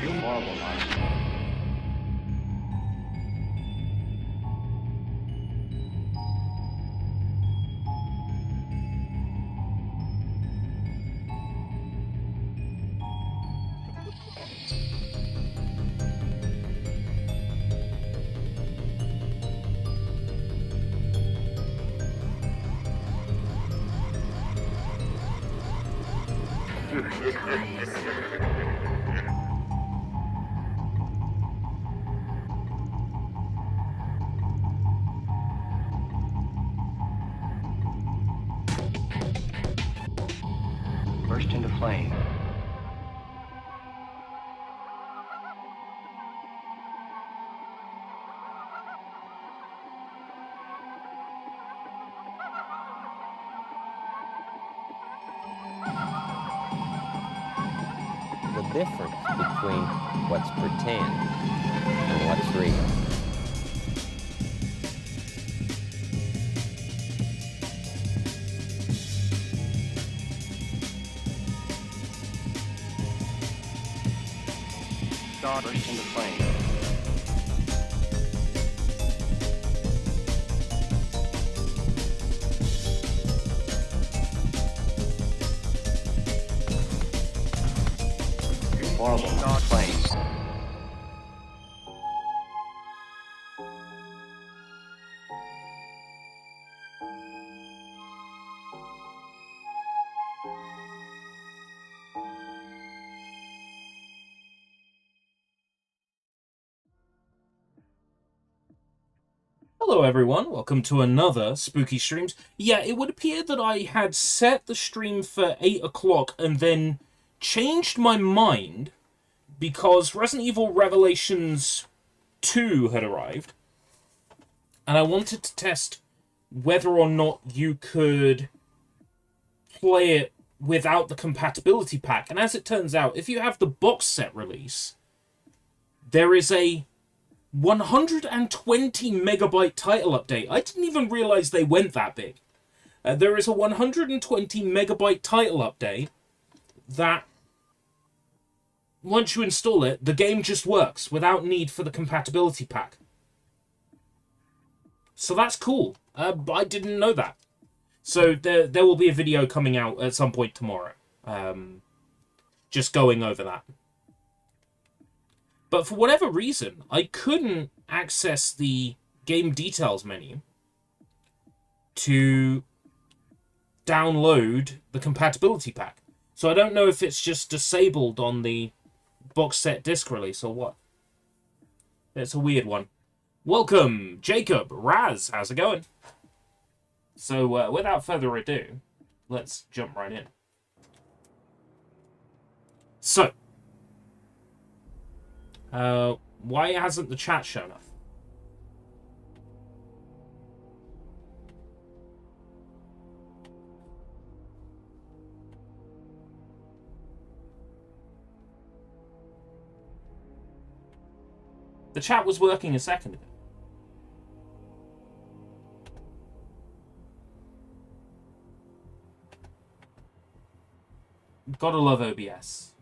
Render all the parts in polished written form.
You're horrible, monster. Burst into flame. The difference between what's pretend and what's real. Burst into flame. You're horrible, flame. Hello everyone, welcome to another Spooky Streams. Yeah, it would appear that I had set the stream for 8 o'clock and then changed my mind because Resident Evil Revelations 2 had arrived. And I wanted to test whether or not you could play it without the compatibility pack. And as it turns out, if you have the box set release, there is a 120 megabyte title update. I didn't even realize they went that big. There is a 120 megabyte title update that, once you install it, the game just works without need for the compatibility pack. So that's cool. I didn't know that. So there will be a video coming out at some point tomorrow. Just going over that. But for whatever reason, I couldn't access the game details menu to download the compatibility pack. So I don't know if it's just disabled on the box set disc release or what. It's a weird one. Welcome, Jacob, Raz, how's it going? So without further ado, let's jump right in. So, why hasn't the chat shown up? The chat was working a second ago. Gotta love OBS.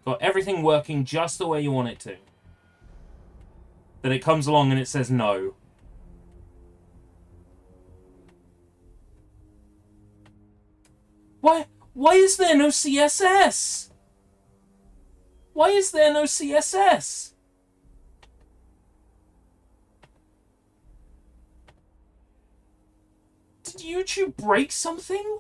Got everything working just the way you want it to. Then it comes along and it says no. Why is there no CSS? Why is there no CSS? Did YouTube break something?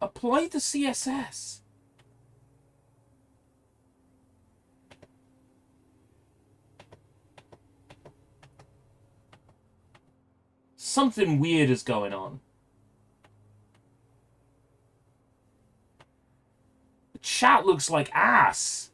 Apply the CSS. Something weird is going on. The chat looks like ass.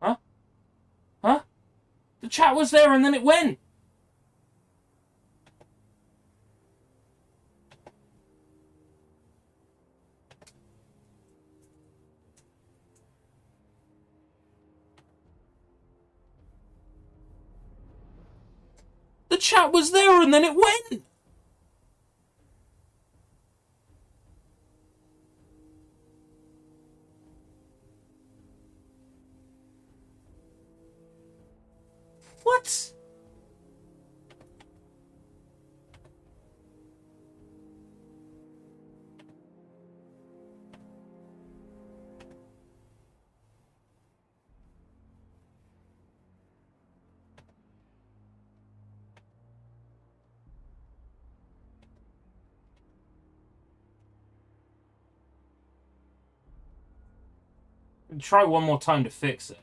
Huh? chat was there and then it went. The chat was there and then it went. What? Try one more time to fix it.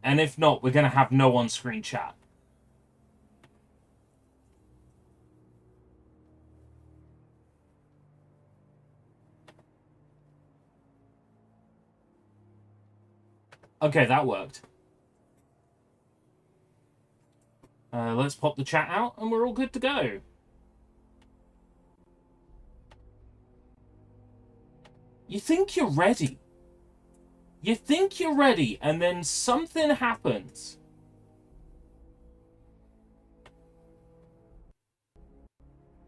And if not, we're going to have no on-screen chat. Okay, that worked. Let's pop the chat out and we're all good to go. You think you're ready. You think you're ready, and then something happens.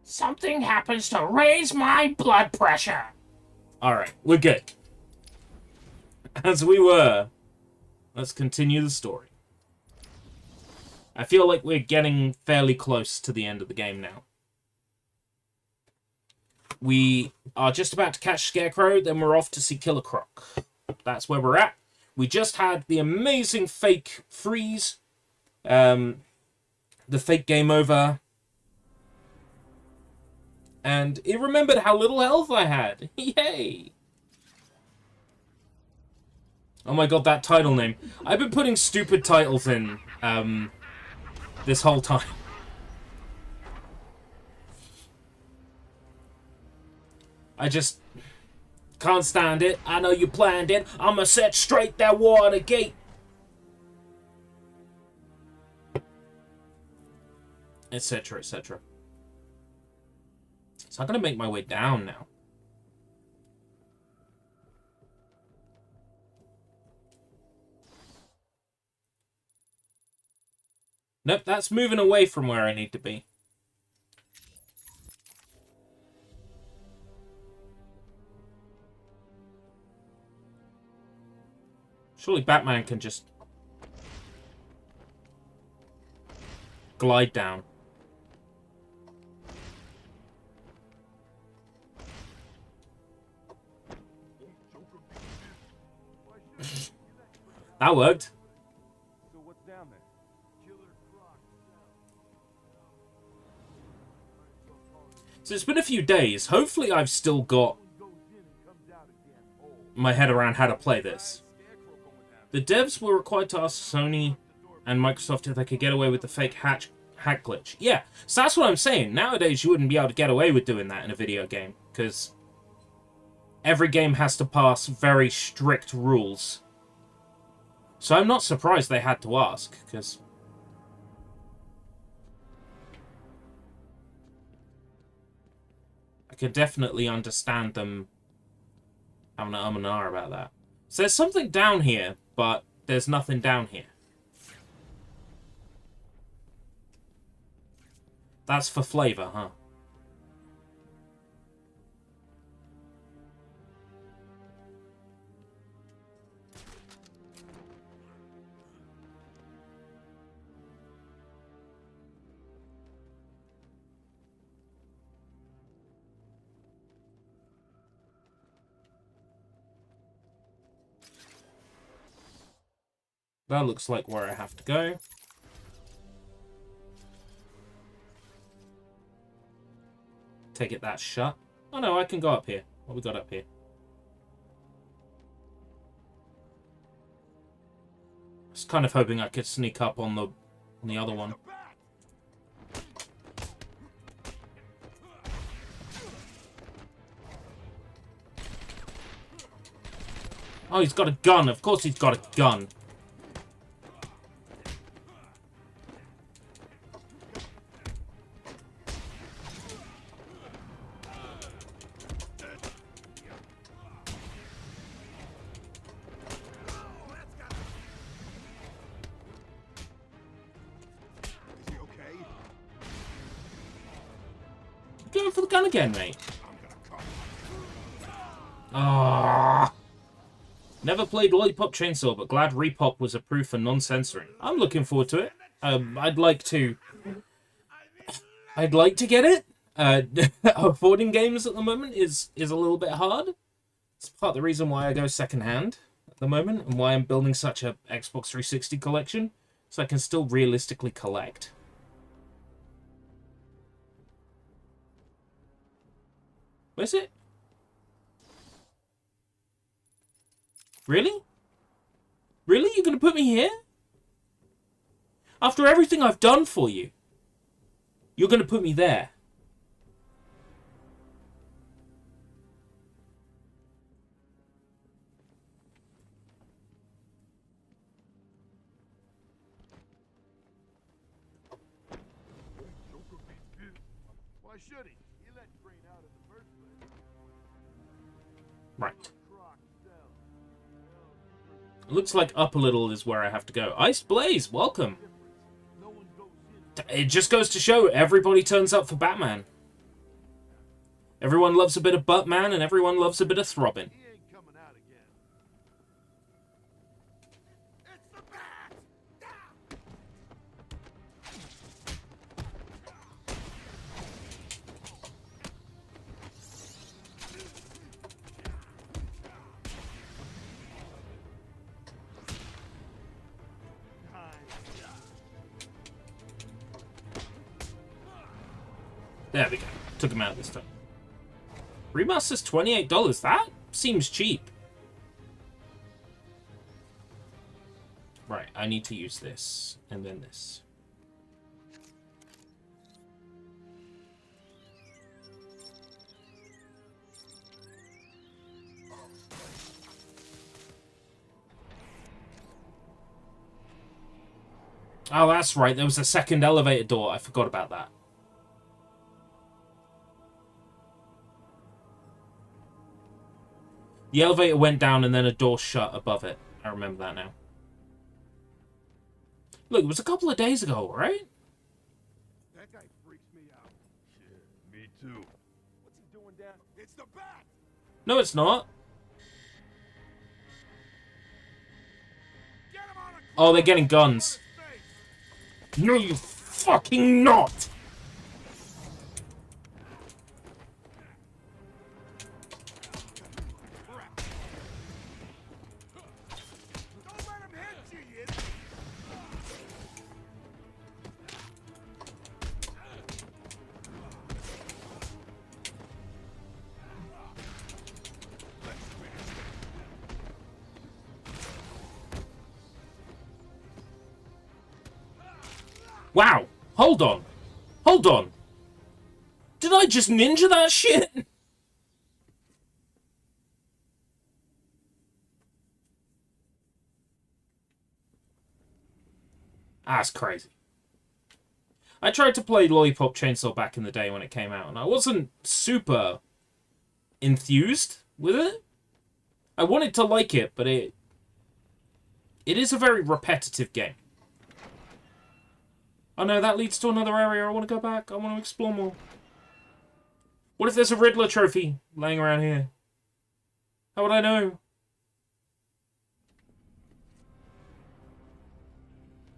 Something happens to raise my blood pressure. Alright, we're good. As we were. Let's continue the story. I feel like we're getting fairly close to the end of the game now. We are just about to catch Scarecrow, then we're off to see Killer Croc. That's where we're at. We just had the amazing fake freeze. The fake game over. And it remembered how little health I had. Yay! Oh my god, that title name. I've been putting stupid titles in this whole time. I just can't stand it. I know you planned it. I'ma set straight that water gate. Etc, etc. So I'm gonna make my way down now. Nope, that's moving away from where I need to be. Surely Batman can just glide down. That worked. So what's down there? So it's been a few days. Hopefully I've still got my head around how to play this. The devs were required to ask Sony and Microsoft if they could get away with the fake hack glitch. Yeah, so that's what I'm saying. Nowadays you wouldn't be able to get away with doing that in a video game, because every game has to pass very strict rules. So I'm not surprised they had to ask, because I could definitely understand them having an and ah about that. So there's something down here, but there's nothing down here. That's for flavor, huh? That looks like where I have to go. Take it that's shut. Oh no, I can go up here. What we got up here? I was kind of hoping I could sneak up on the other one. Oh, he's got a gun. Of course he's got a gun. going for the gun again, mate? Ah. Never played Lollipop Chainsaw, but glad Repop was approved for non-censoring. I'm looking forward to it. I'd like to get it. Affording games at the moment is a little bit hard. It's part of the reason why I go secondhand at the moment, and why I'm building such a Xbox 360 collection, so I can still realistically collect. Where's it? Really? Really? You're gonna put me here? After everything I've done for you, you're gonna put me there? Why should he? He let Crane out in the first place. Right. Looks like up a little is where I have to go. Ice Blaze, welcome. It just goes to show everybody turns up for Batman. Everyone loves a bit of Buttman and everyone loves a bit of throbbing. He ain't coming out again. It's the bat! There we go. Took him out this time. Remaster's $28. That seems cheap. Right, I need to use this, and then this. Oh, that's right. There was a second elevator door. I forgot about that. The elevator went down and then a door shut above it. I remember that now. Look, it was a couple of days ago, right? That guy freaks me out. Yeah, me too. What's he doing down? It's the bat! No, it's not. Get him on a Oh, they're getting guns. No, you fucking not! Don't let him hit you, you... Wow! Hold on! Hold on! Did I just ninja that shit? That's crazy. I tried to play Lollipop Chainsaw back in the day when it came out, and I wasn't super enthused with it. I wanted to like it, but it is a very repetitive game. Oh no, that leads to another area. I want to go back. I want to explore more. What if there's a Riddler trophy laying around here? How would I know?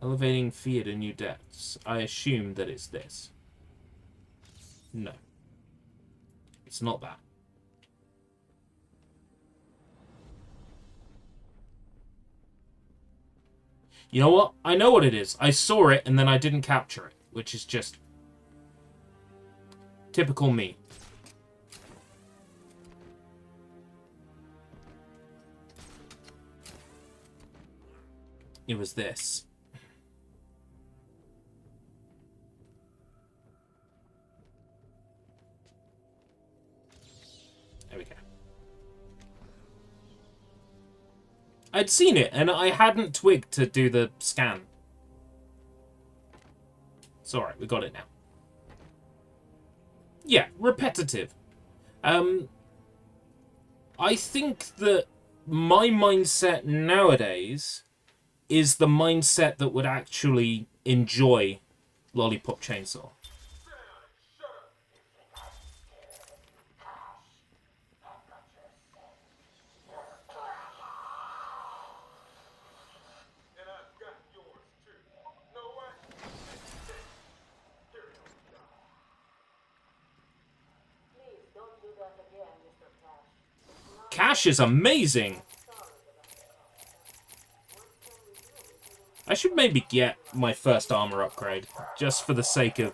Elevating fear to new depths. I assume that it's this. No. It's not that. You know what? I know what it is. I saw it and then I didn't capture it, which is just typical me. It was this. There we go. I'd seen it, and I hadn't twigged to do the scan. It's alright, we got it now. Yeah, repetitive. I think that my mindset nowadays is the mindset that would actually enjoy Lollipop Chainsaw. cash is amazing. I should maybe get my first armor upgrade, just for the sake of...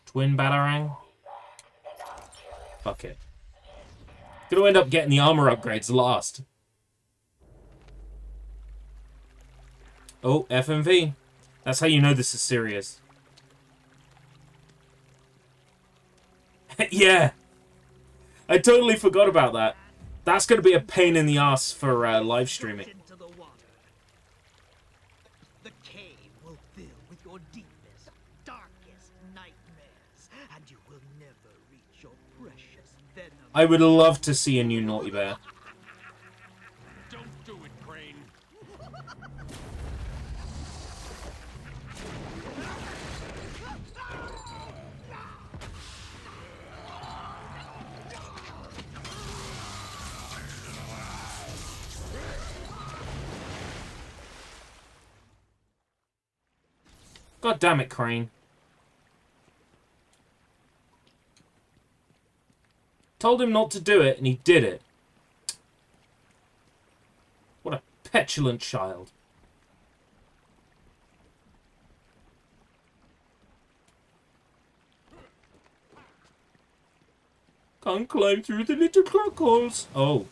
Twin Batarang? Fuck it. Gonna end up getting the armor upgrades last. Oh, FMV. That's how you know this is serious. Yeah! I totally forgot about that. That's going to be a pain in the ass for live streaming. Into the water. The cave will fill with your deepest, darkest nightmares, and you will never reach your precious venom. I would love to see a new Naughty Bear. Don't do it, Crane. God damn it, Crane. Told him not to do it, and he did it. What a petulant child. Can't climb through the little clock holes. Oh.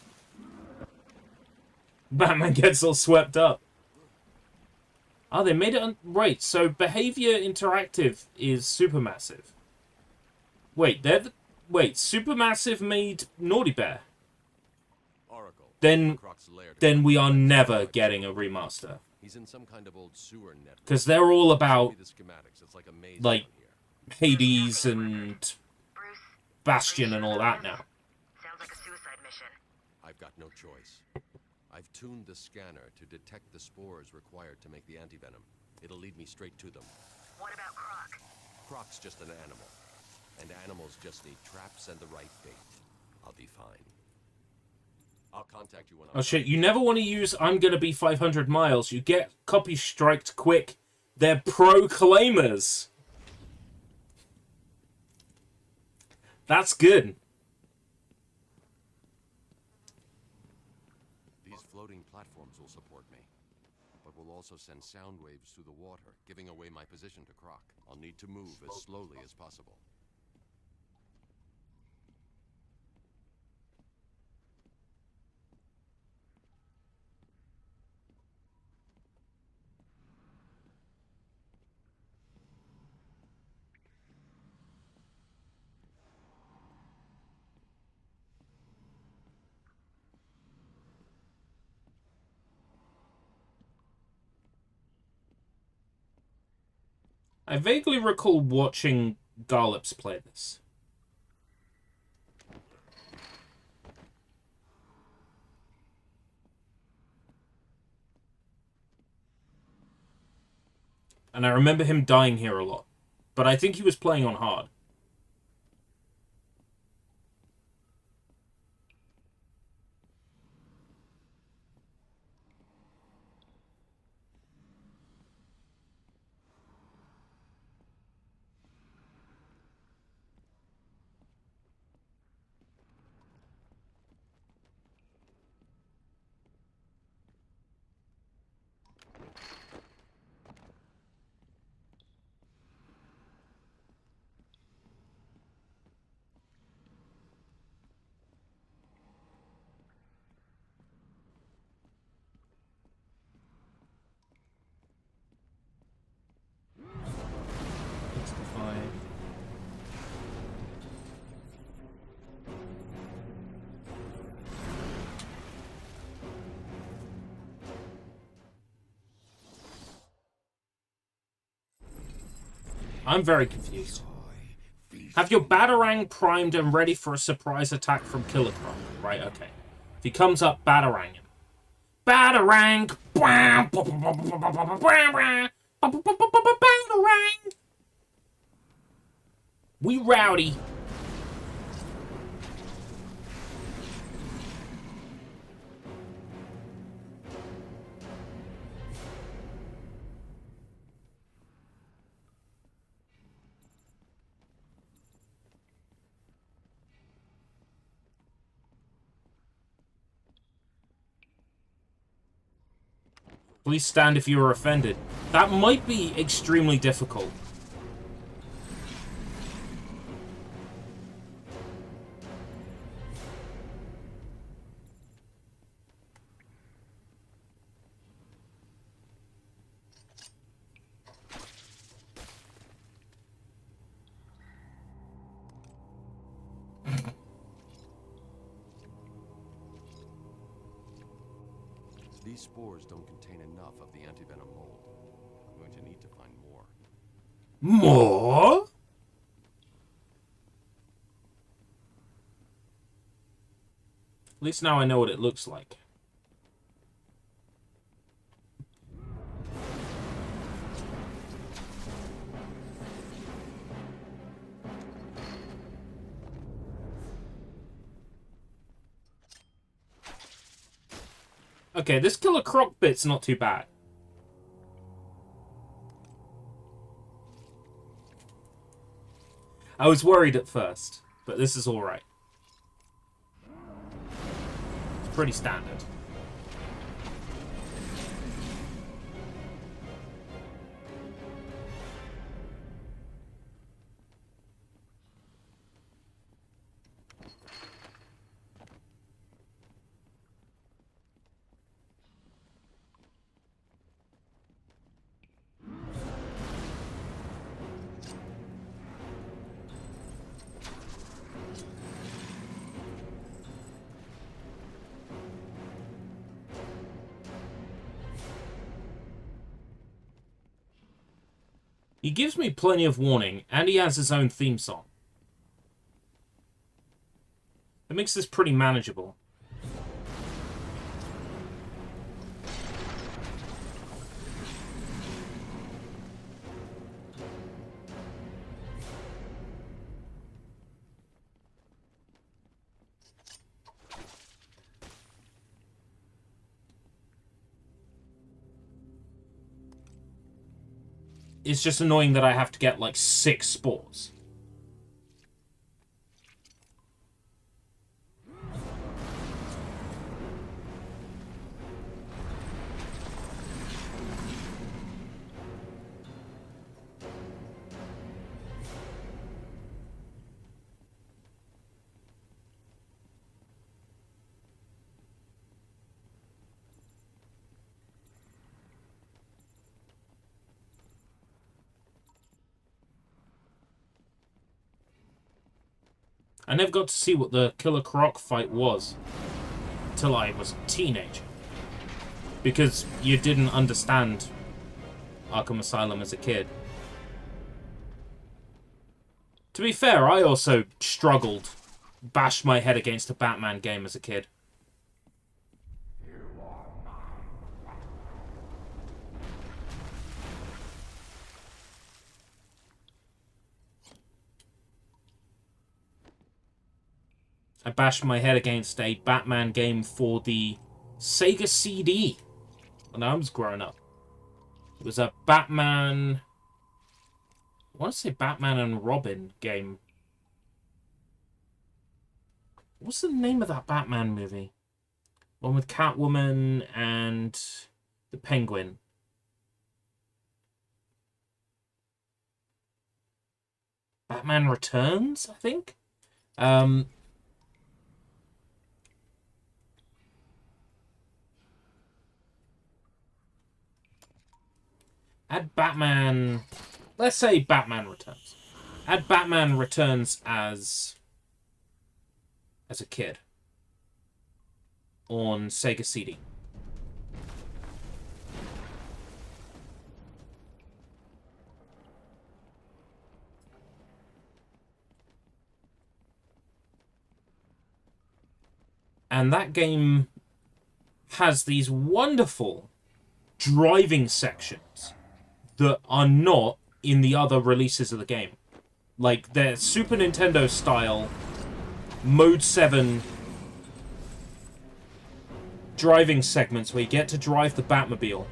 Batman gets all swept up. Oh, they made it... Right, so Behavior Interactive is Supermassive. Wait, they're the... Wait, Supermassive made Naughty Bear. Oracle. Then Croc's lair to then we are find never out. getting a remaster. He's in some kind of old sewer network. Because they're all Show about, me the schematics. It's like a maze like, down here. Hades and Bastion and all that now. Sounds like a suicide mission. I've got no choice. I've tuned the scanner to detect the spores required to make the antivenom. It'll lead me straight to them. What about Croc? Croc's just an animal. And animals just need traps and the right bait. I'll be fine. I'll contact you when I'm... Oh shit, you never want to use I'm gonna be 500 miles. You get copy striked quick. They're proclaimers. That's good. These floating platforms will support me. But will also send sound waves through the water, giving away my position to Croc. I'll need to move as slowly as possible. I vaguely recall watching Garlops play this. And I remember him dying here a lot. But I think he was playing on hard. I'm very confused. Have your Batarang primed and ready for a surprise attack from Killer Croc. Right, okay. If he comes up, Batarang him. Batarang! Batarang! We rowdy. Please stand if you are offended. That might be extremely difficult. These spores don't contain enough of the antivenom mold. I'm going to need to find more. More? At least now I know what it looks like. Okay, this Killer Croc bit's not too bad. I was worried at first, but this is alright. It's pretty standard. He gives me plenty of warning, and he has his own theme song. That makes this pretty manageable. It's just annoying that I have to get, like, 6 spores. I never got to see what the Killer Croc fight was till I was a teenager. Because you didn't understand Arkham Asylum as a kid. To be fair, I also struggled, bashed my head against a Batman game as a kid. I bashed my head against a Batman game for the Sega CD when I was growing up. It was a Batman... I want to say Batman and Robin game. What's the name of that Batman movie? One with Catwoman and the Penguin. Batman Returns, I think? Add Batman... Let's say Batman Returns. Add Batman Returns as a kid. On Sega CD. And that game has these wonderful driving sections that are not in the other releases of the game. Like, they're Super Nintendo style Mode 7 driving segments where you get to drive the Batmobile.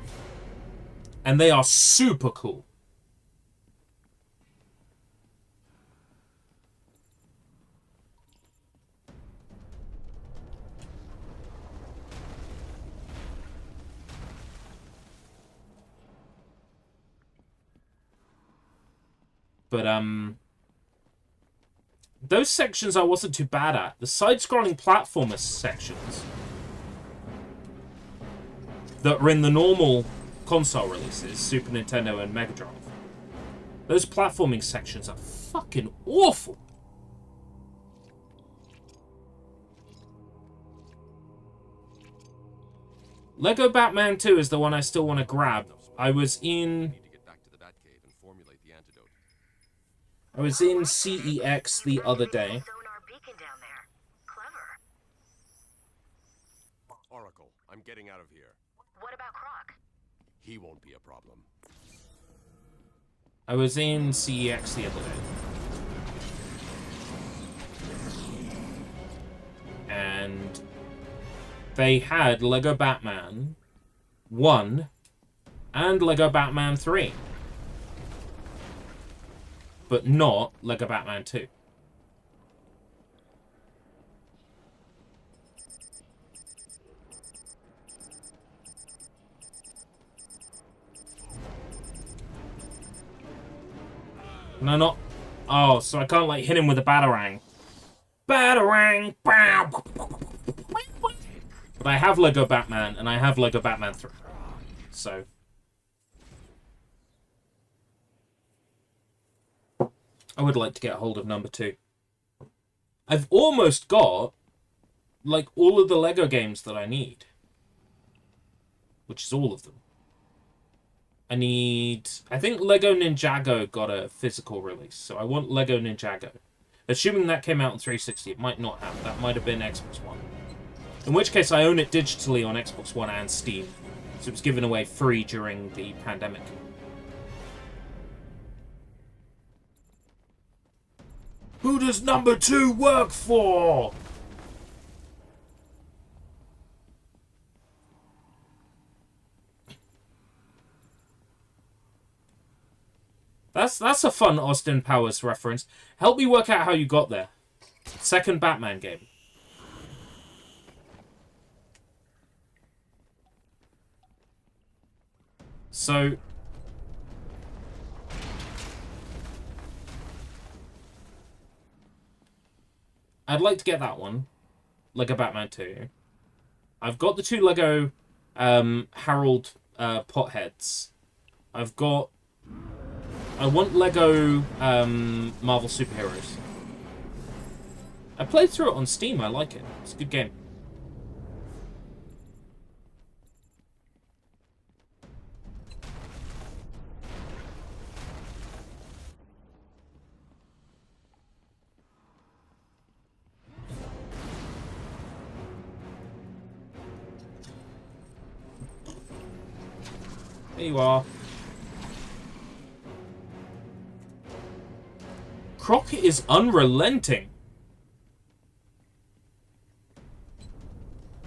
And they are super cool. But, those sections I wasn't too bad at. The side-scrolling platformer sections that were in the normal console releases, Super Nintendo and Mega Drive, those platforming sections are fucking awful. Lego Batman 2 is the one I still want to grab. I was in... Need to get back to the Batcave and formulate the antidote. I was in CEX the other day. Sonar beacon down there. Clever. Oracle, I'm getting out of here. What about Croc? He won't be a problem. I was in CEX the other day. And they had Lego Batman 1 and Lego Batman 3. But not Lego Batman 2. No, not... Oh, so I can't, like, hit him with a Batarang. Batarang! Bow! But I have Lego Batman, and I have Lego Batman 3. So... I would like to get hold of number 2. I've almost got, like, all of the Lego games that I need. Which is all of them. I need... I think Lego Ninjago got a physical release, so I want Lego Ninjago. Assuming that came out on 360, it might not have. That might have been Xbox One. In which case, I own it digitally on Xbox One and Steam. So it was given away free during the pandemic. Who does number 2 work for? That's a fun Austin Powers reference. Help me work out how you got there. Second Batman game. So... I'd like to get that one. Lego Batman 2. I've got the 2 Lego Harold potheads. I've got... I want Lego Marvel Superheroes. I played through it on Steam. I like it. It's a good game. There you are. Croc is unrelenting.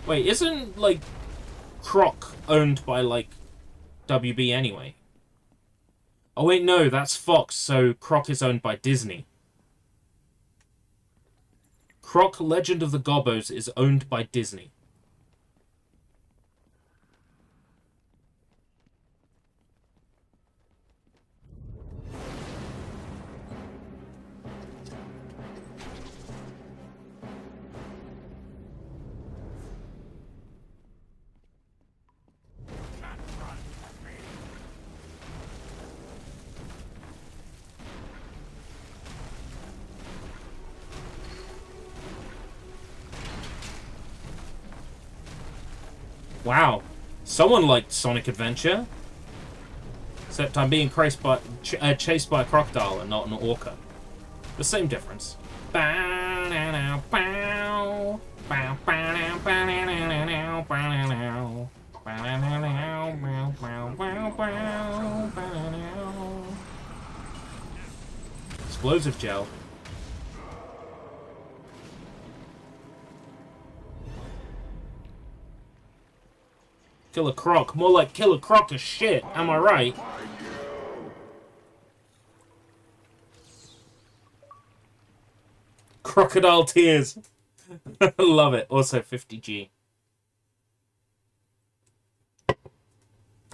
Wait, isn't, like, Croc owned by, like, WB anyway? Oh, wait, no, that's Fox, so Croc is owned by Disney. Croc Legend of the Gobbos is owned by Disney. Wow. Someone liked Sonic Adventure. Except I'm being chased by a crocodile and not an orca. The same difference. Explosive gel. Killer Croc. More like Killer Croc of shit. Am I right? Crocodile tears. Love it. Also 50G.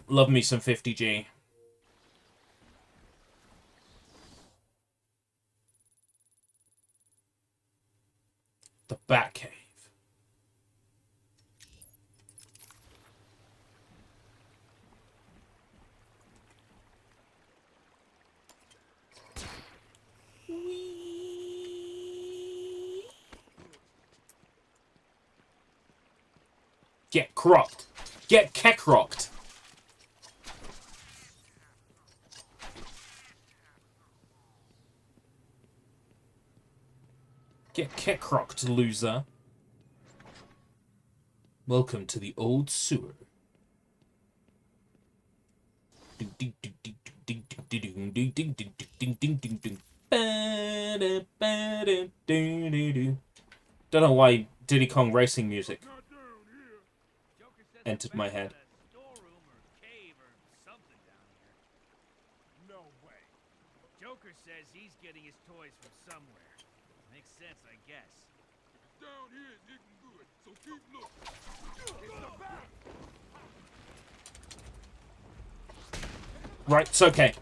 Love me some 50G. The Batcave. Get crocked. Get keckrocked. Get keckrocked, loser. Welcome to the old sewer. Don't know why Diddy Kong racing music entered my head. Storeroom or cave or something down here. No way. Joker says he's getting his toys from somewhere. Makes sense, I guess. Down here is looking good, so keep looking. It's the back. Right, it's okay.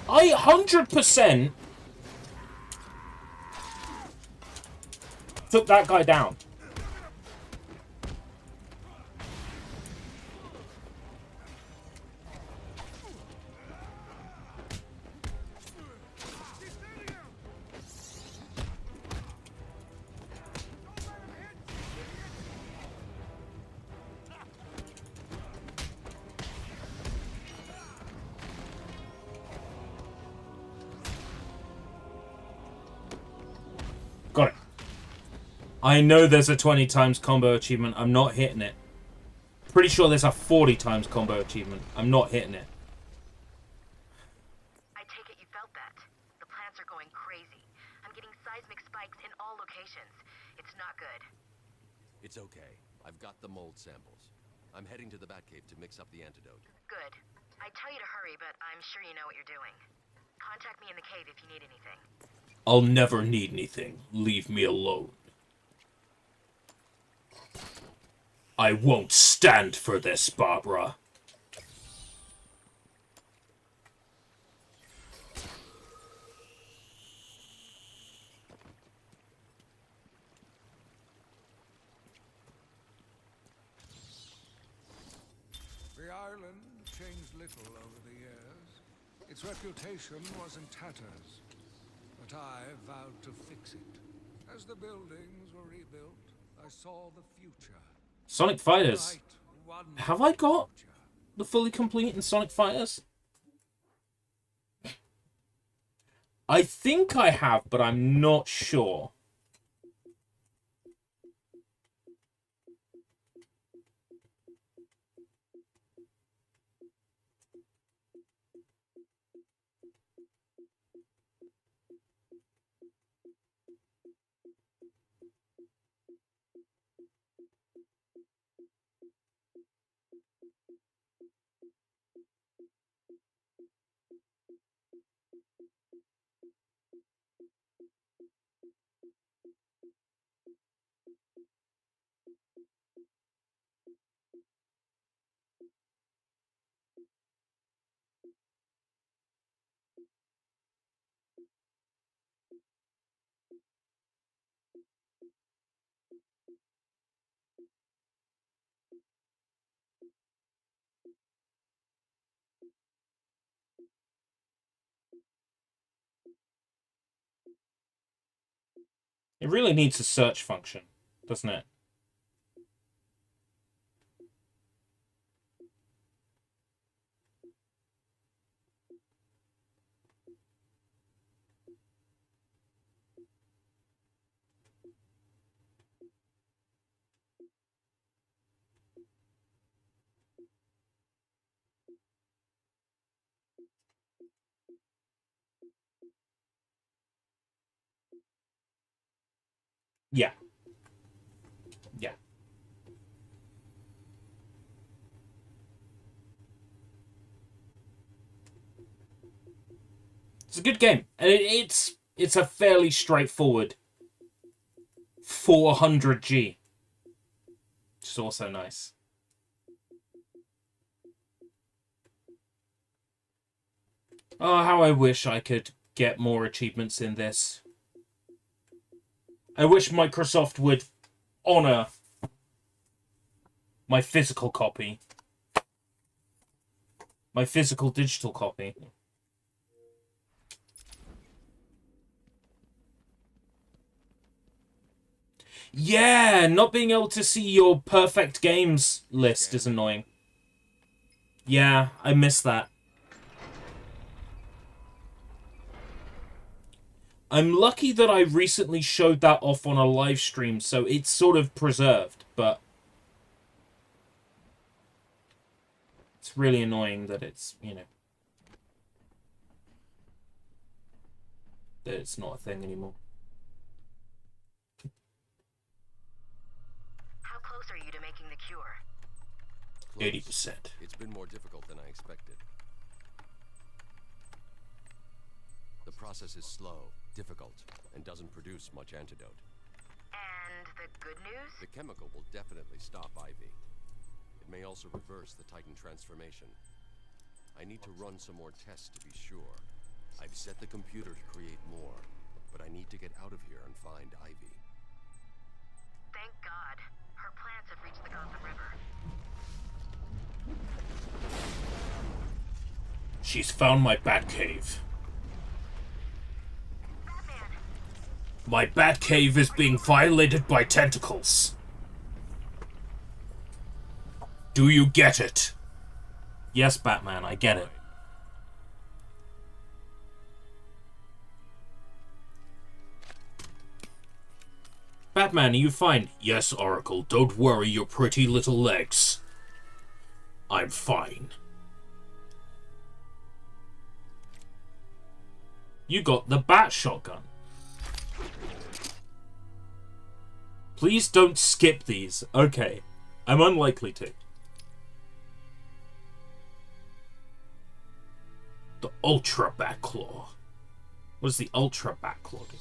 I 100% took that guy down. Got it. I know there's a 20 times combo achievement. I'm not hitting it. Pretty sure there's a 40 times combo achievement. I'm not hitting it. I take it you felt that. The plants are going crazy. I'm getting seismic spikes in all locations. It's not good. It's okay. I've got the mold samples. I'm heading to the Batcave to mix up the antidote. Good. I tell you to hurry, but I'm sure you know what you're doing. Contact me in the cave if you need anything. I'll never need anything. Leave me alone. I won't stand for this, Barbara. The island changed little over the years. Its reputation was in tatters. But I vowed to fix it. As the buildings were rebuilt, I saw the future. Sonic Fighters. Bright, wonderful Have I got future. the fully complete in Sonic Fighters? I think I have, but I'm not sure. It really needs a search function, doesn't it? Yeah. Yeah. It's a good game, and it's a fairly straightforward 400G. Which is also nice. Oh, how I wish I could get more achievements in this. I wish Microsoft would honor my physical copy. My physical digital copy. Yeah, not being able to see your perfect games list is annoying. Yeah, I miss that. I'm lucky that I recently showed that off on a live stream, so it's sort of preserved, but it's really annoying that it's, you know, that it's not a thing anymore. How close are you to making the cure? 80%. It's been more difficult than I expected. The process is slow, difficult, and doesn't produce much antidote. And the good news? The chemical will definitely stop Ivy. It may also reverse the Titan transformation. I need to run some more tests to be sure. I've set the computer to create more, but I need to get out of here and find Ivy. Thank God. Her plants have reached the Gotham River. She's found my Batcave. Batman! My Batcave is being violated by tentacles. Do you get it? Yes, Batman, I get it. Batman, are you fine? Yes, Oracle. Don't worry your pretty little legs. I'm fine. You got the bat shotgun. Please don't skip these. Okay. I'm unlikely to. The Ultra Bat Claw. What does the Ultra Bat Claw do?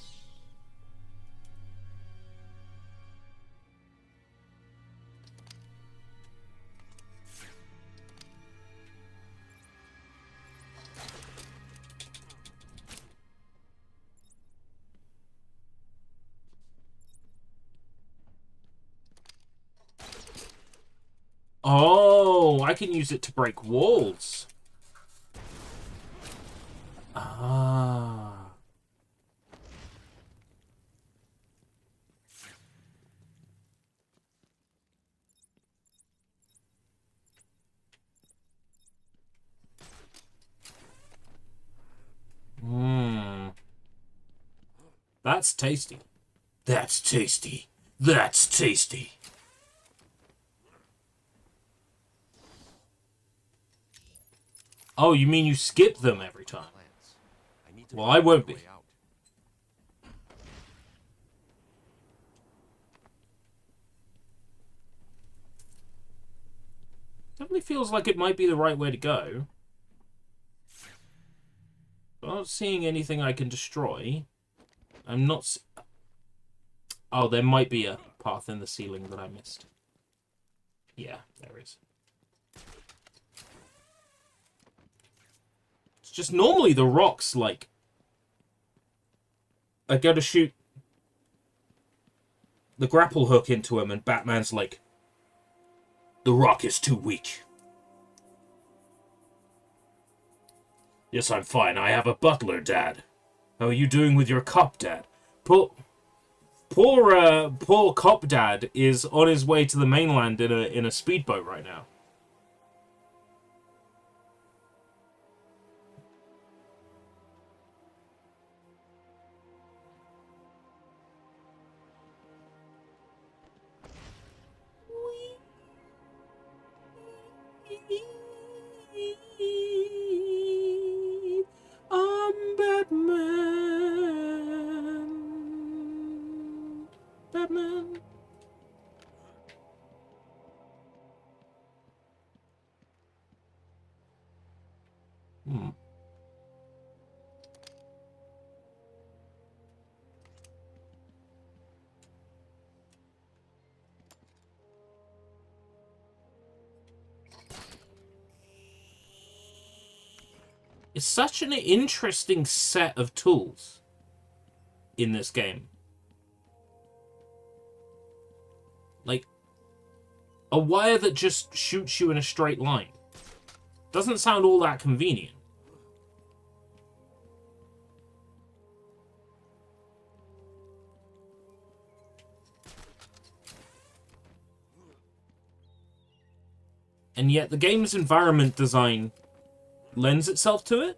Oh, I can use it to break walls. Ah. That's tasty. That's tasty. That's tasty. Oh, you mean you skip them every time? Well, I won't be. Definitely feels like it might be the right way to go. I'm not seeing anything I can destroy. I'm not... Oh, there might be a path in the ceiling that I missed. Yeah, there is. It's just normally the rocks, like... I go to shoot the grapple hook into him and Batman's like, the rock is too weak. Yes, I'm fine. I have a butler, Dad. How are you doing with your cop, Dad? Poor cop dad is on his way to the mainland in a speedboat right now. I'm Batman. Batman. It's such an interesting set of tools in this game. Like, a wire that just shoots you in a straight line. Doesn't sound all that convenient. And yet the game's environment design lends itself to it.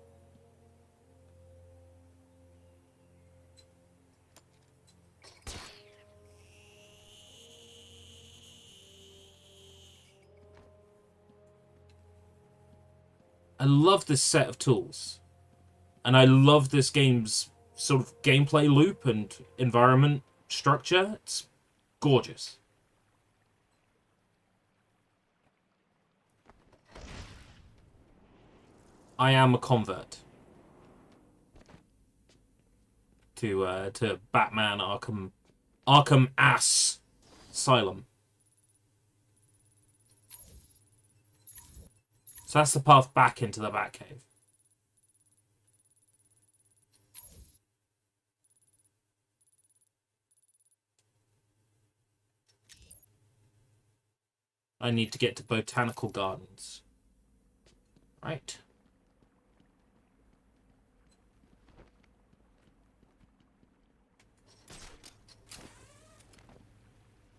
I love this set of tools. And I love this game's sort of gameplay loop and environment structure. It's gorgeous. I am a convert to Batman Arkham Asylum. So that's the path back into the Batcave. I need to get to Botanical Gardens. Right.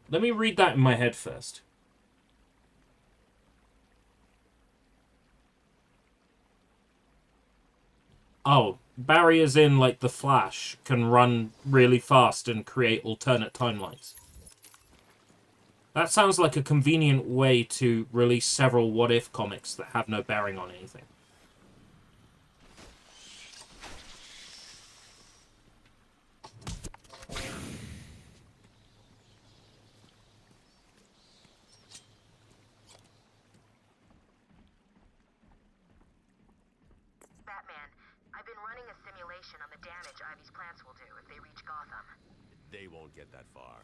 Let me read that in my head first. Oh, barriers in like the Flash can run really fast and create alternate timelines. That sounds like a convenient way to release several what-if comics that have no bearing on anything. Batman, I've been running a simulation on the damage Ivy's plants will do if they reach Gotham. They won't get that far.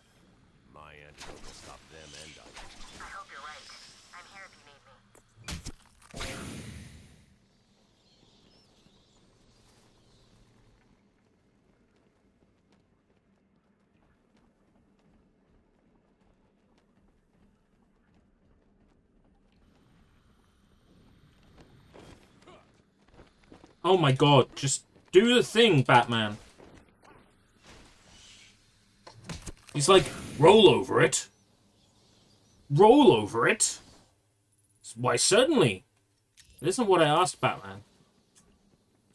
My antidote will stop them and Ivy. I hope you're right. I'm here if you need me. Oh my god, just do the thing, Batman. He's like, roll over it. Roll over it? Why, certainly. It isn't what I asked, Batman.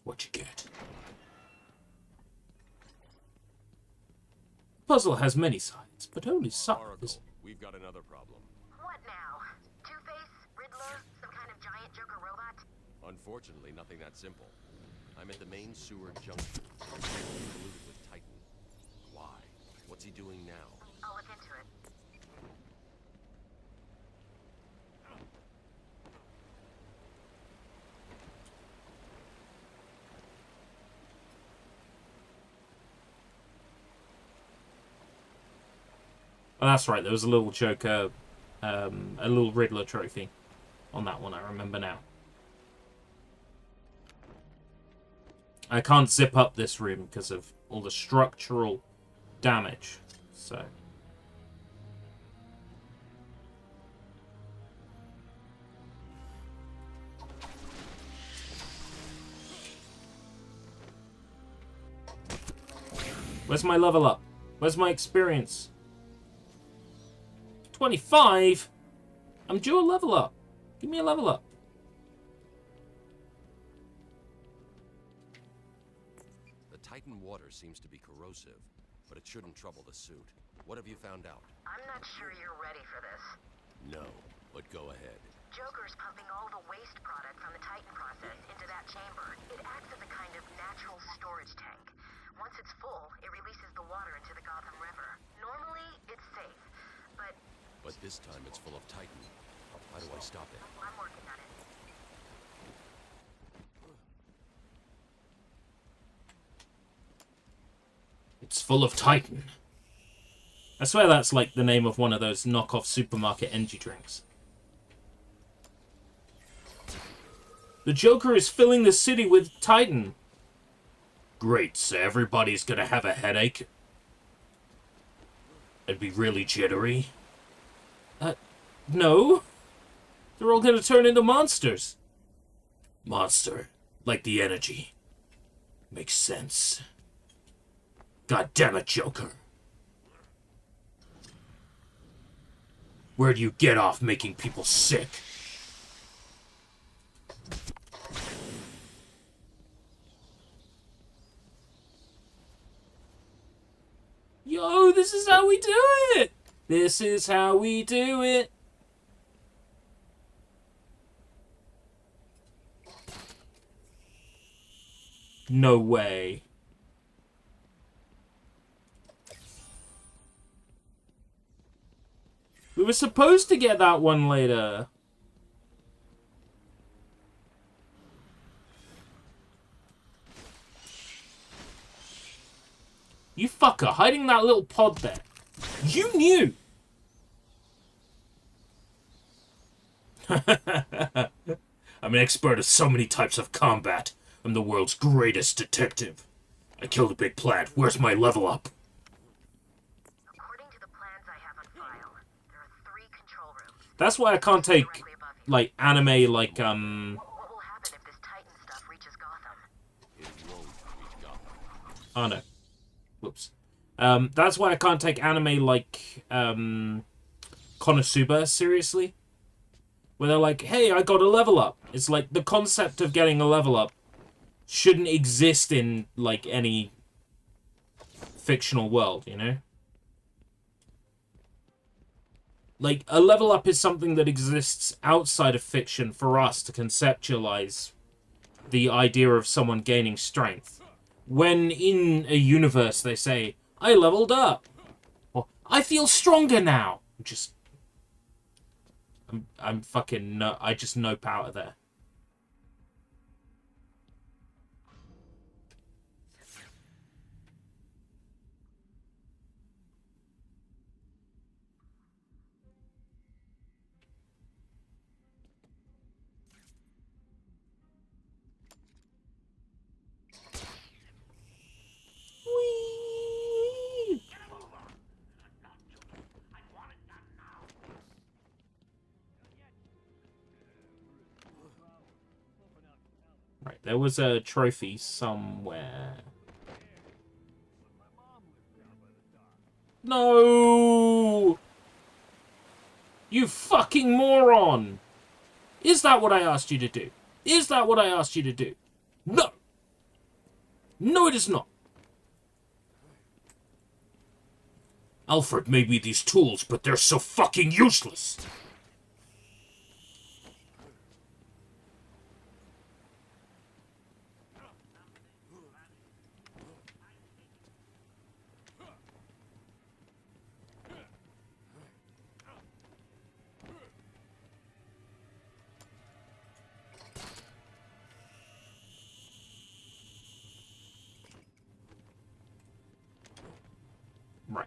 What you get? Puzzle has many sides, but only some Oracle, is... we've got another problem. What now? Two-Face? Riddler? Some kind of giant Joker robot? Unfortunately, nothing that simple. I'm at the main sewer junction. Colluded with Titan. Why? What's he doing now? I'll look into it. Oh, that's right, there was a little Joker, a little Riddler trophy on that one, I remember now. I can't zip up this room because of all the structural damage, so... Where's my level up? Where's my experience? 25? I'm due a level up. Give me a level up. The Titan water seems to be corrosive, but it shouldn't trouble the suit. What have you found out? I'm not sure you're ready for this. No, but go ahead. Joker's pumping all the waste product from the Titan process into that chamber. It acts as a kind of natural storage tank. Once it's full, it releases the water into the Gotham River. Normally, it's safe, but... But this time it's full of Titan. How do I stop it? I'm working on it. It's full of Titan. I swear that's like the name of one of those knockoff supermarket energy drinks. The Joker is filling the city with Titan. Great, so everybody's gonna have a headache? And be really jittery? No. They're all gonna turn into monsters. Monster, like the energy. Makes sense. God damn it, Joker. Where do you get off making people sick? Yo, this is how we do it! This is how we do it! No way. We were supposed to get that one later. You fucker, hiding that little pod there. You knew! I'm an expert at so many types of combat. I'm the world's greatest detective. I killed a big plant. Where's my level up? According to the plans I have on file, there are 3 control rooms. That's why I can't take, Directly above you. like, anime, like, What will happen if this Titan stuff reaches Gotham? It won't reach Gotham. Oh, no. Whoops. That's why I can't take anime like, Konosuba seriously. Where they're like, hey, I got a level up. It's like, the concept of getting a level up shouldn't exist in, like, any fictional world, you know? Like, a level up is something that exists outside of fiction for us to conceptualize the idea of someone gaining strength. When in a universe they say, I leveled up, or I feel stronger now. I'm fucking no, I just no power there. Whee! Right, there was a trophy somewhere. No! You fucking moron! Is that what I asked you to do? Is that what I asked you to do? No! No, it is not. Alfred made me these tools, but they're so fucking useless. Right.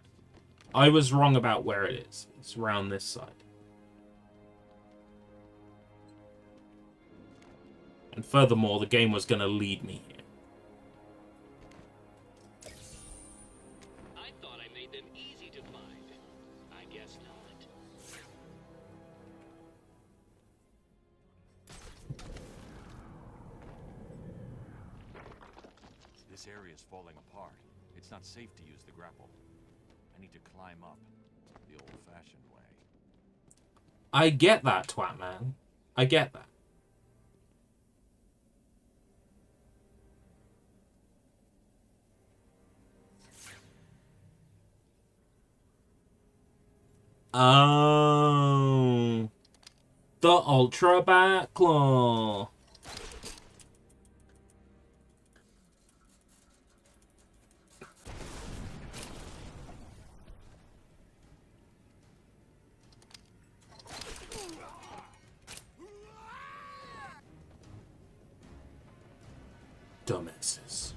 I was wrong about where it is. It's around this side. And furthermore, the game was going to lead me here. I thought I made them easy to find. I guess not. This area is falling apart. It's not safe to use the grapple. I need to climb up the old-fashioned way. I get that, twat man. I get that. Oh. The Ultra Batclaw. Dumbasses.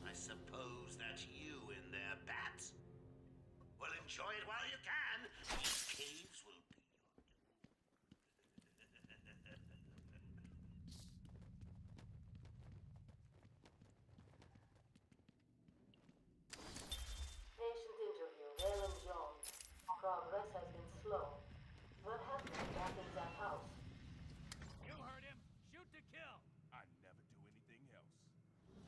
I suppose that's you in there, Bats. Well, enjoy it while you can. These caves will be Patient interview, Helen Jones. Progress has been slow. What happened back in that house? You heard him. Shoot to kill. I never do anything else.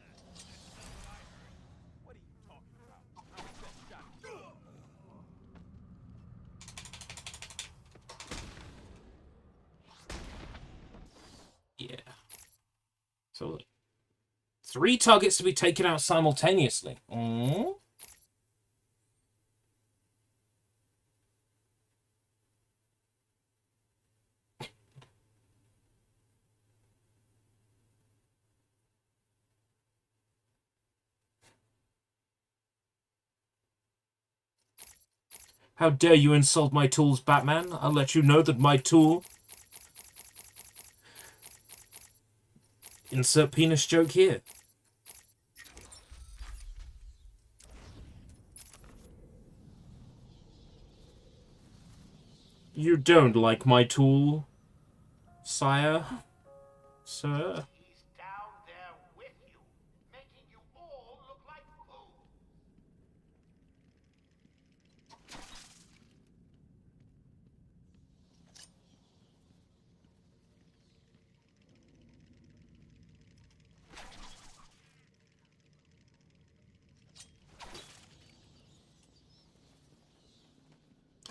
That's not what I heard. What are you talking about? I was best shot. Yeah. So, 3 targets to be taken out simultaneously. Mm? How dare you insult my tools, Batman? I'll let you know that my tool... Insert penis joke here. You don't like my tool, sire? Sir? He's down there with you, making you all look like fools.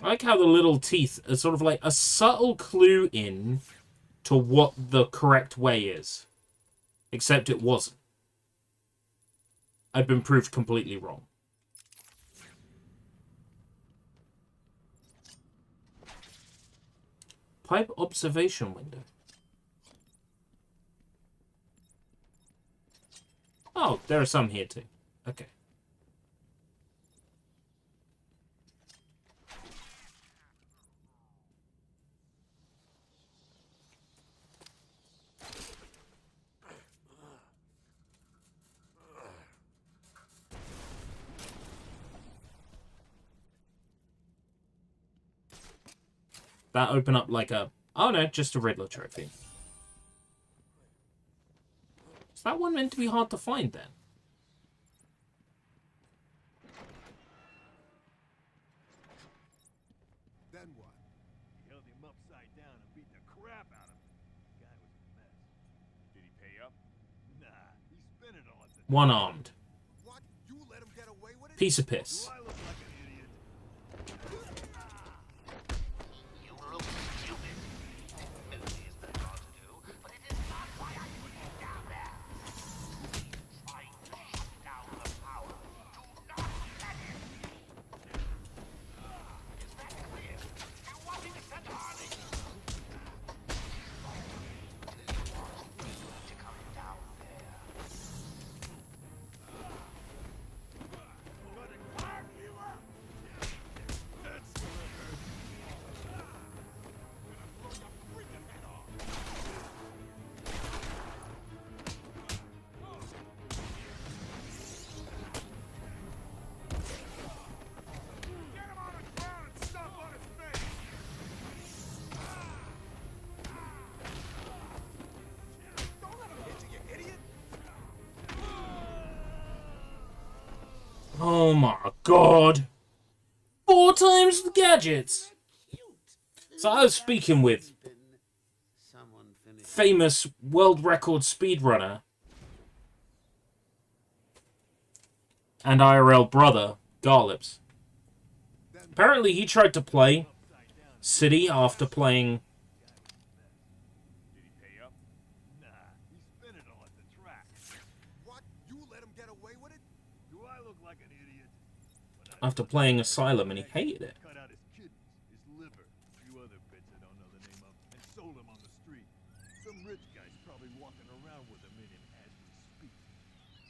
I like how the little teeth are sort of like a subtle clue in to what the correct way is. Except it wasn't. I'd been proved completely wrong. Pipe observation window. Oh, there are some here too. Okay. That open up like a... Oh no, just a Riddler trophy. Is that one meant to be hard to find then? Then what? He held him upside down and beat the crap out of him. The guy was a mess. Did he pay up? Nah, he spent it all at the... One-armed. What? You let him get away with it? Piece of piss. Do I look like an idiot? You look stupid. Maybe it's better not to do, but it is not why I put you down there. He's trying to shut down the power. Do not let him. Is that clear? You want me to send Harley? To come down there. Get him on the ground and stomp on his face! Don't let him hit you, you idiot! Oh my god. 4 times the gadgets. So I was speaking with famous world record speedrunner and IRL brother, Garlips. Apparently he tried to play City after playing... Did he pay up? Nah, he spent it all at the track. What? You let him get away with it? Do I look like an idiot? after playing Asylum, and he hated it. Cut out his kidneys, his liver, a few other bits I don't know the name of, and sold them on the street. Some rich guy's probably walking around with them in him as we speak.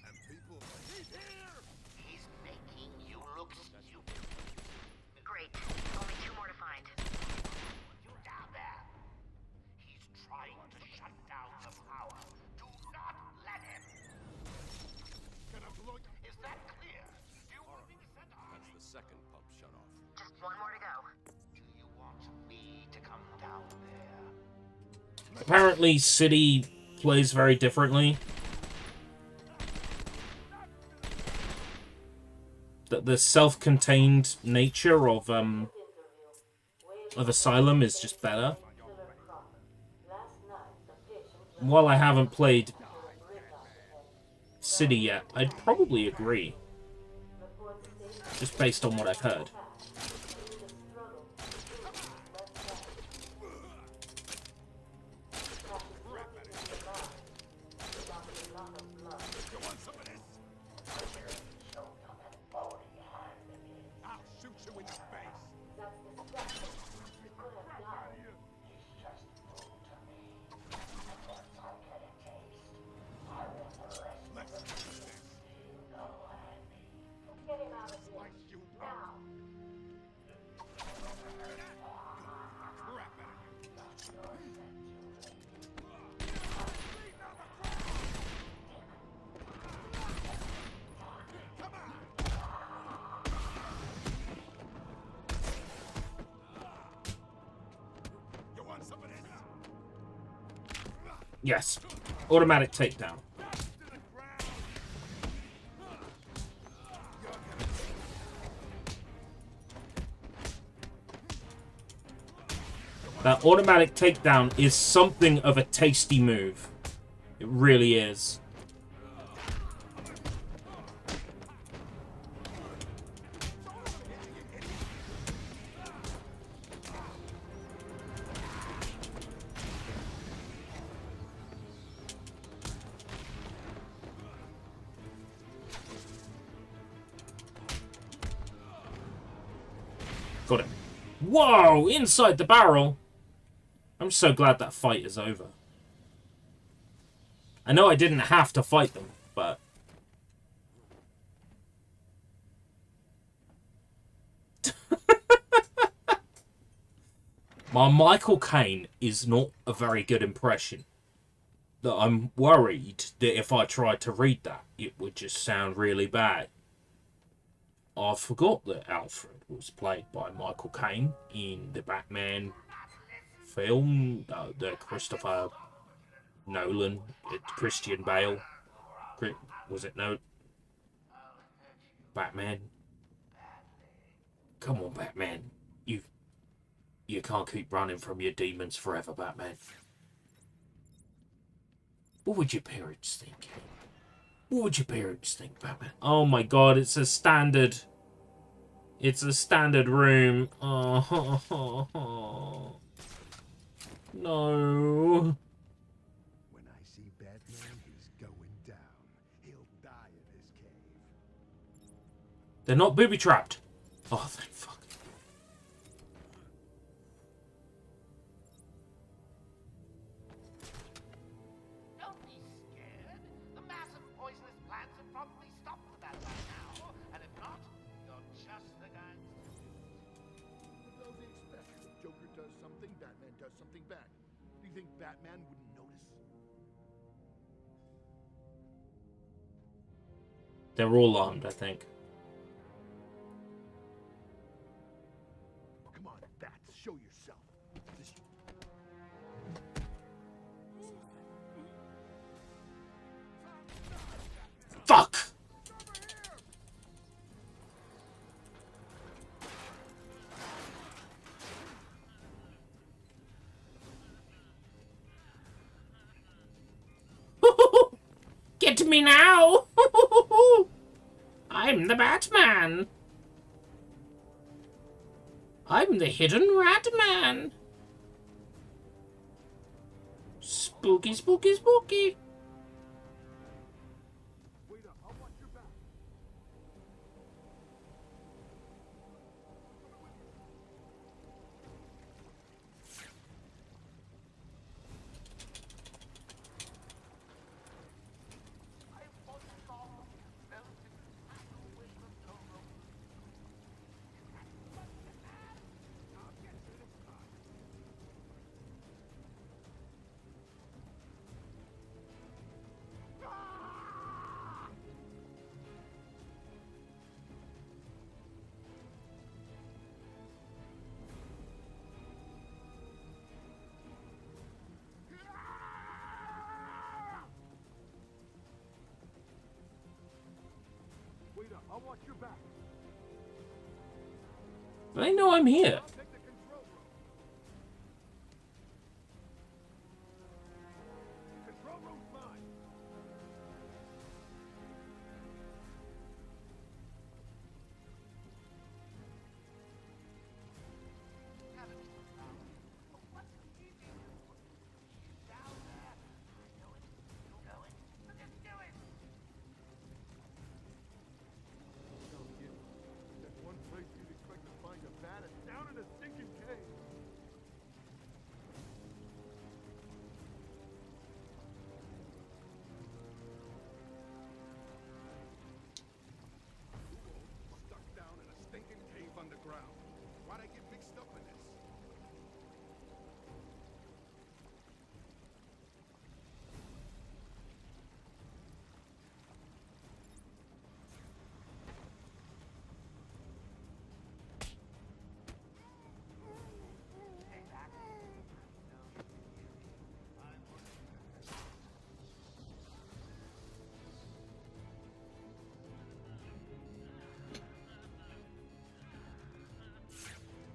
And people, he's here! He's making you look stupid. Great. Only 2 more to find. You down there. He's trying to shut down the power. Do not let him. second pump shut off. Just one more to go. Do you want me to come down there? Apparently, City plays very differently. The self-contained nature of Asylum is just better. While I haven't played City yet, I'd probably agree. Just based on what I've heard. Yes. Automatic takedown. That automatic takedown is something of a tasty move. It really is. Got it. Whoa! Inside the barrel! I'm so glad that fight is over. I know I didn't have to fight them, but... My Michael Caine is not a very good impression. That I'm worried that if I tried to read that, it would just sound really bad. I forgot that Alfred was played by Michael Caine in the Batman film, the Christopher Nolan, Christian Bale. Was it no? Batman. Come on, Batman. You can't keep running from your demons forever, Batman. What would your parents think? What would your parents think, Batman? Oh my god, it's a standard... It's a standard room. Oh, no. When I see Batman, he's going down. He'll die in his cave. They're not booby-trapped. Oh, thank fuck. Don't be scared. The massive poisonous plants have probably stopped the bat by now. And if not, you're just the guy. What do they expect? Joker does something, Batman does something back. Do you think Batman wouldn't notice? They're all armed, I think. Come on, Bats, show yourself. Fuck! Get me now! I'm the Batman! I'm the hidden rat man! Spooky, spooky, spooky! Wait up, I'll watch your back. Victor, I'll watch your back. They know I'm here. I'll take the control room. Control room's mine. That one place you'd expect to find a bat is down in a stinking cave. Stuck down in a stinking cave underground. Why'd I get mixed up in this?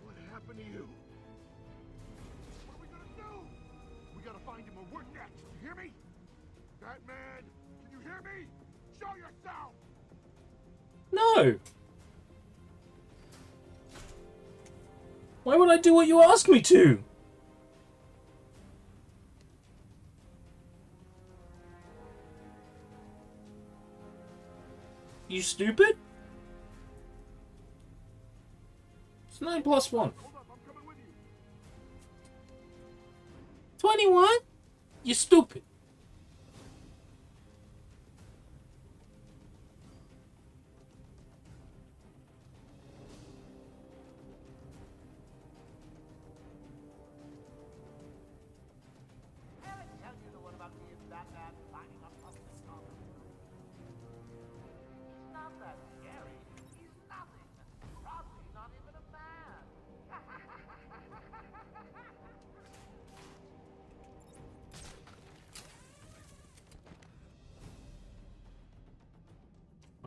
What happened to you? What are we gonna do? We gotta find him or we're next. You hear me? Batman, can you hear me? Show yourself! No. Why would I do what you ask me to? You stupid? It's 9 plus 1. Hold up, I'm coming with you. 21? You stupid. Can I tell you the one about me and Batman lining up the storm? He's not that scary. He's nothing. Probably not even a man.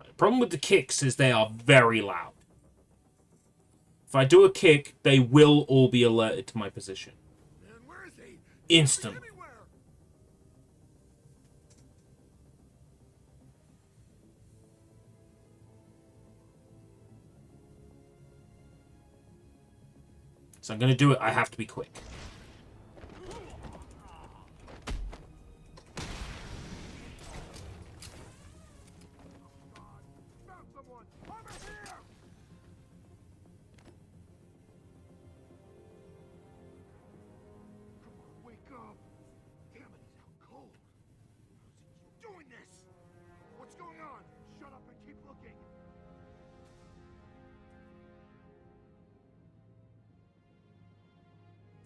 The problem with the kicks is they are very loud. If I do a kick, they will all be alerted to my position. Man, where is he? Instantly. Everywhere. So I'm going to do it. I have to be quick. Found someone. Over here. Come on, wake up. Damn it, he's out cold. How's he doing this? What's going on? Shut up and keep looking.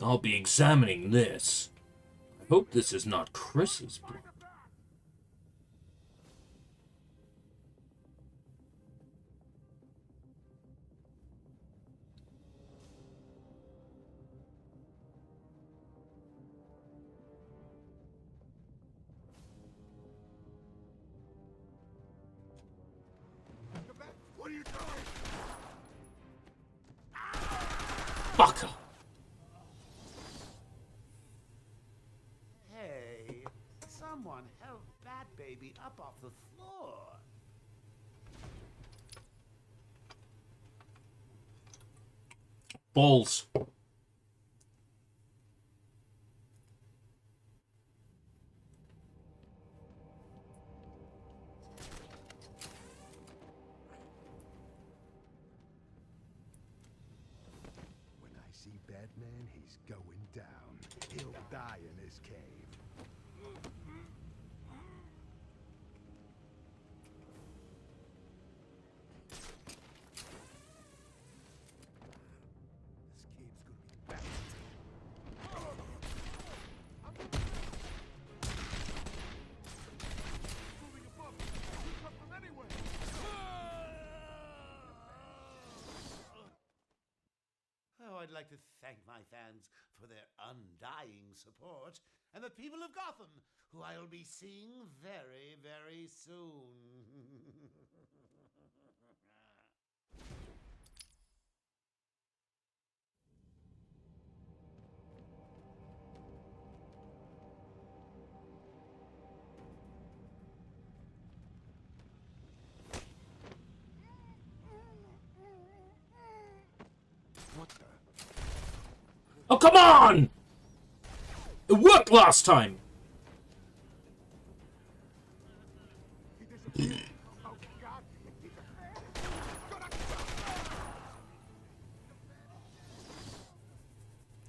I'll be examining this. I hope this is not Chris's blood. Find the bat. The bat. What are you doing? Fucker. Hey, someone help Bat Baby up off the floor. Balls. When I see Batman, he's going down. He'll die in his cave. This cave's gonna be back. Moving above me. You come from anywhere. Oh, I'd like to thank my fans for their undying support, and the people of Gotham, who I'll be seeing very, very soon. Oh, come on! It worked last time!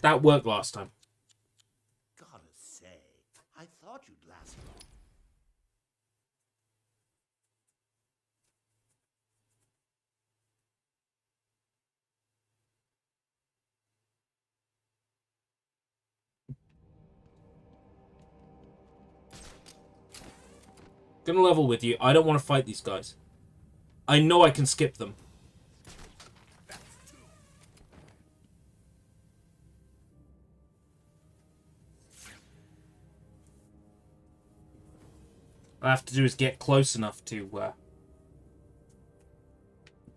That worked last time. Gotta say, I thought you'd last long. Gonna level with you. I don't want to fight these guys. I know I can skip them. All I have to do is get close enough to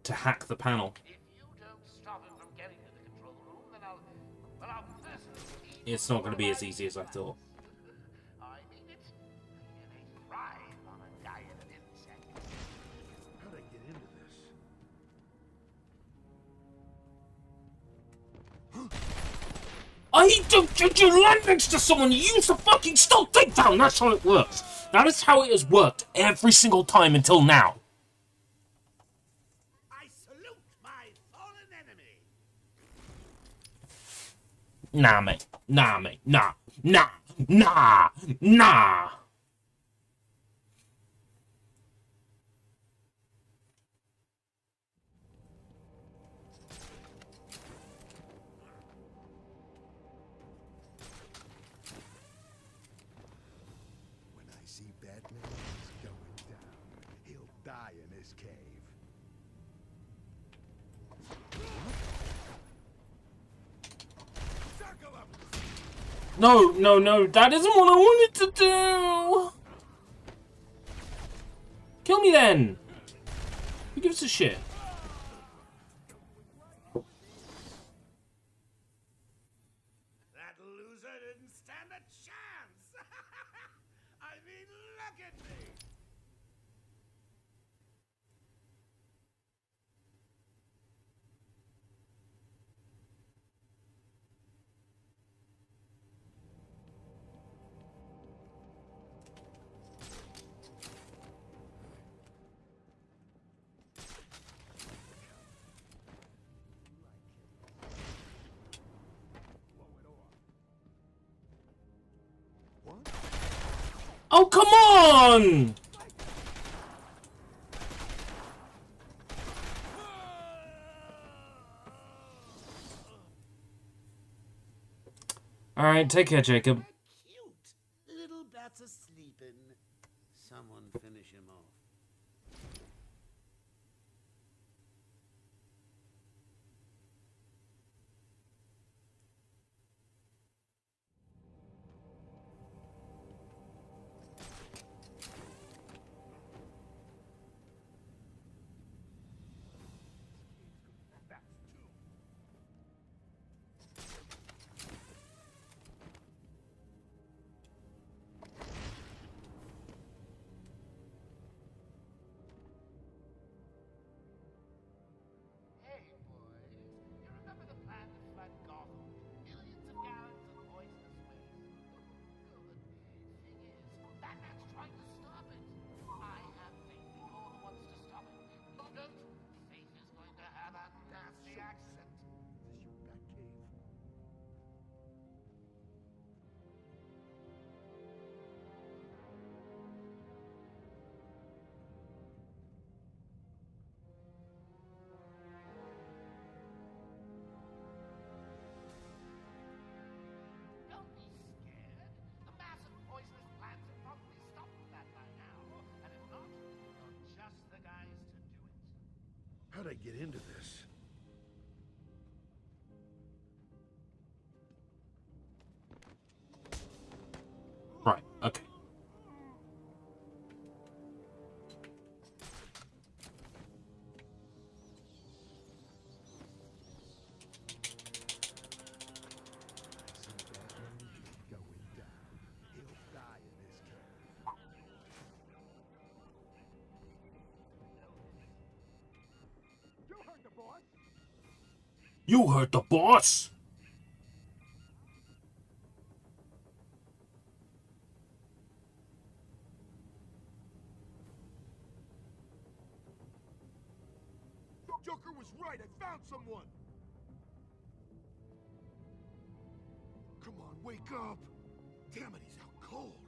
hack the panel. If you don't stop him from getting to the control room, then I'll personally... It's not going to be as easy as I thought. I mean it. They thrive on a diet of insects. How'd I get into this? You land next to someone, you use the fucking stealth takedown! That's how it works! That is how it has worked every single time until now. I salute my fallen enemy. Nah, mate. Nah, mate. Nah. Nah. Nah. Nah. When I see Batman, he's going down. He'll die in his cave. Circle him! No, no, no. That isn't what I wanted to do. Kill me then. Who gives a shit? That loser didn't stand a chance. I mean, look at me. Oh, come on! Alright, take care, Jacob. Cute. Little bats are sleeping. Someone finish him off. Hey, boys. You remember the plan to flood Gotham? Millions of gallons of poisonous waste. Good. Thing is, Batman's trying to stop it. I have faith in you're the ones to stop it. You don't? Faith is going to have a nasty accent. Is this your Batcave? Don't be scared. The massive poisonous plants have probably stopped that by now. And if not, you're just the guys to do it. How'd I get into this? Right, okay. Going down. He'll die in his cave. You heard the boss! Joker was right. I found someone. Come on, wake up. Damn it, he's out cold.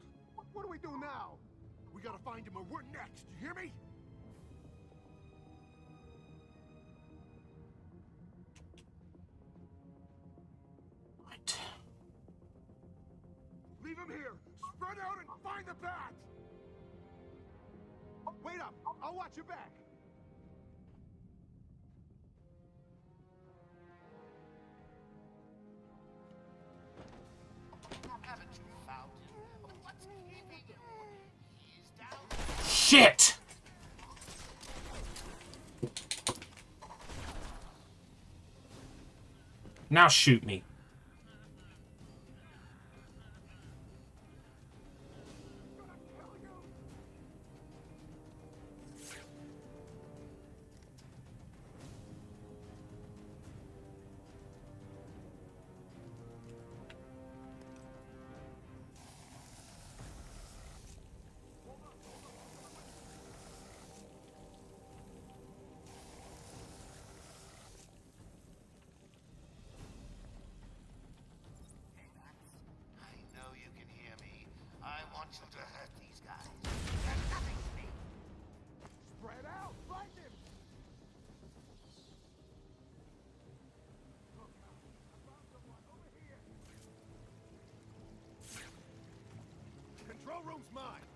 What do we do now? We gotta find him or we're next. You hear me? Right. Leave him here. Spread out and find the bat. Wait up. I'll watch your back. Haven't you found him? What's keeping him? He's down. Shit! Now shoot me. I know you can hear me. I want you to hurt these guys. They're nothing to me. Spread out. Find him. Look, I found someone over here. Control room's mine.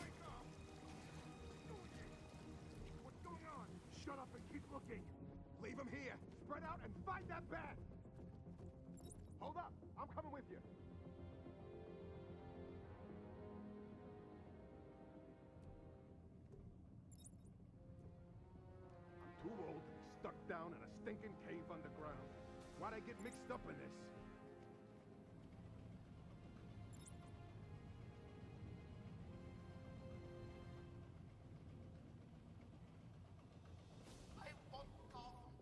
Wake up. What's going on? Shut up and keep looking. Leave him here. Spread out and find that bat. Hold up. I'm coming with you. I'm too old to be stuck down in a stinking cave underground. Why'd I get mixed up in this? I want gold.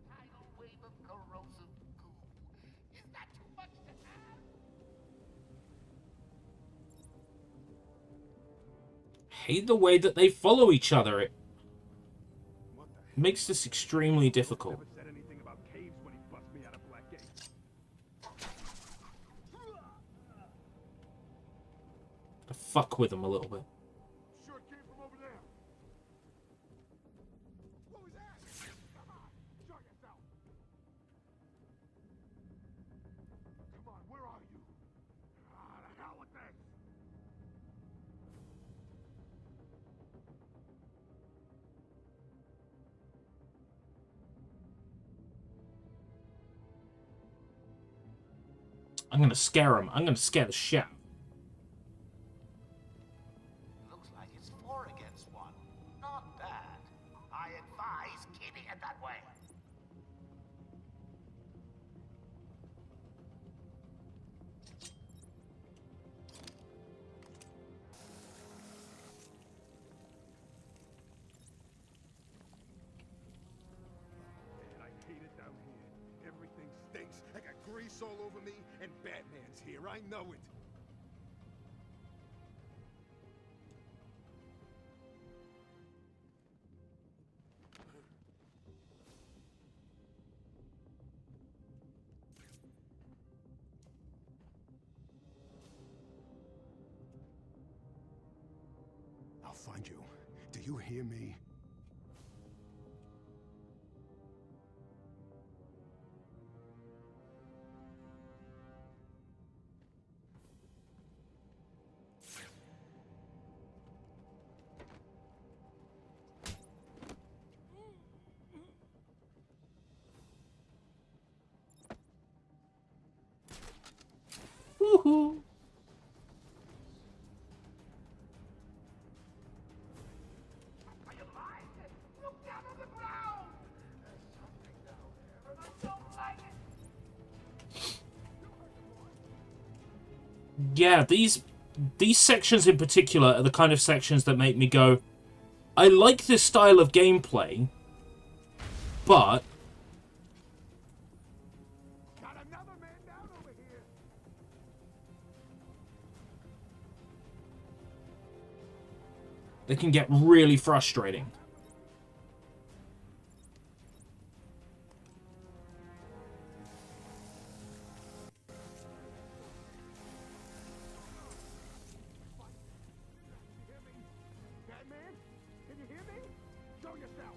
Tidal wave of corrosive goo. Is that too much to ask? Hate the way that they follow each other. It What the hell? makes this extremely difficult. Never said anything about caves when he bust me out of Blackgate. To fuck with them a little bit. Sure it came from over there. What was that? Come on, show yourself. Come on, where are you? Ah, the hell with this. I'm gonna scare him. I'm gonna scare the shit out of him. Looks like it's 4 against 1. Not bad. I advise keeping it that way. Man, I hate it down here. Everything stinks. I got grease all over me, and Batman's here. I know it. I'll find you. Do you hear me? Woohoo! Are you lying? Look down on the ground! There's something down there, and I don't like it! Yeah, these sections in particular are the kind of sections that make me go, I like this style of gameplay, but Got another man down over here. They can get really frustrating. Batman? Can you hear me? Show yourself!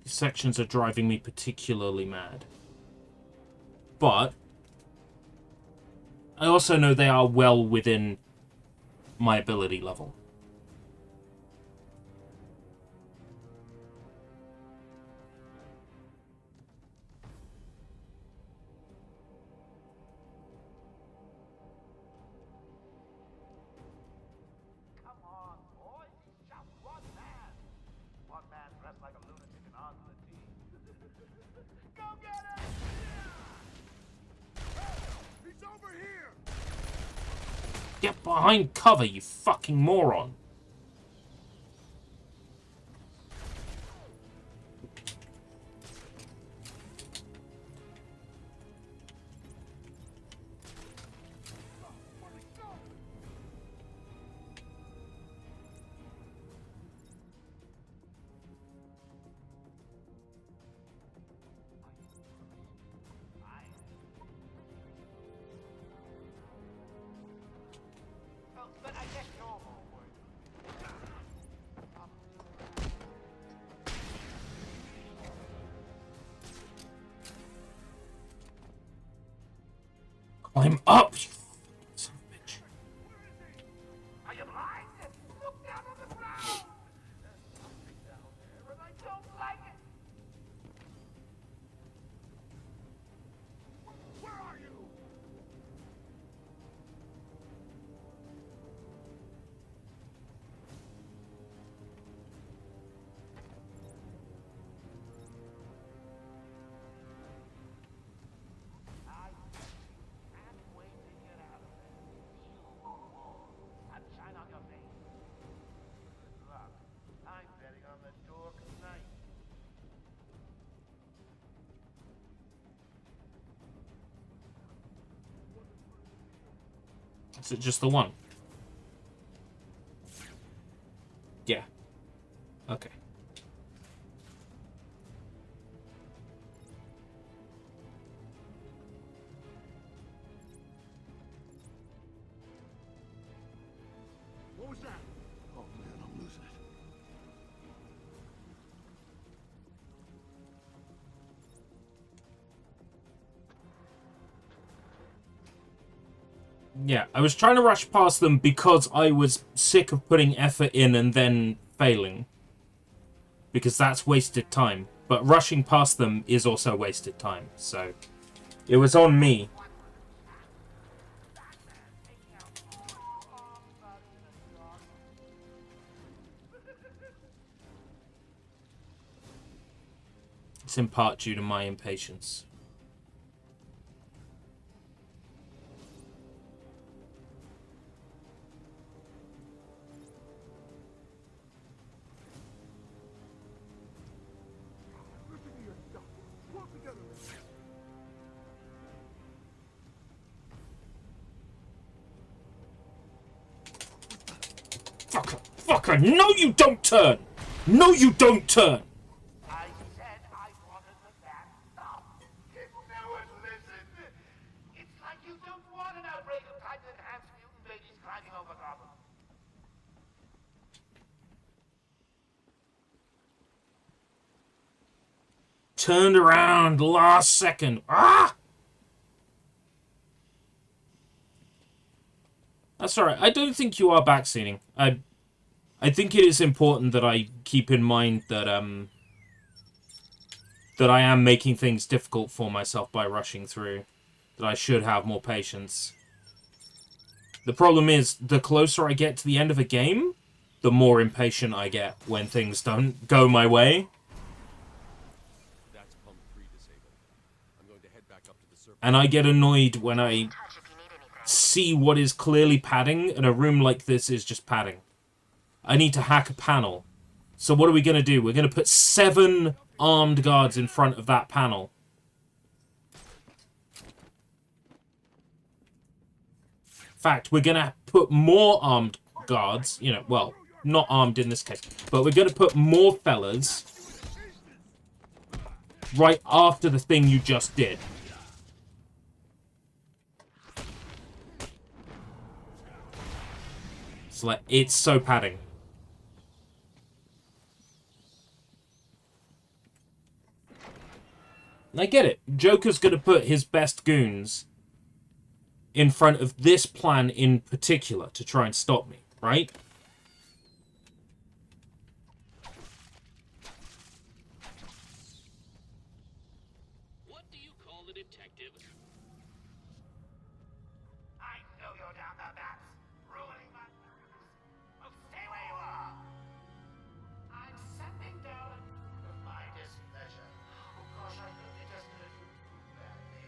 These sections are driving me particularly mad. But I also know they are well within my ability level. Come on, boys. He's just one man. One man dressed like a lunatic and on the team. Go get him! He's over here! Get behind cover, you fucking moron. But I guess you're more worried. Climb up, you son of a bitch. Are you blind? Look down on the ground! There's something down there, and I don't like it. Where are you? I can't wait to get out of there. Sunshine on your face. Good luck. I'm betting on the door tonight. Is it just the one? Yeah. Okay. What was that? Oh man, I'm losing it. Yeah, I was trying to rush past them because I was sick of putting effort in and then failing. Because that's wasted time. But rushing past them is also wasted time, so it was on me. It's in part due to my impatience. Listen to yourself. Pull together. Fucker! Fucker! No, you don't turn! No, you don't turn! I said I wanted the bat stopped. No one listened. It's like you don't want an outbreak of Titan-enhanced mutant babies climbing over Gotham. Turned around last second. Ah! That's alright. I don't think you are backseating. I think it is important that I keep in mind that that I am making things difficult for myself by rushing through. That I should have more patience. The problem is, the closer I get to the end of a game, the more impatient I get when things don't go my way. That's pump 3 disabled. I'm going to head back up to the surface. And I get annoyed when I see what is clearly padding, and a room like this is just padding. I need to hack a panel. So what are we going to do? We're going to put 7 armed guards in front of that panel. fact, we're going to put more armed guards, you know, well, not armed in this case, but we're going to put more fellas right after the thing you just did. It's like, it's so padding. And I get it. Joker's going to put his best goons in front of this plan in particular to try and stop me, right? What do you call the detective? I know you're down there, Bats. Ruining my nerves. Well, stay where you are. I'm sending down of my displeasure. Oh gosh, I hope it doesn't hurt you too badly.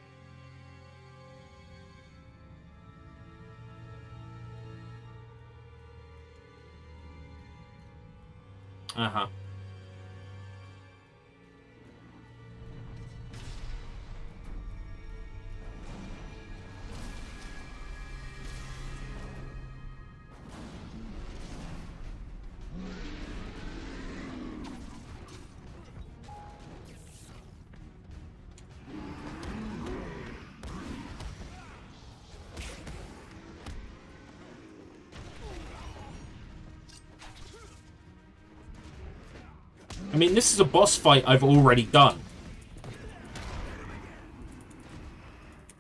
Uh-huh. I mean, this is a boss fight I've already done.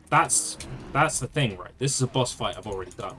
That's the thing, right? This is a boss fight I've already done.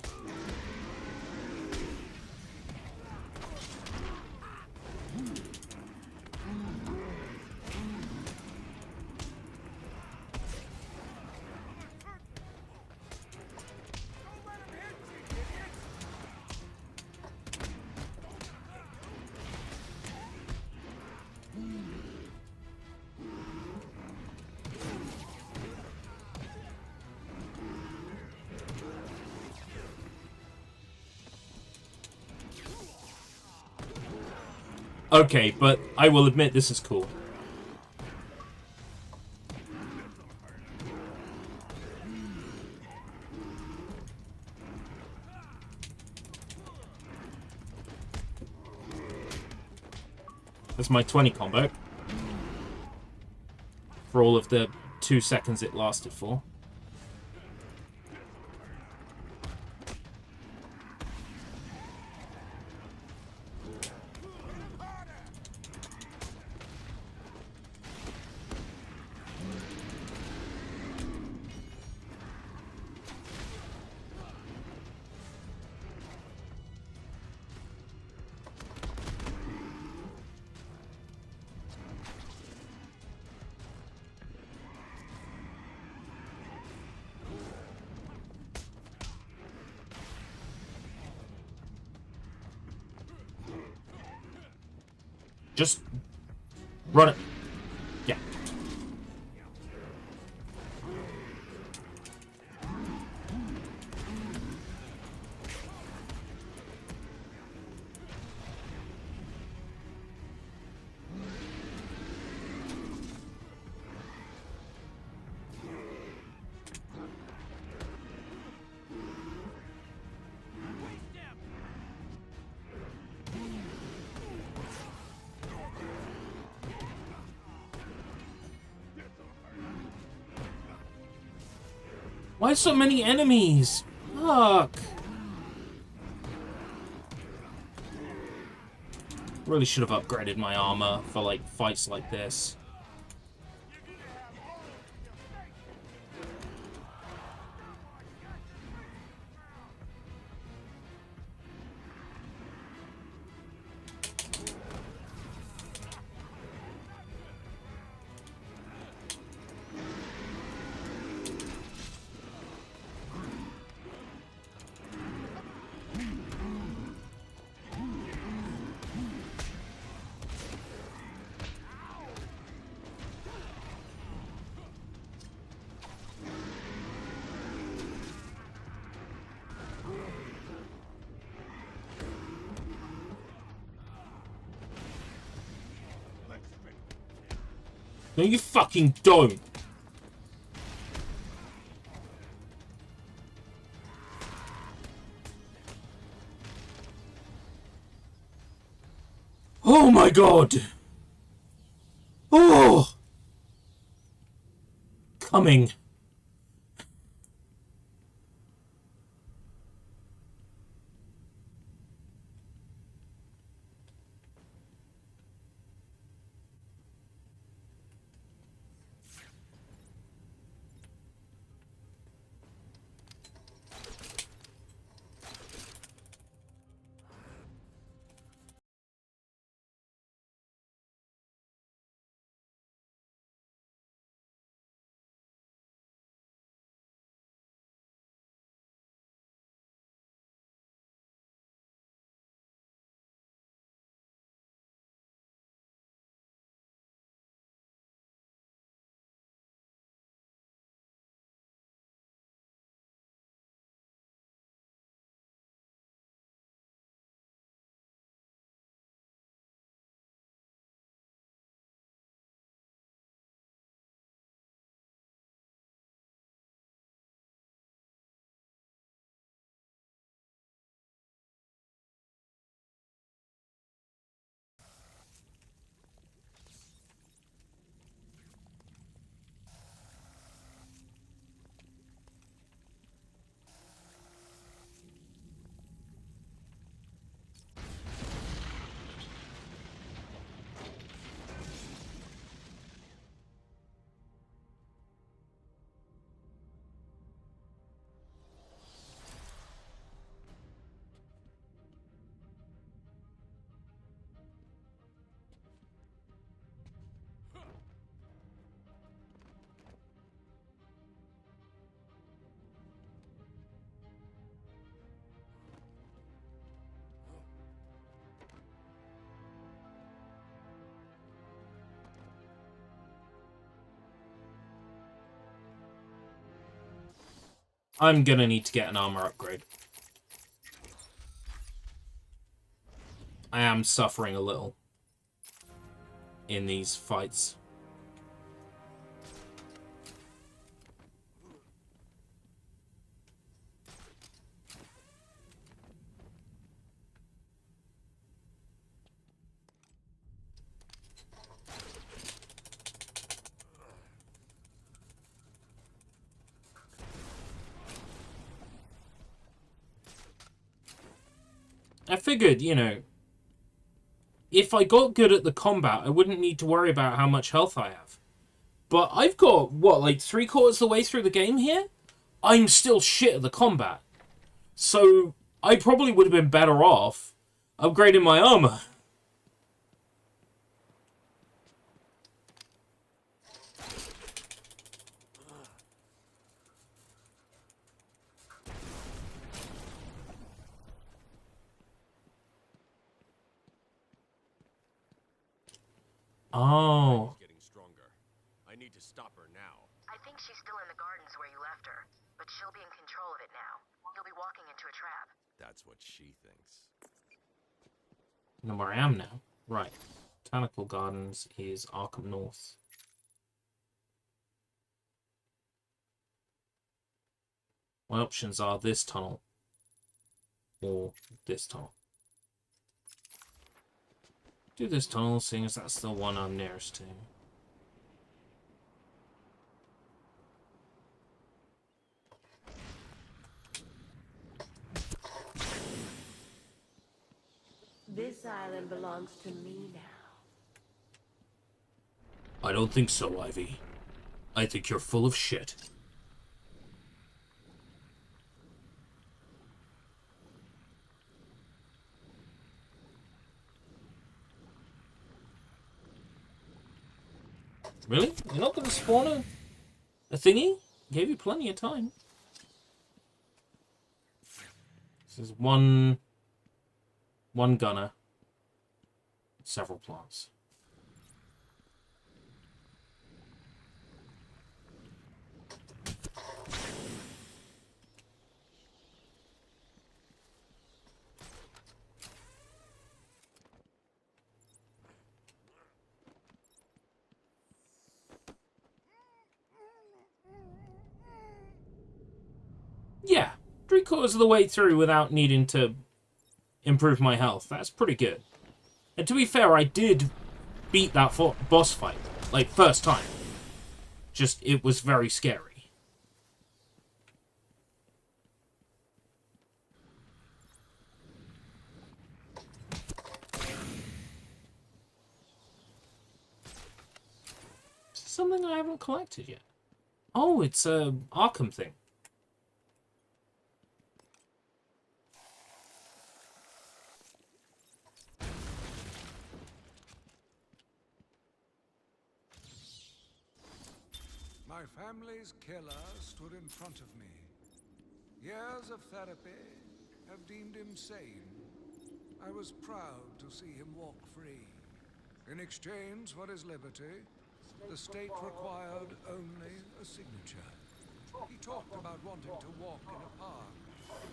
Okay, but I will admit this is cool. That's my 20 combo. For all of the 2 seconds it lasted for. Just run it. Yeah. Why so many enemies? Fuck. Really should have upgraded my armor for, like, fights like this. No, you fucking don't. Oh my god! Oh! Coming. I'm gonna need to get an armor upgrade. I am suffering a little in these fights. I figured, you know, if I got good at the combat, I wouldn't need to worry about how much health I have. But I've got, what, like 3/4 of the way through the game here? I'm still shit at the combat. So I probably would have been better off upgrading my armor. Oh. Getting stronger. I need to stop her now. I think she's still in the gardens where you left her, but she'll be in control of it now. You'll be walking into a trap. That's what she thinks. I know where I am now. Right. Botanical Gardens is Arkham North. My options are this tunnel or this tunnel. Do this tunnel, seeing as that's the one I'm nearest to. This island belongs to me now. I don't think so, Ivy. I think you're full of shit. Really? You're not going to spawn a thingy? Gave you plenty of time. This is one gunner. Several plants. Yeah, 3/4 of the way through without needing to improve my health. That's pretty good. And to be fair, I did beat that boss fight, like, first time. Just, it was very scary. Something I haven't collected yet. Oh, it's a Arkham thing. My family's killer stood in front of me. Years of therapy have deemed him sane. I was proud to see him walk free. In exchange for his liberty, the state required only a signature. He talked about wanting to walk in a park.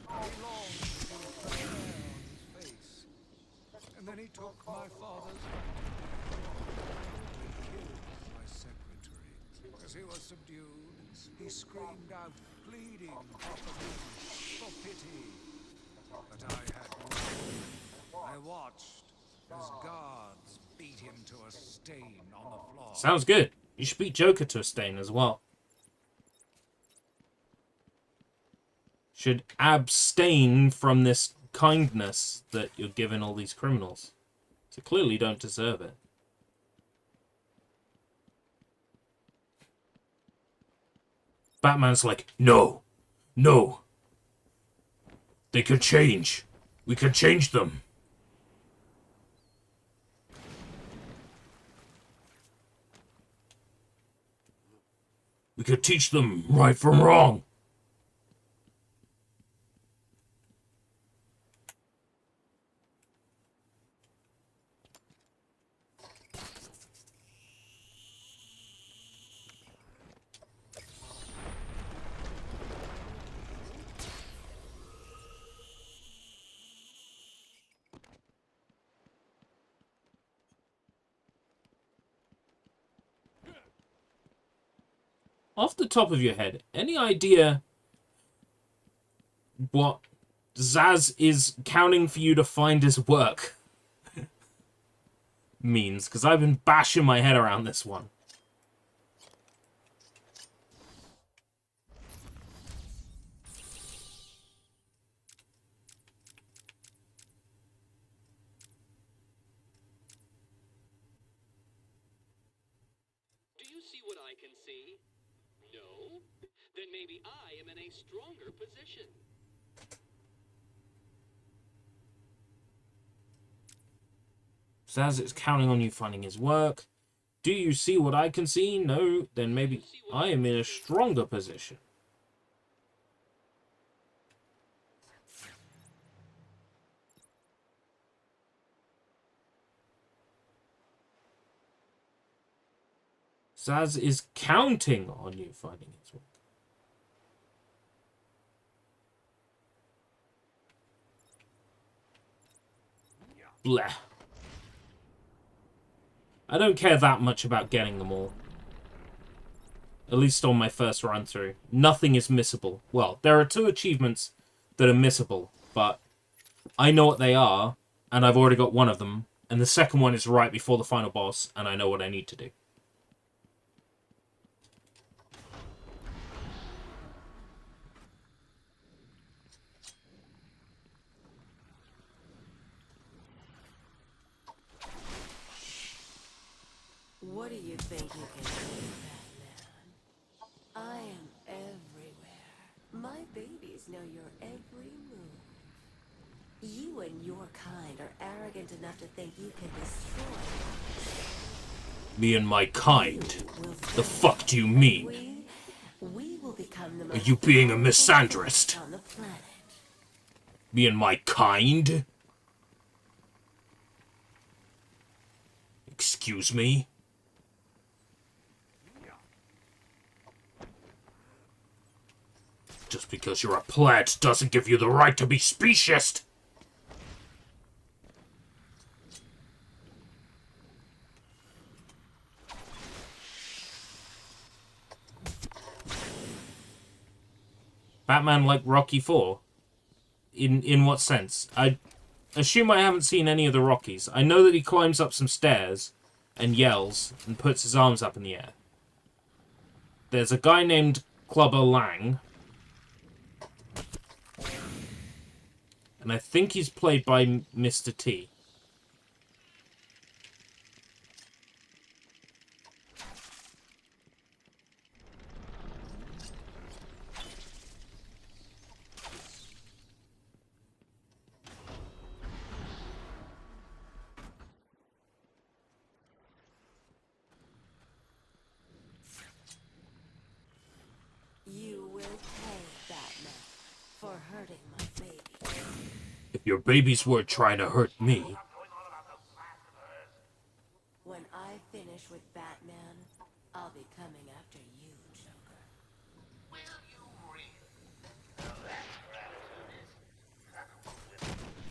He longed to feel fresh air on his face. And then he took my father's He killed my secretary. As he was subdued, he screamed out, pleading for pity. But I had no. I watched as guards beat him to a stain on the floor. Sounds good. You should beat Joker to a stain as well. Should abstain from this kindness that you're giving all these criminals. So clearly don't deserve it. Batman's like, no, no. They could change. We can change them. We could teach them right from wrong. Off the top of your head, any idea what Zsasz is counting for you to find his work means? Because I've been bashing my head around this one. Do you see what I can see? No? Then maybe I am in a stronger position. Zsasz is counting on you finding his work. Do you see what I can see? No, then maybe I am in a stronger position. Zsasz is counting on you finding his work. Bleh. I don't care that much about getting them all. At least on my first run through. Nothing is missable. Well, there are 2 achievements that are missable, but I know what they are, and I've already got one of them, and the second one is right before the final boss, and I know what I need to do. What do you think you can do, Batman? I am everywhere. My babies know your every move. You and your kind are arrogant enough to think you can destroy us. Me and my kind? The fuck do you mean? We will become the Are most you being a misandrist? on the planet. Me and my kind? Excuse me? Just because you're a plant doesn't give you the right to be speciest! Batman like Rocky IV? In what sense? I assume I haven't seen any of the Rockies. I know that he climbs up some stairs and yells and puts his arms up in the air. There's a guy named Clubber Lang. And I think he's played by Mr. T. You will pay, Batman, for hurting my baby. If your babies were trying to hurt me... When I finish with Batman, I'll be coming after you, Joker. Will you really? Now that's gratitude is. With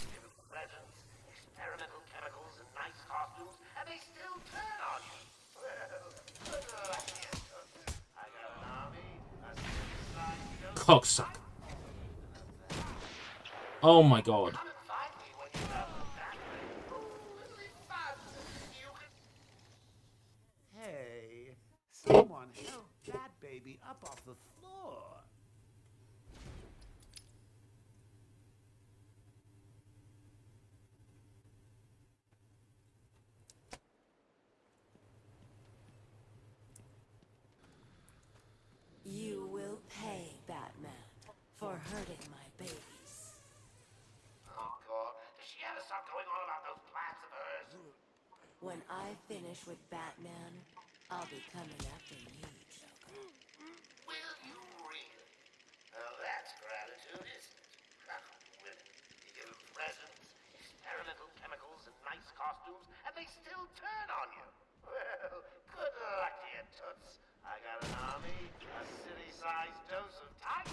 given presents, experimental chemicals, and nice costumes, and they still turn on you. Well, good luck, you toots. I got an army, a city-sized dose. Cocksucker. Oh my god. Come and find me when you're done with Batman. Ooh, it'll be fun. You can Hey, someone help that baby up off the floor. You will pay, Batman, for hurting my babies. Oh, God. Does she ever stop going on about those plans of hers? When I finish with Batman, I'll be coming after you, Joker. Will you really? Now that's gratitude, isn't it? Women, you give them presents, experimental chemicals, and nice costumes, and they still turn on you. Well, good luck to you, toots. I got an army, a city-sized dose of type.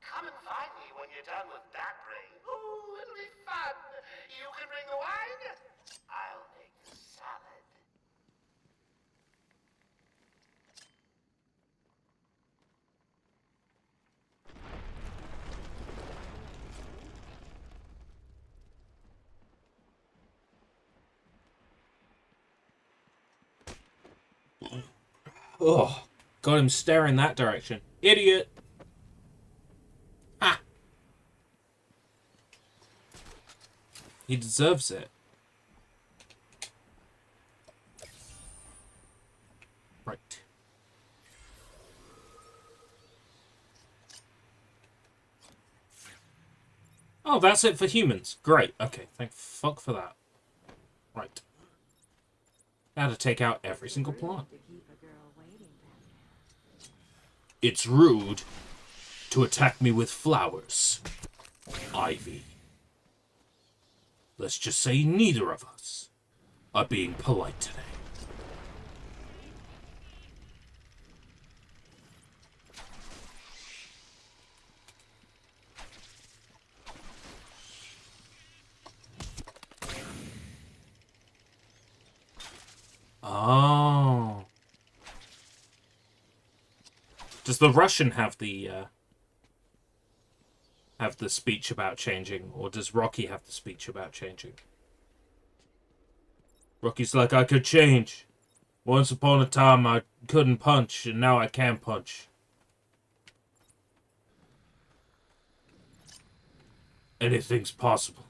Come and find me when you're done with that brain. Ooh, it'll be fun. You can bring the wine. I'll make the salad. Ugh. Got him staring that direction. Idiot! Ah! He deserves it. Right. Oh, that's it for humans. Great. Okay, thank fuck for that. Right. Now to take out every single plant. It's rude to attack me with flowers, Ivy. Let's just say neither of us are being polite today. Oh. Does the Russian have the speech about changing, or does Rocky have the speech about changing? Rocky's like, I could change. Once upon a time I couldn't punch, and now I can punch. Anything's possible.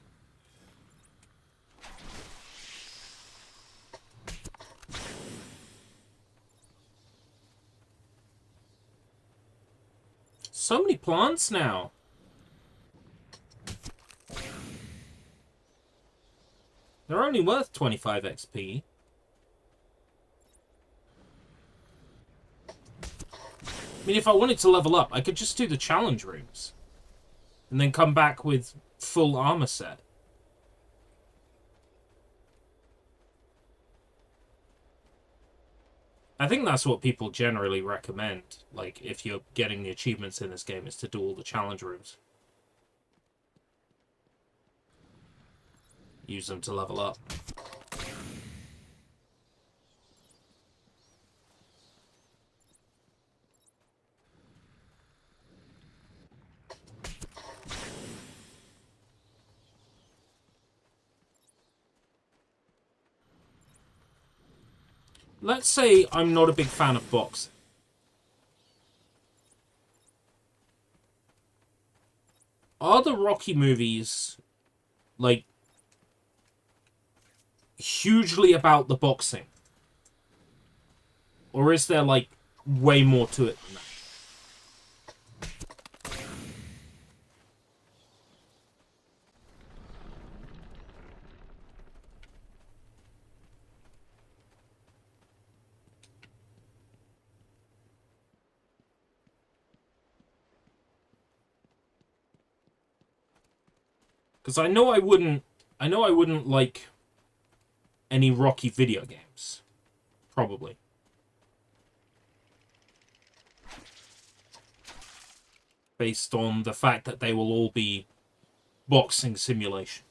So many plants now. They're only worth 25 XP. I mean, if I wanted to level up, I could just do the challenge rooms. And then come back with full armor set. I think that's what people generally recommend. Like, if you're getting the achievements in this game, is to do all the challenge rooms. Use them to level up. let's say I'm not a big fan of boxing. Are the Rocky movies, like, hugely about the boxing? Or is there, like, way more to it than that? Because I know I wouldn't like any Rocky video games. Probably. Based on the fact that they will all be boxing simulation.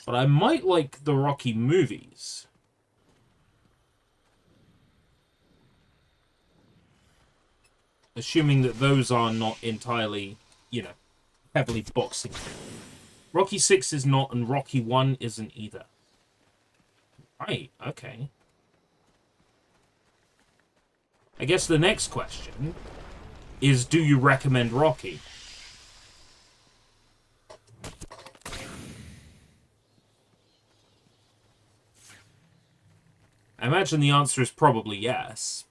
But I might like the Rocky movies. Assuming that those are not entirely, you know, heavily boxing. Rocky 6 is not, and Rocky 1 isn't either. Right, okay. I guess the next question is, do you recommend Rocky? I imagine the answer is probably yes.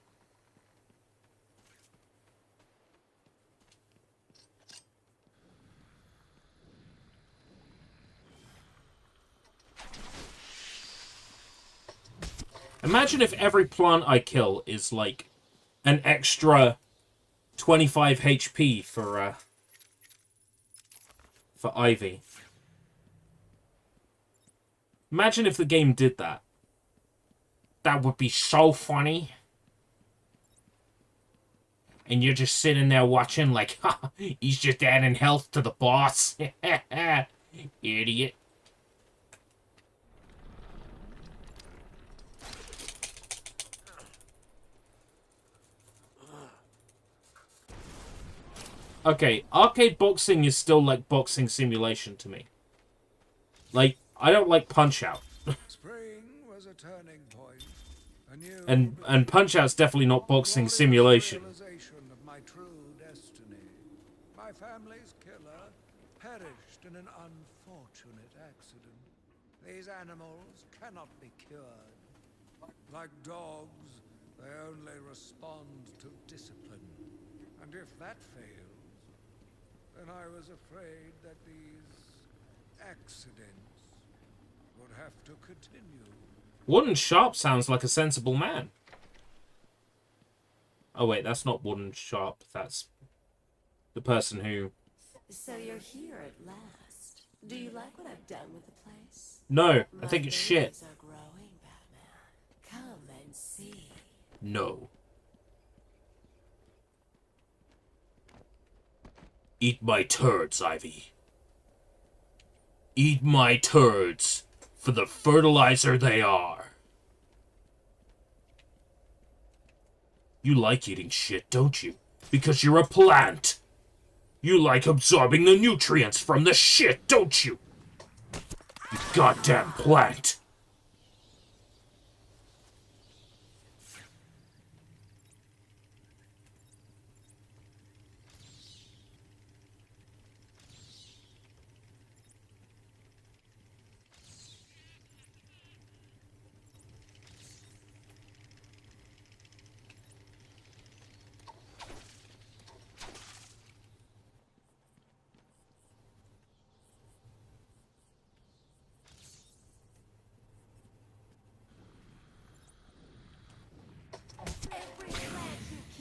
Imagine if every plant I kill is like an extra 25 HP for Ivy. Imagine if the game did that. That would be so funny. And you're just sitting there watching like, ha, he's just adding health to the boss. Idiot. Okay, arcade boxing is still like boxing simulation to me. Like, I don't like Punch-Out. Spring was a turning point. A new and Punch-Out's definitely not boxing simulation. realization of my true destiny. My family's killer perished in an unfortunate accident. These animals cannot be cured. Like dogs, they only respond to discipline. And if that fails, then I was afraid that these accidents would have to continue. Wooden Sharp sounds like a sensible man. Oh wait, that's not Wooden Sharp. That's the person who... So you're here at last. Do you like what I've done with the place? No, I think it's shit. My babies are growing, Batman. Come and see. No. Eat my turds, Ivy. Eat my turds for the fertilizer they are. You like eating shit, don't you? Because you're a plant. You like absorbing the nutrients from the shit, don't you? You goddamn plant.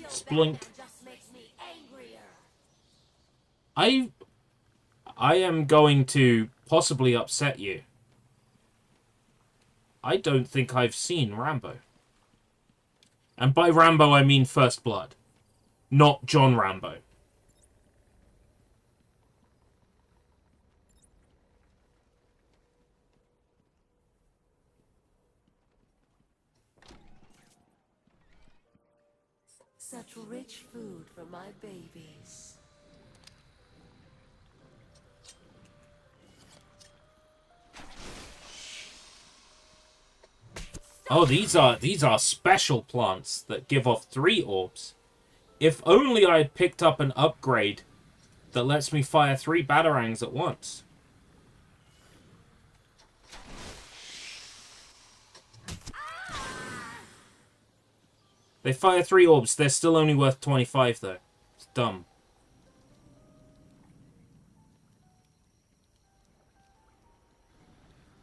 Splink. I am going to possibly upset you. I don't think I've seen Rambo. And by Rambo, I mean First Blood. Not John Rambo. Such rich food for my babies. Oh, these are special plants that give off 3 orbs. If only I had picked up an upgrade that lets me fire 3 batarangs at once. They fire 3 orbs. They're still only worth 25, though. It's dumb.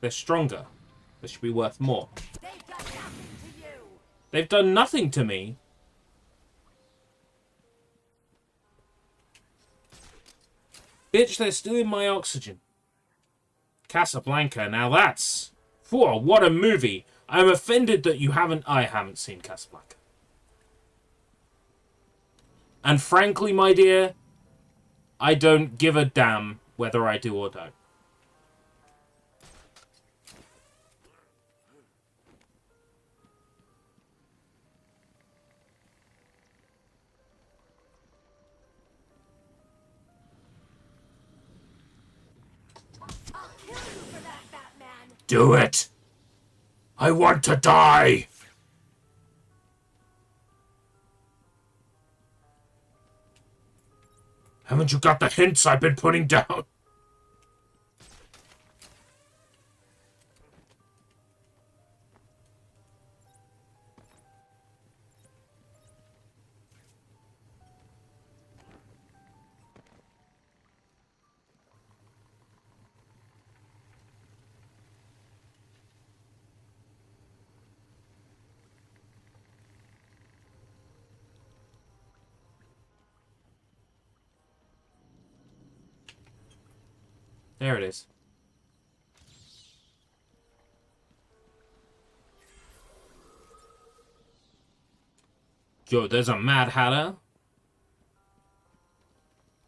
They're stronger. They should be worth more. They've done nothing to me. Bitch, they're stealing my oxygen. Casablanca, now that's... Whoa, what a movie. I'm offended that I haven't seen Casablanca. And frankly, my dear, I don't give a damn whether I do or don't. Do it! I want to die! Haven't you got the hints I've been putting down? There it is. Yo, there's a Mad Hatter.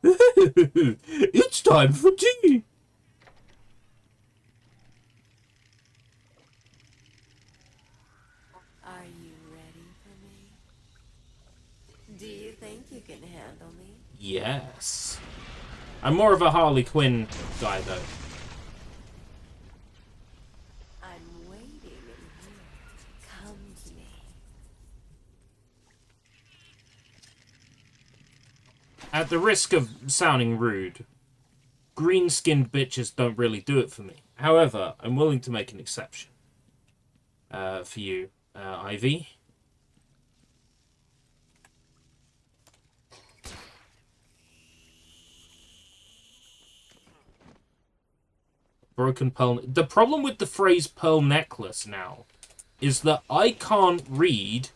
It's time for tea. Are you ready for me? Do you think you can handle me? Yes. I'm more of a Harley Quinn guy, though. I'm waiting in here. Come to me. At the risk of sounding rude, green-skinned bitches don't really do it for me. However, I'm willing to make an exception. For you, Ivy. Broken pearl. The problem with the phrase pearl necklace now is that I can't read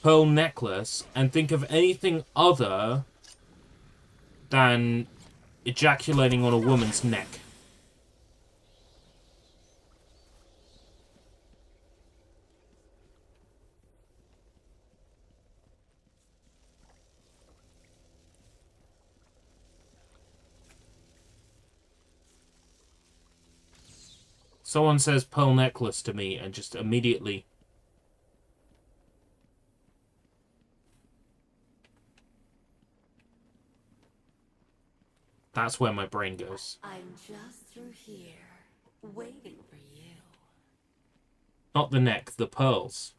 pearl necklace and think of anything other than ejaculating on a woman's neck. Someone says pearl necklace to me and just immediately... That's where my brain goes. I'm just through here, waiting for you. Not the neck, the pearls.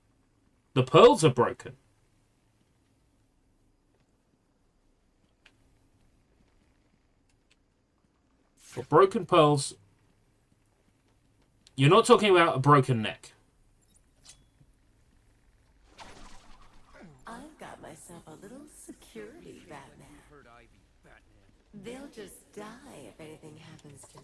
The pearls are broken. But broken pearls... You're not talking about a broken neck. I've got myself a little security Batman. They'll just die if anything happens to me.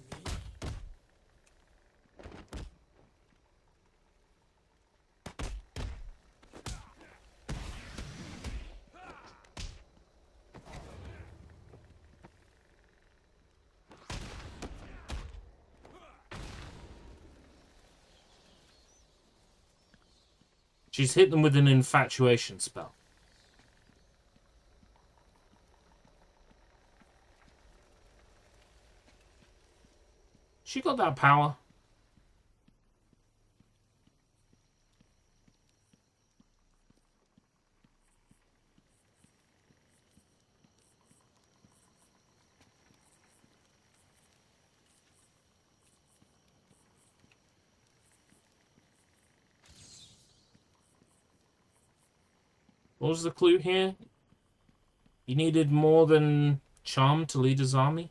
She's hit them with an infatuation spell. She got that power. What was the clue here? He needed more than charm to lead his army?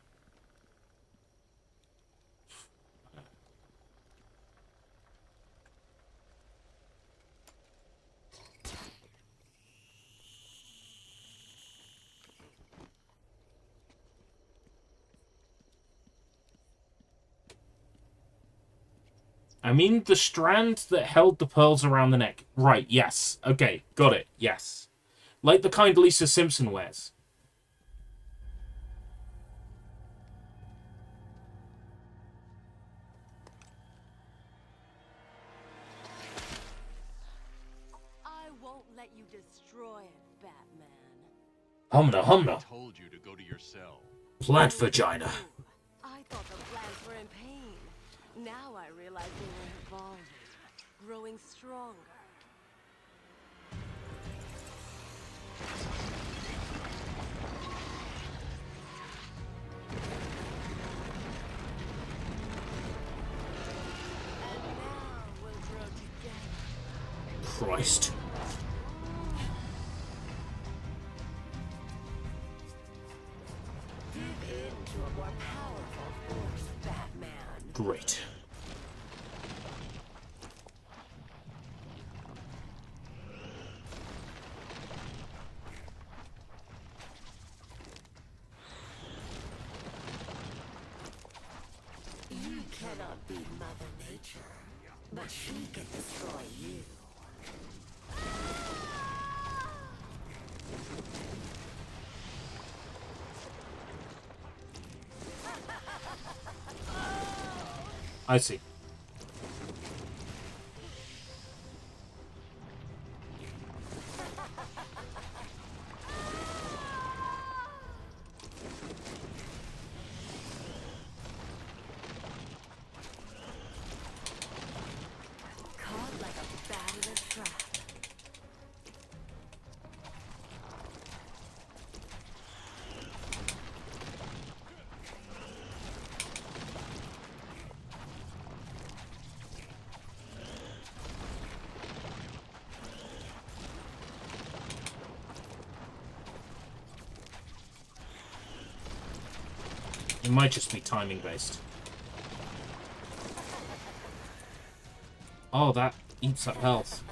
I mean, the strand that held the pearls around the neck. Right, yes. Okay, got it. Yes. Like the kind Lisa Simpson wears. I won't let you destroy it, Batman. Humna, humna. I told you to go to your cell. Plant vagina. I thought the plants were in pain. Now I realize they were evolving, growing stronger. And now we'll grow together. Christ. Give in to a more powerful force, Batman. Great. You cannot beat Mother Nature, but she can destroy you. I see. Caught like a bat in a trap. It might just be timing based. Oh, that eats up health.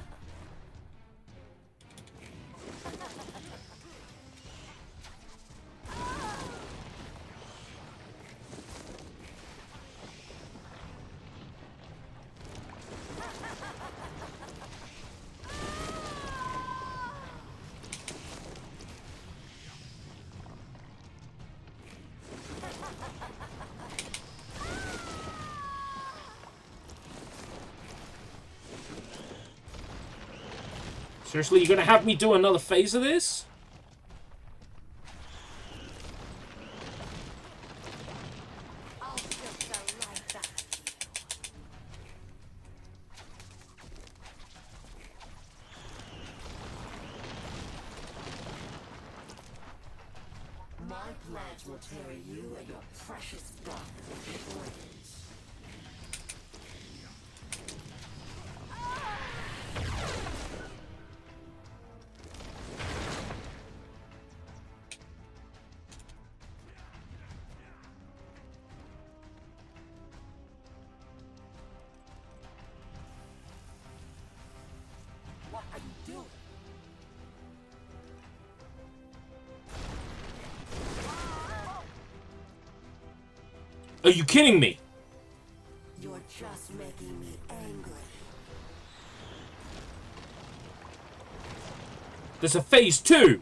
Seriously, you're gonna have me do another phase of this? I'll just go right back to you. My plans will tear you and your precious daughter to organs. What are you doing? Are you kidding me? You're just making me angry. There's a phase 2!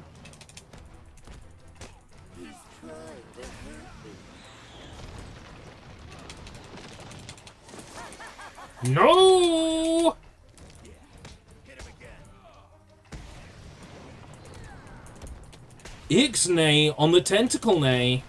He's trying to hurt me. No! Ixnay on the tentacle nay.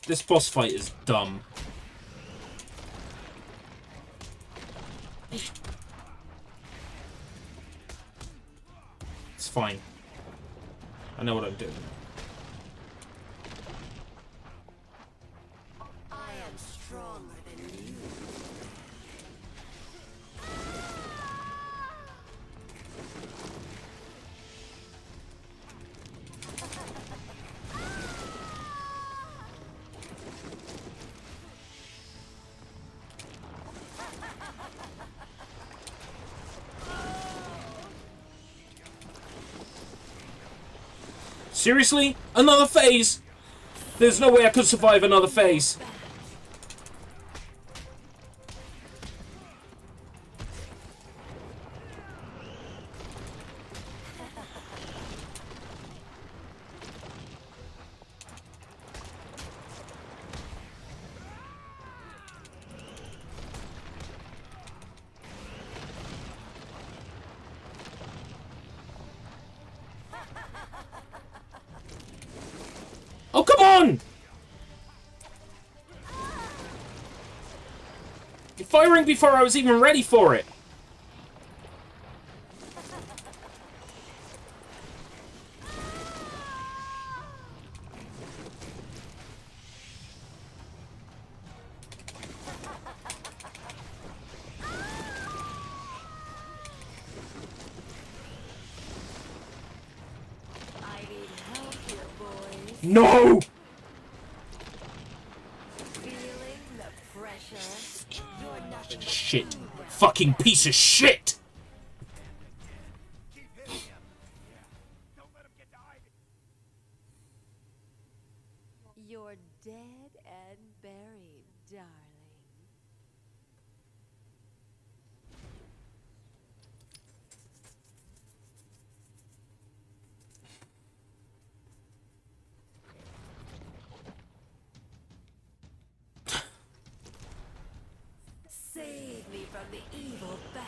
This boss fight is dumb. It's fine. I know what I'm doing. I am stronger than you. Seriously? Another phase? There's no way I could survive another phase. Oh, come on! You're firing before I was even ready for it. I need help here, boys. No! Feeling the pressure? You're nothing but Shit. food now. Fucking piece of shit! You're dead and buried, darling. Save me from the evil bat.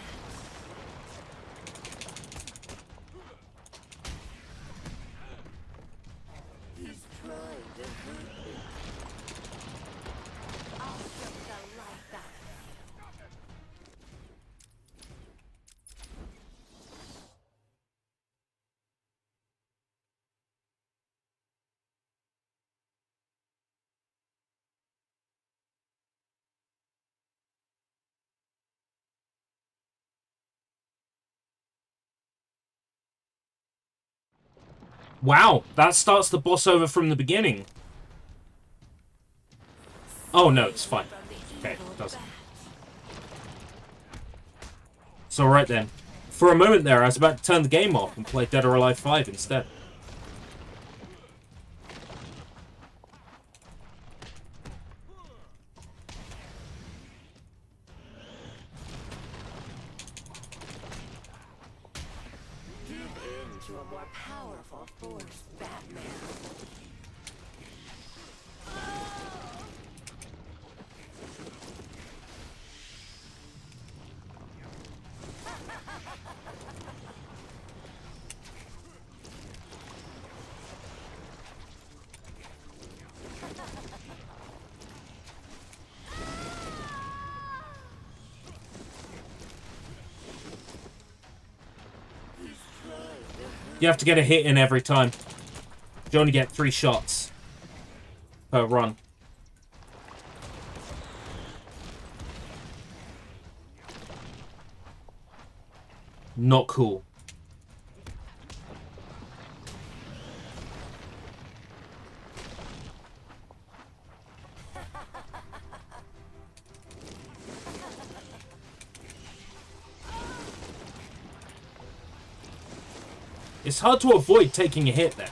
He's trying to hurt me. I'll show the life out of you. Wow, that starts the boss over from the beginning. Oh no, it's fine. Okay, it doesn't. It's alright then. For a moment there, I was about to turn the game off and play Dead or Alive 5 instead. Give in to a more powerful force, Batman. You have to get a hit in every time. You only get 3 shots per run. Not cool. It's hard to avoid taking a hit there.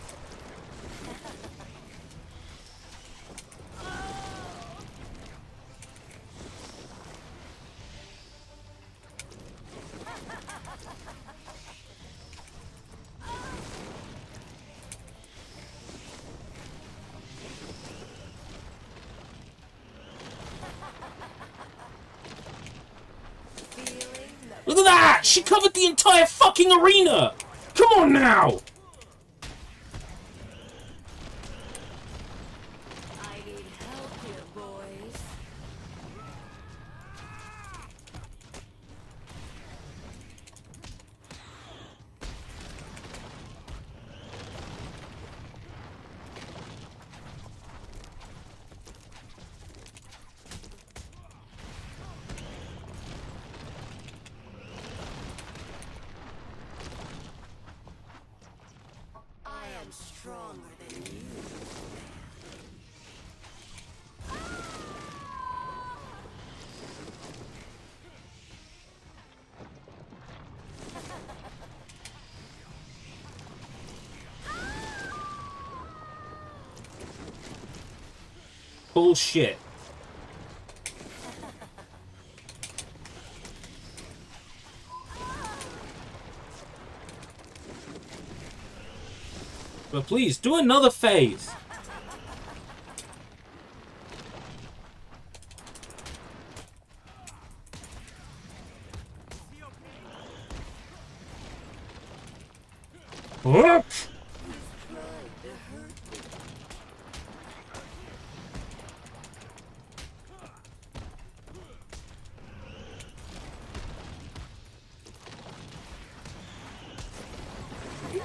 Look at that! She covered the entire fucking arena! Come on now! I need help Bullshit. But please, do another phase. Whoop!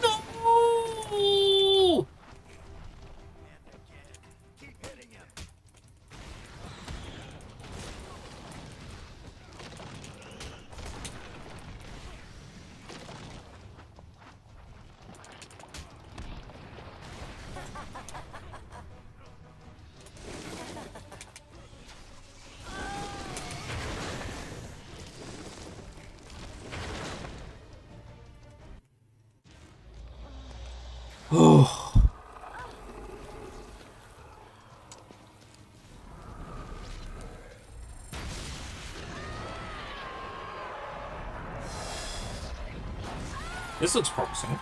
No! Oh. This looks promising.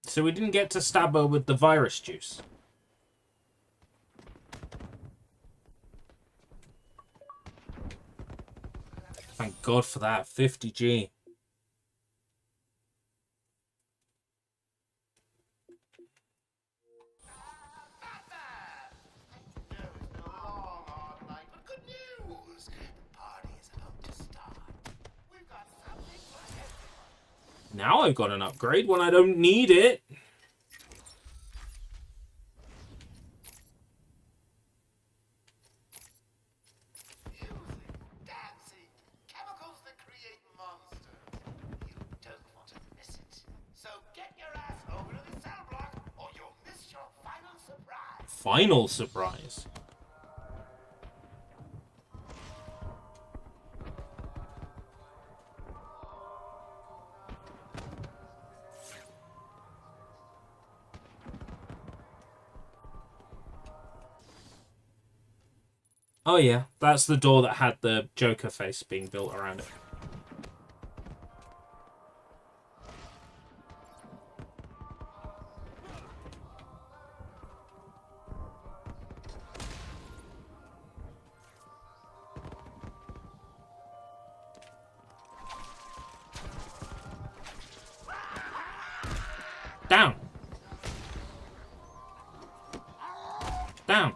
So we didn't get to stab her with the virus juice. Thank God for that. 50G. Now I've got an upgrade when I don't need it. Final surprise. Oh yeah, that's the door that had the Joker face being built around it. Down. Down.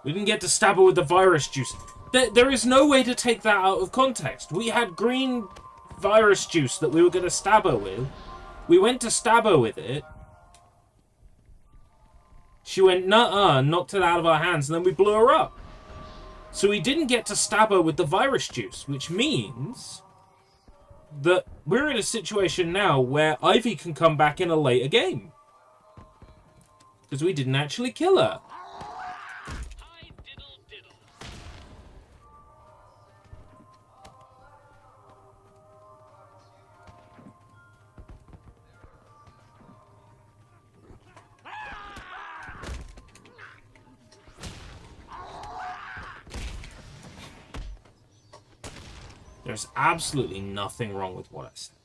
We didn't get to stab her with the virus juice. There is no way to take that out of context. We had green virus juice that we were going to stab her with. We went to stab her with it. She went, nuh-uh, knocked it out of our hands, and then we blew her up. So we didn't get to stab her with the virus juice, which means that we're in a situation now where Ivy can come back in a later game. Because we didn't actually kill her. There's absolutely nothing wrong with what I said.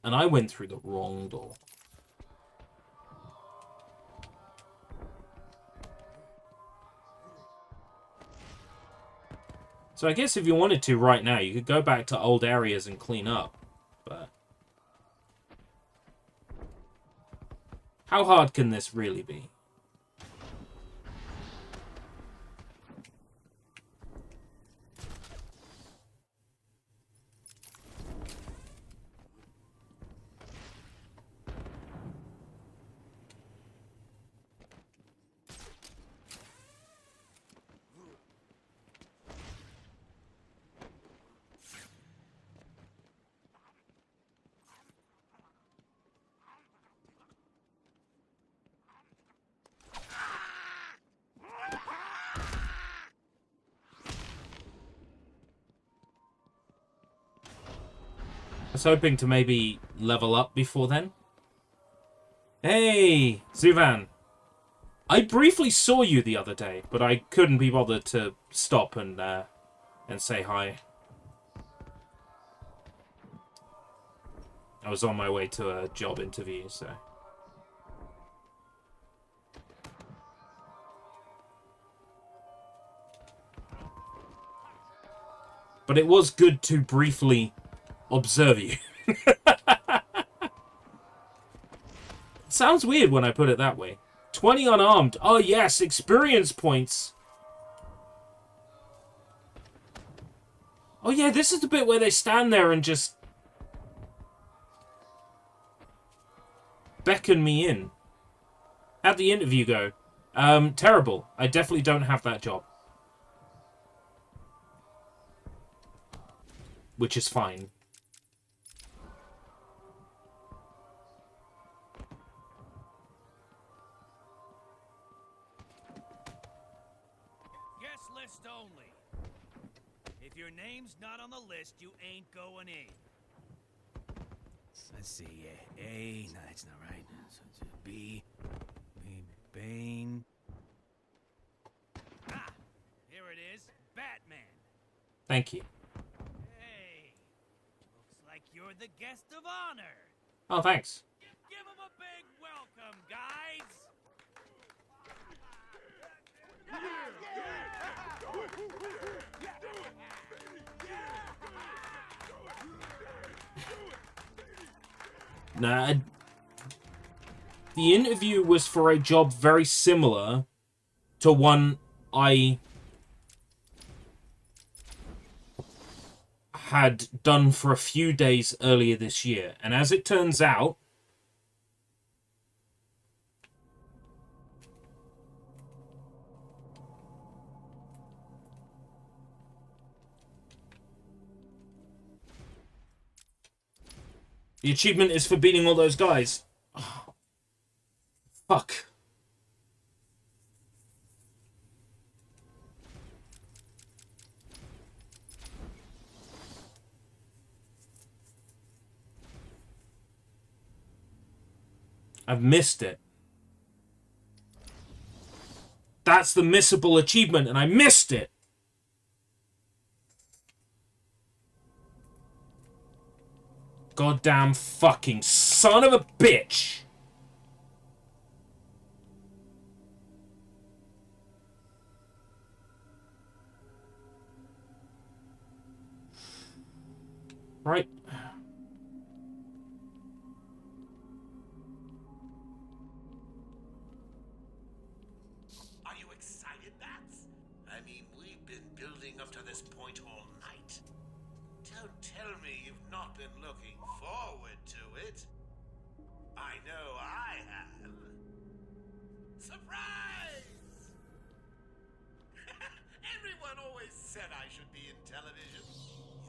And I went through the wrong door. So I guess if you wanted to right now, you could go back to old areas and clean up. But how hard can this really be? I was hoping to maybe level up before then. Hey, Zuvan. I briefly saw you the other day, but I couldn't be bothered to stop and say hi. I was on my way to a job interview, so... But it was good to briefly observe you. Sounds weird when I put it that way. 20 unarmed. Oh yes, experience points. Oh yeah, this is the bit where they stand there and just beckon me in. How'd the interview go? Terrible. I definitely don't have that job. Which is fine. Guest list only. If your name's not on the list, you ain't going in. Let's see, A, no, that's not right. So it's B, Bane. Ah, here it is, Batman. Thank you. Hey, looks like you're the guest of honor. Oh, thanks. Give him a big welcome, guys. Nah, the interview was for a job very similar to one I had done for a few days earlier this year. And as it turns out, the achievement is for beating all those guys. Oh, fuck. I've missed it. That's the missable achievement, and I missed it. Goddamn fucking son of a bitch. Right. Are you excited, Bats? I mean, we've been building up to this point all night. Don't tell me you've not been looking forward to it. I know I have. Surprise! Everyone always said I should be in television.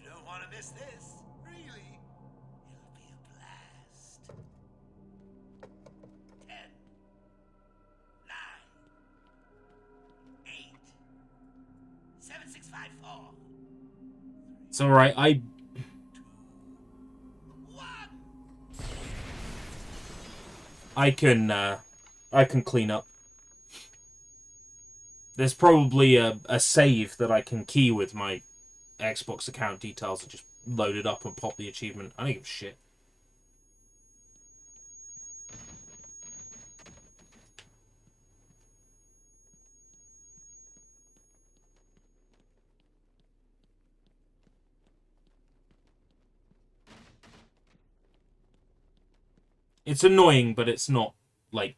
You don't want to miss this, really. It'll be a blast. 10, 9, 8, 7, 6, 5, 4. It's alright, I can clean up. There's probably a save that I can key with my Xbox account details and just load it up and pop the achievement. I don't give a shit. It's annoying, but it's not, like,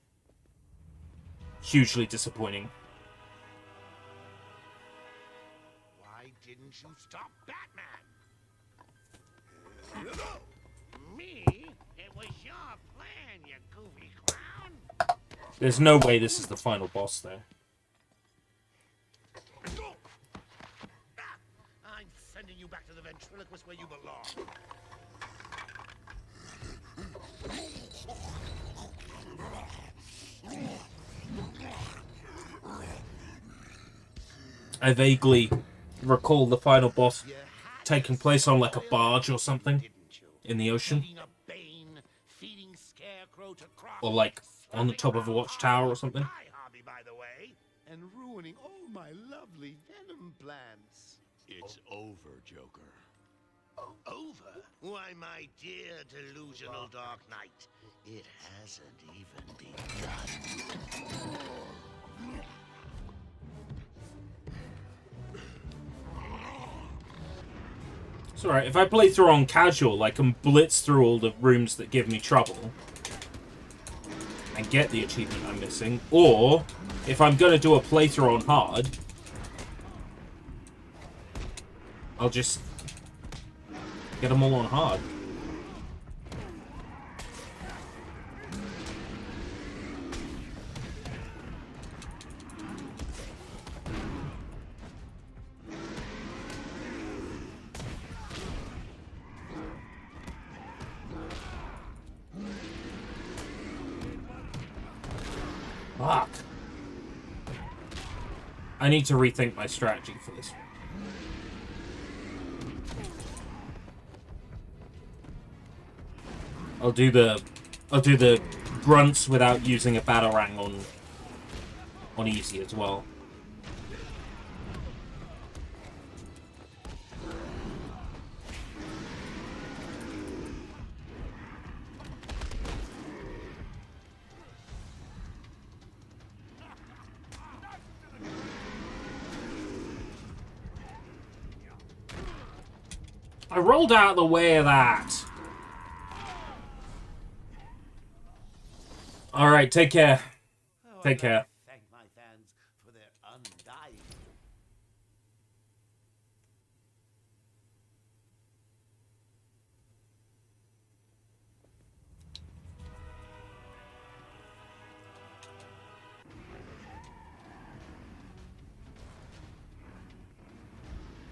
hugely disappointing. Why didn't you stop Batman? Me? It was your plan, you goofy clown. There's no way this is the final boss, though. I'm sending you back to the ventriloquist where you belong. I vaguely recall the final boss taking place on like a barge or something in the ocean. Or like on the top of a watchtower or something. And ruining all my lovely venom plants. It's over, Joker. Over? Why, my dear delusional Dark Knight, it hasn't even begun. It's alright, if I play through on casual, I can blitz through all the rooms that give me trouble and get the achievement I'm missing. Or, if I'm going to do a playthrough on hard, I'll just get them all on hard. Fuck. I need to rethink my strategy for this one. I'll do the grunts without using a batarang on easy as well. I rolled out of the way of that. Alright, take care. Take care. Thank my fans for their undying.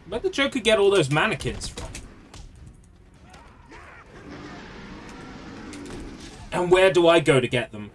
Where'd the Joker get all those mannequins from? And where do I go to get them?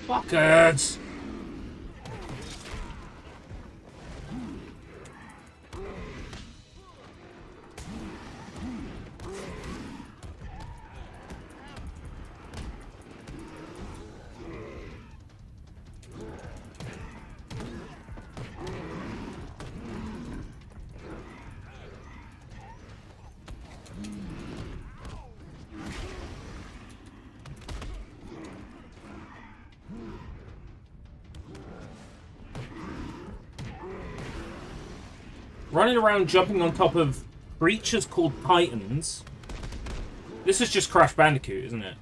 Fuckers! Running around jumping on top of creatures called Titans. This is just Crash Bandicoot, isn't it?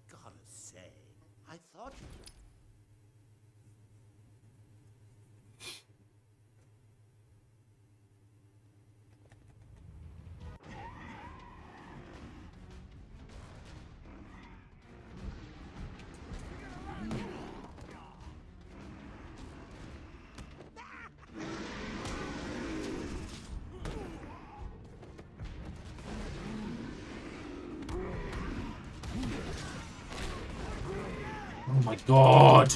Gotta say, I thought you... my god!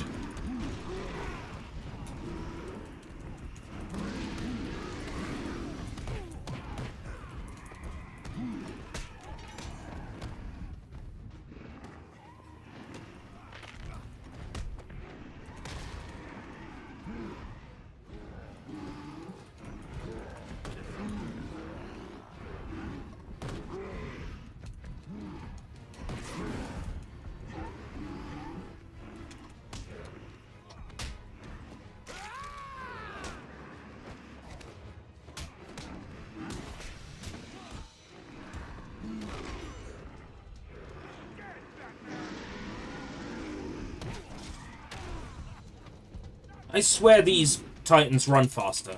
I swear these Titans run faster.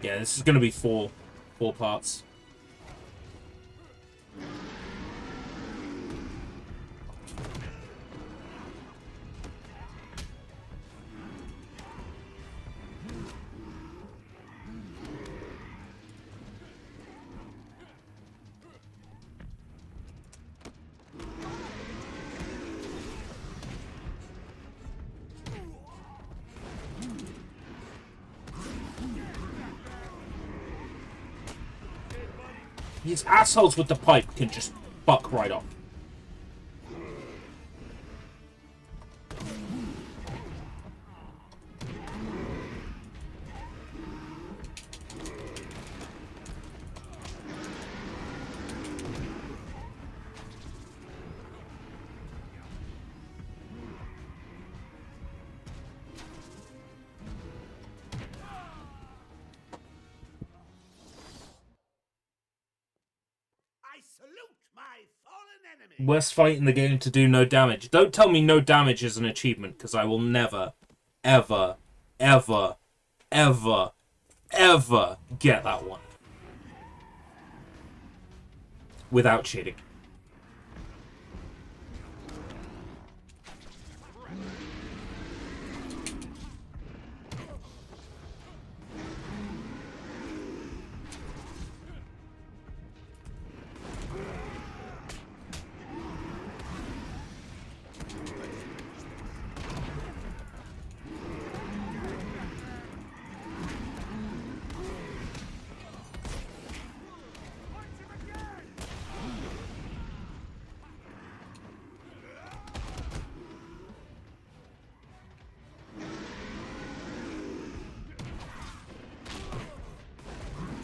Yeah, this is going to be four parts. These assholes with the pipe can just buck right off. Worst fight in the game to do no damage. Don't tell me no damage is an achievement, because I will never, ever, ever, ever, ever get that one. Without cheating.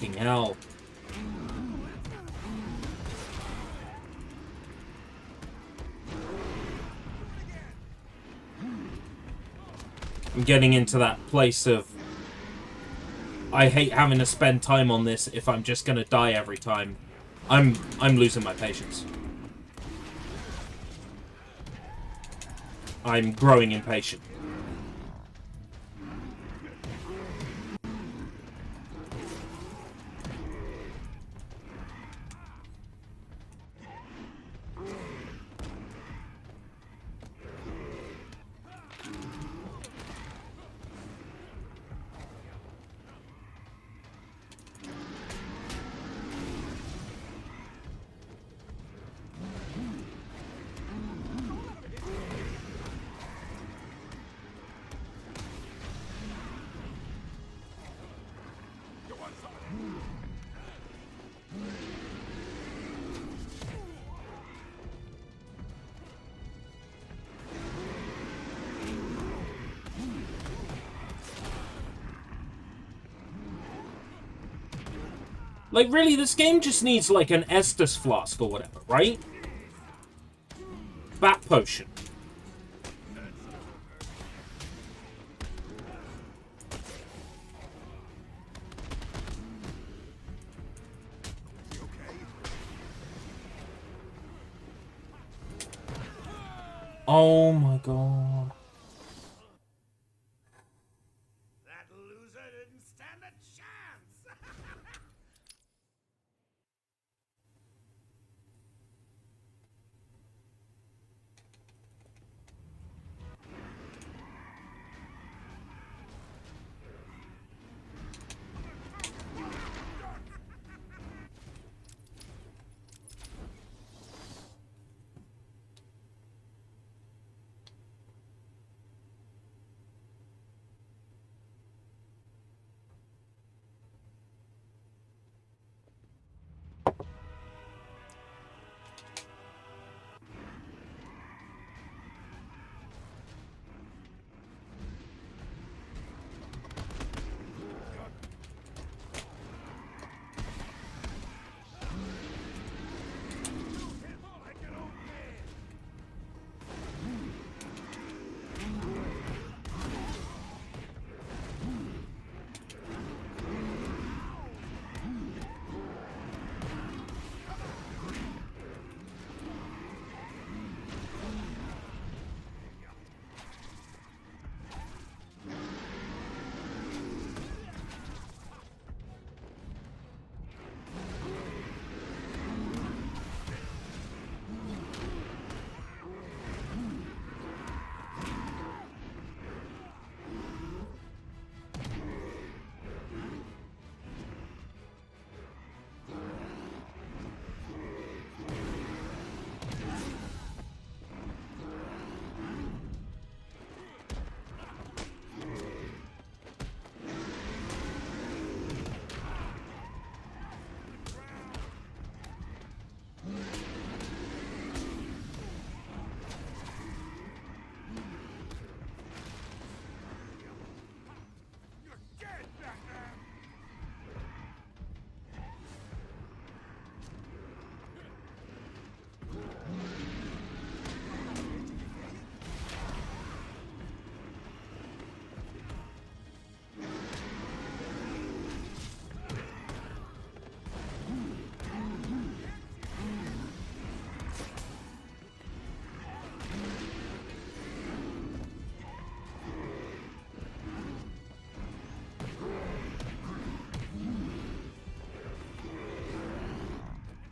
Fucking hell. I'm getting into that place of I hate having to spend time on this if I'm just gonna die every time. I'm losing my patience. I'm growing impatient. Like, really, this game just needs, like, an Estus flask or whatever, right? Bat potion. Oh my god. That loser didn't stand a chance!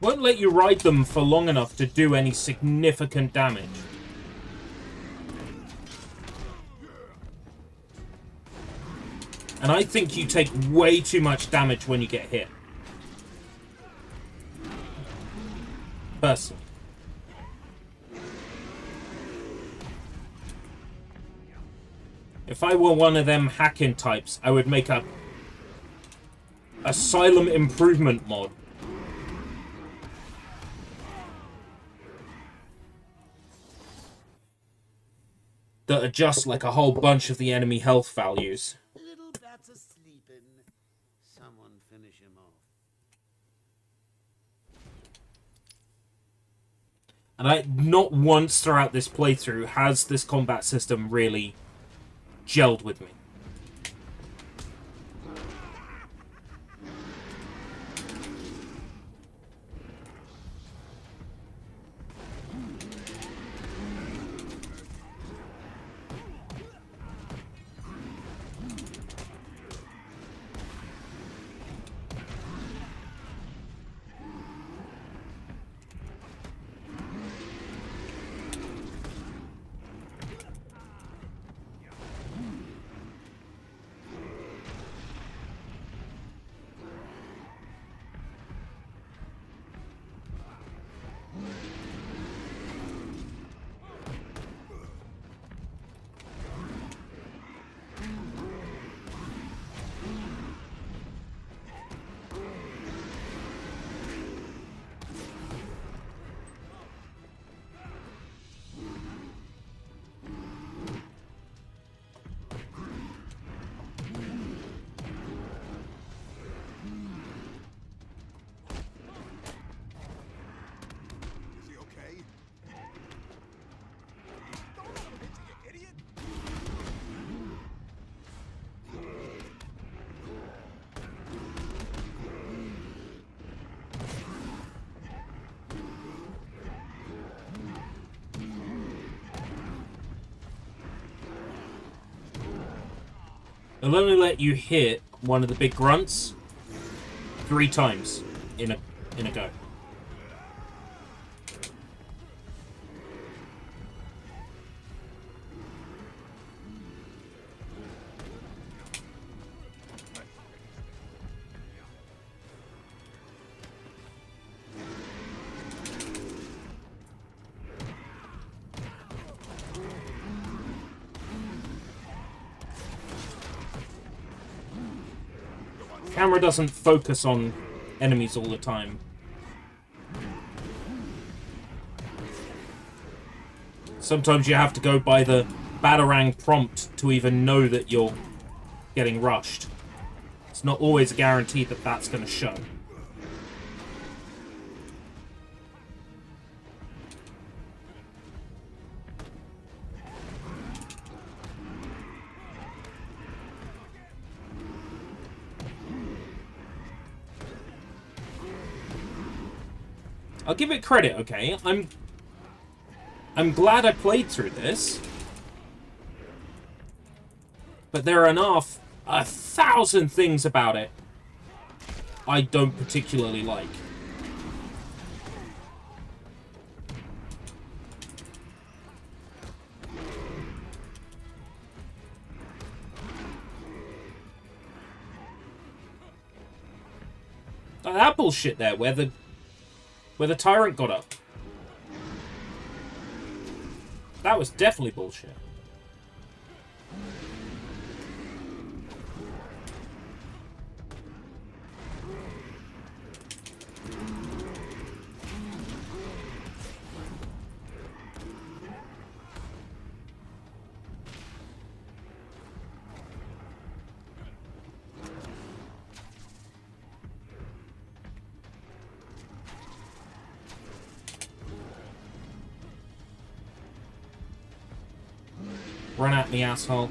Won't let you ride them for long enough to do any significant damage. And I think you take way too much damage when you get hit. Personally. If I were one of them hacking types, I would make a Asylum improvement mod. That adjusts like a whole bunch of the enemy health values. Little bats are sleeping. Someone finish him off. And not once throughout this playthrough has this combat system really gelled with me. It'll only let you hit one of the big grunts 3 times in a go. Camera doesn't focus on enemies all the time. Sometimes you have to go by the Batarang prompt to even know that you're getting rushed. It's not always a guarantee that that's going to show. I'll give it credit, okay? I'm glad I played through this. But there are 1,000 things about it I don't particularly like. Like that bullshit there, where the tyrant got up. That was definitely bullshit. Run at me, asshole.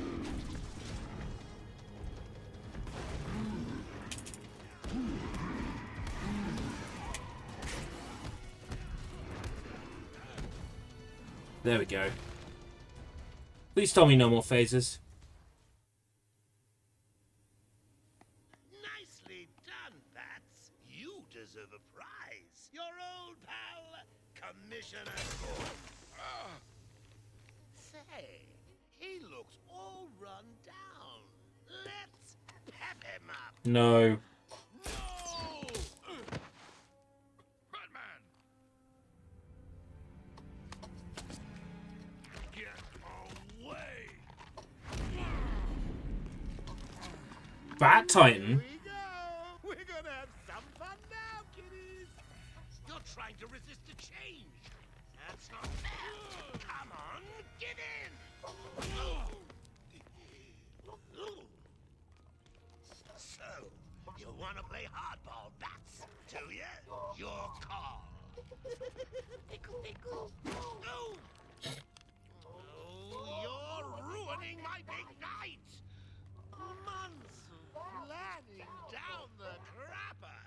There we go. Please tell me no more phases. Nicely done, Bats. You deserve a prize. Your old pal, Commissioner Gordon. Say, he looks all run down. Let's pep him up. No. Bat Titan? We're gonna have some fun now, kiddies. You're trying to resist the change. That's not fair. Come on, get in. So, you want to play hardball, Bats, do you? Your call. Pickle, pickle. Oh, you're ruining my big night. Months of planning down the crapper.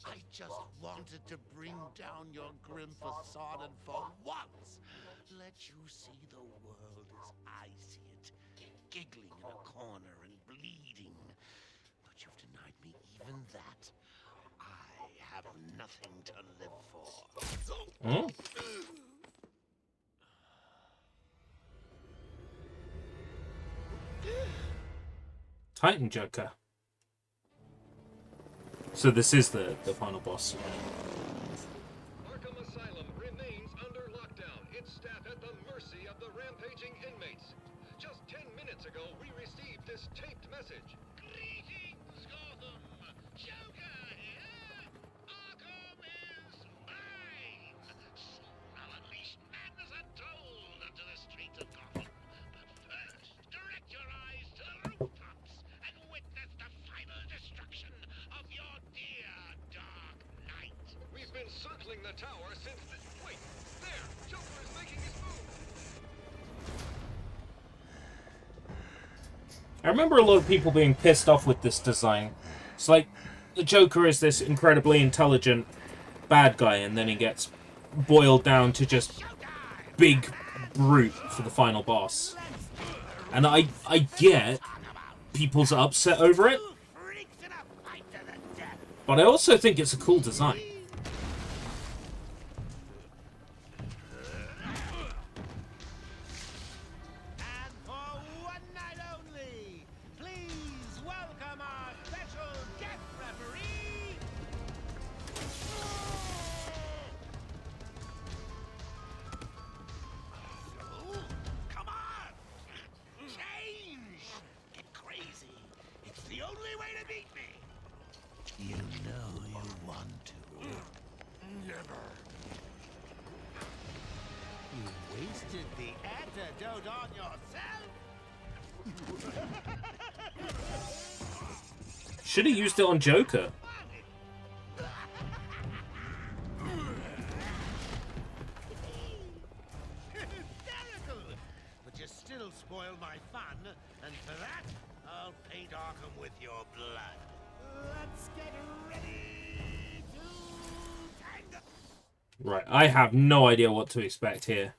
I just wanted to bring down your grim facade and for once let you see the world as I see it, giggling in a corner and bleeding. But you've denied me even that. I have nothing to live for. Hmm? Titan Joker. So this is the final boss. Arkham Asylum remains under lockdown. Its staff at the mercy of the rampaging inmates. Just 10 minutes ago, we received this taped message. Greetings, Gotham. Joker here. Arkham is mine. Soon I'll unleash madness untold onto the streets of Gotham. But first, direct your eyes to the rooftops and witness the final destruction of your dear Dark Knight. We've been circling the tower since the... Wait, there! Joker is making his move! I remember a lot of people being pissed off with this design. It's like, the Joker is this incredibly intelligent bad guy, and then he gets boiled down to just big brute for the final boss. And I get people's upset over it. But I also think it's a cool design. And for one night only, please welcome our special guest referee. So, come on! Change! Get crazy. It's the only way to beat me. You know you want to. Never. You wasted the antidote on yourself? Should have used it on Joker. Hysterical! But you still spoil my fun, and for that, I'll paint Arkham with your blood. Let's get ready to tango! Right, I have no idea what to expect here.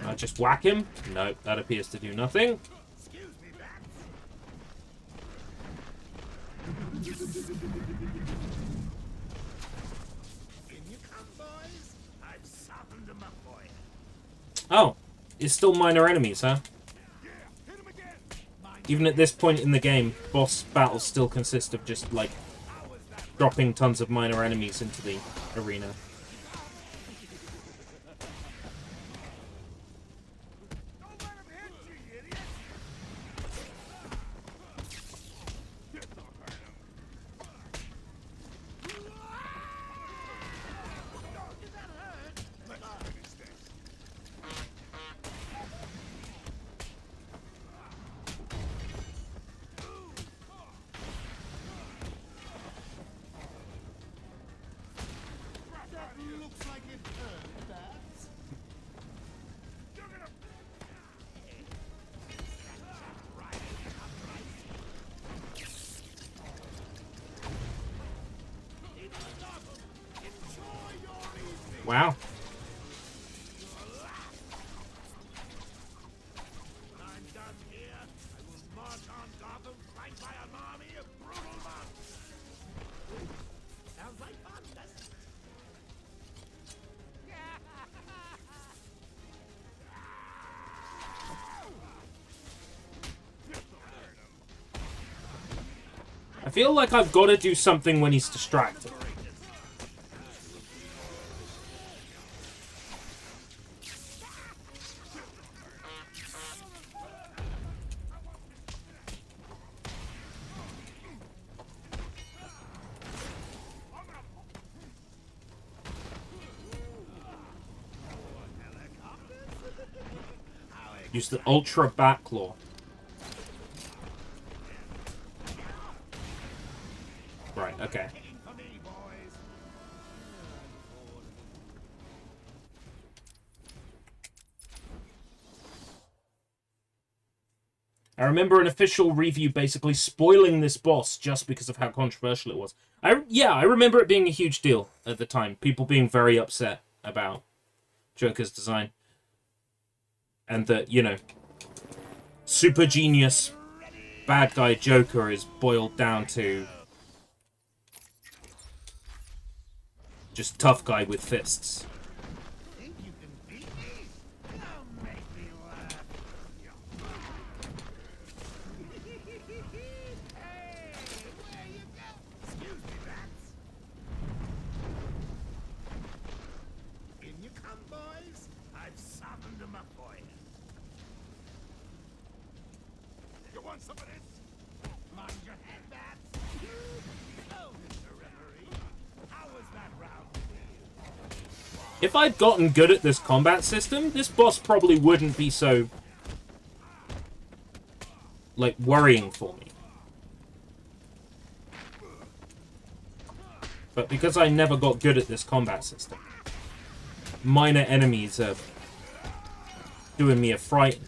I just whack him? No, that appears to do nothing. Excuse me, Bats. In you come, boys. I've softened them up for you. Oh, it's still minor enemies, huh? Even at this point in the game, boss battles still consist of just, like, dropping tons of minor enemies into the arena. Looks like it hurt, Bats. Wow. I'm done here. I will march on Gotham, flanked by an army of brutal monks. Sounds like fun, doesn't it? I feel like I've got to do something when he's distracted. Use the Ultra Backlaw. Right, okay. I remember an official review basically spoiling this boss just because of how controversial it was. I remember it being a huge deal at the time. People being very upset about Joker's design. And that, you know, super genius bad guy Joker is boiled down to just tough guy with fists. Think you can beat me? Don't make me laugh. Hey, where you go? Excuse me, Bats. In you come, boys. I've softened them up for you. You want some of this? Mind your head, Bats. Oh, Mr. Referee. How was that round for you? If I'd gotten good at this combat system, this boss probably wouldn't be so, like, worrying for me. But because I never got good at this combat system, minor enemies are doing me a fright.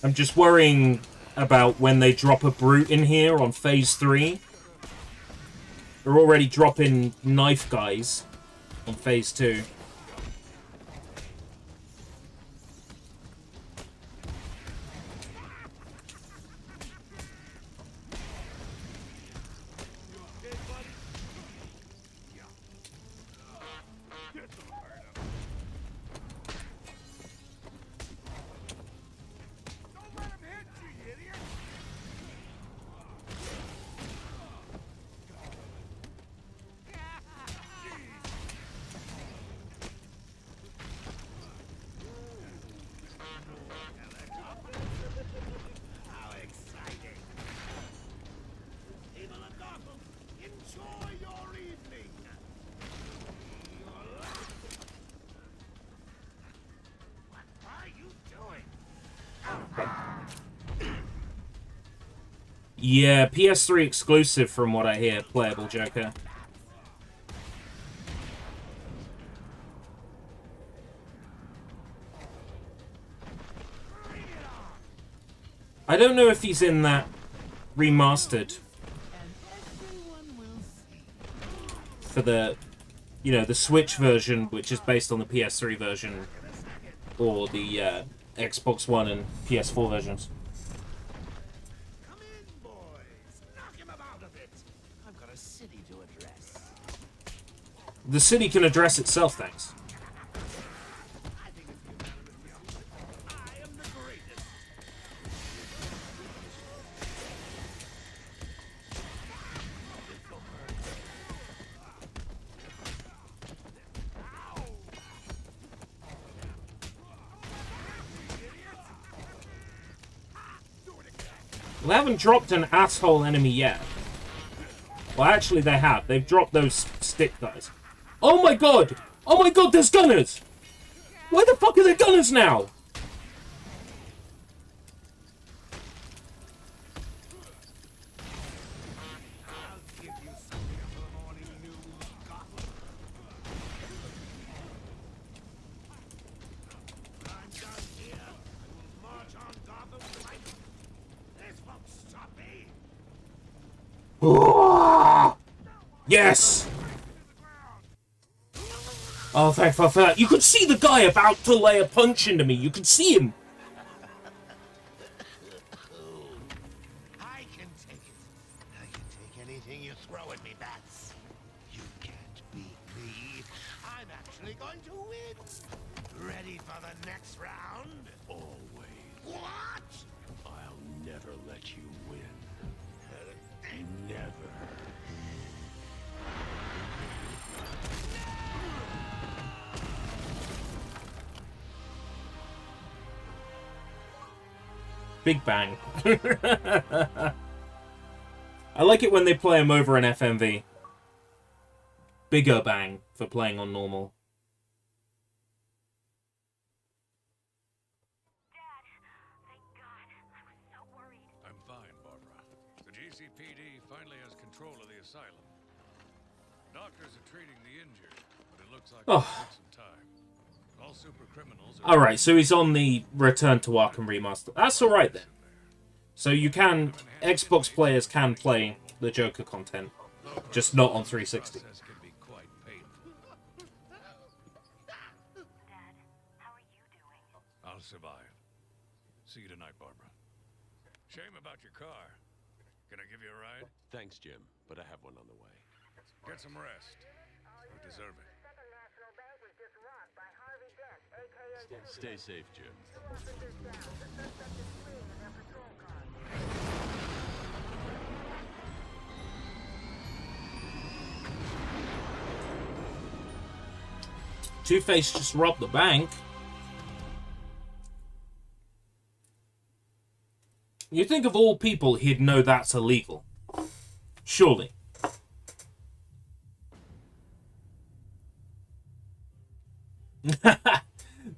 I'm just worrying about when they drop a brute in here on phase 3. They're already dropping knife guys on phase 2. How exciting! People of Gotham, enjoy your evening! What are you doing? Yeah, PS3 exclusive from what I hear, playable Joker. I don't know if he's in that remastered for the, you know, the Switch version, which is based on the PS3 version, or the Xbox One and PS4 versions. Come in, boys! Knock him about a bit! I've got a city to address. The city can address itself, thanks. I am the greatest! Well, they haven't dropped an asshole enemy yet. Well, actually, they have. They've dropped those stick guys. Oh my god! Oh my god, there's gunners! Where the fuck are there gunners now? I'll give you something for the morning news, Gotham. I'm done here. I will march on Gotham tonight. This won't stop me. Yes! Oh, thank fuck for that. You could see the guy about to lay a punch into me. You could see him. I can take it. I can take anything you throw at me, bats. You can't beat me. I'm actually going to win. Ready for the next round? Always. What? I'll never let you win. Never. Big Bang. I like it when they play him over an FMV. Bigger Bang for playing on normal. I'm fine, Barbara. The GCPD finally has control of the asylum. Doctors are treating the injured, but it looks like it'll take some time. All super criminals are... Alright, so he's on the Return to Arkham remaster. That's alright then. So you can... Xbox players can play the Joker content, just not on 360. Can be quite painful. Dad, how are you doing? I'll survive. See you tonight, Barbara. Shame about your car. Can I give you a ride? Thanks, Jim, but I have one on the way. Get some rest. You deserve it. Stay safe, Jim. Two-Face just robbed the bank. You'd think of all people he'd know that's illegal. Surely.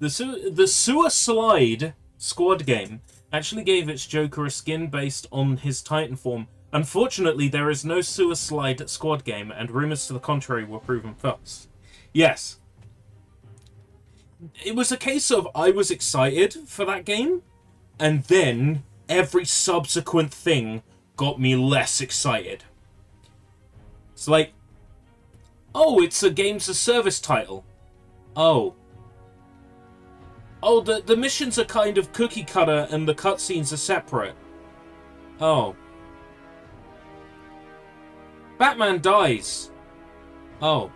The Sewer Slide squad game actually gave its Joker a skin based on his Titan form. Unfortunately, there is no Sewer Slide squad game, and rumors to the contrary were proven false. Yes. It was a case of I was excited for that game, and then every subsequent thing got me less excited. It's like, oh, it's a games as service title. Oh, the missions are kind of cookie cutter and the cutscenes are separate. Oh. Batman dies. Oh.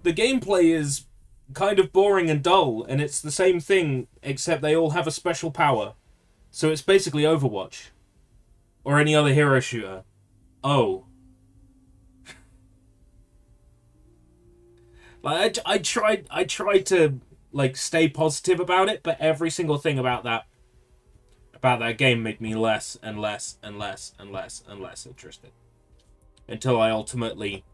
The gameplay is kind of boring and dull, and it's the same thing, except they all have a special power. So it's basically Overwatch. Or any other hero shooter. Oh. Like, I tried to, like, stay positive about it, but every single thing about that game made me less and less and less and less and less interested. Until I ultimately...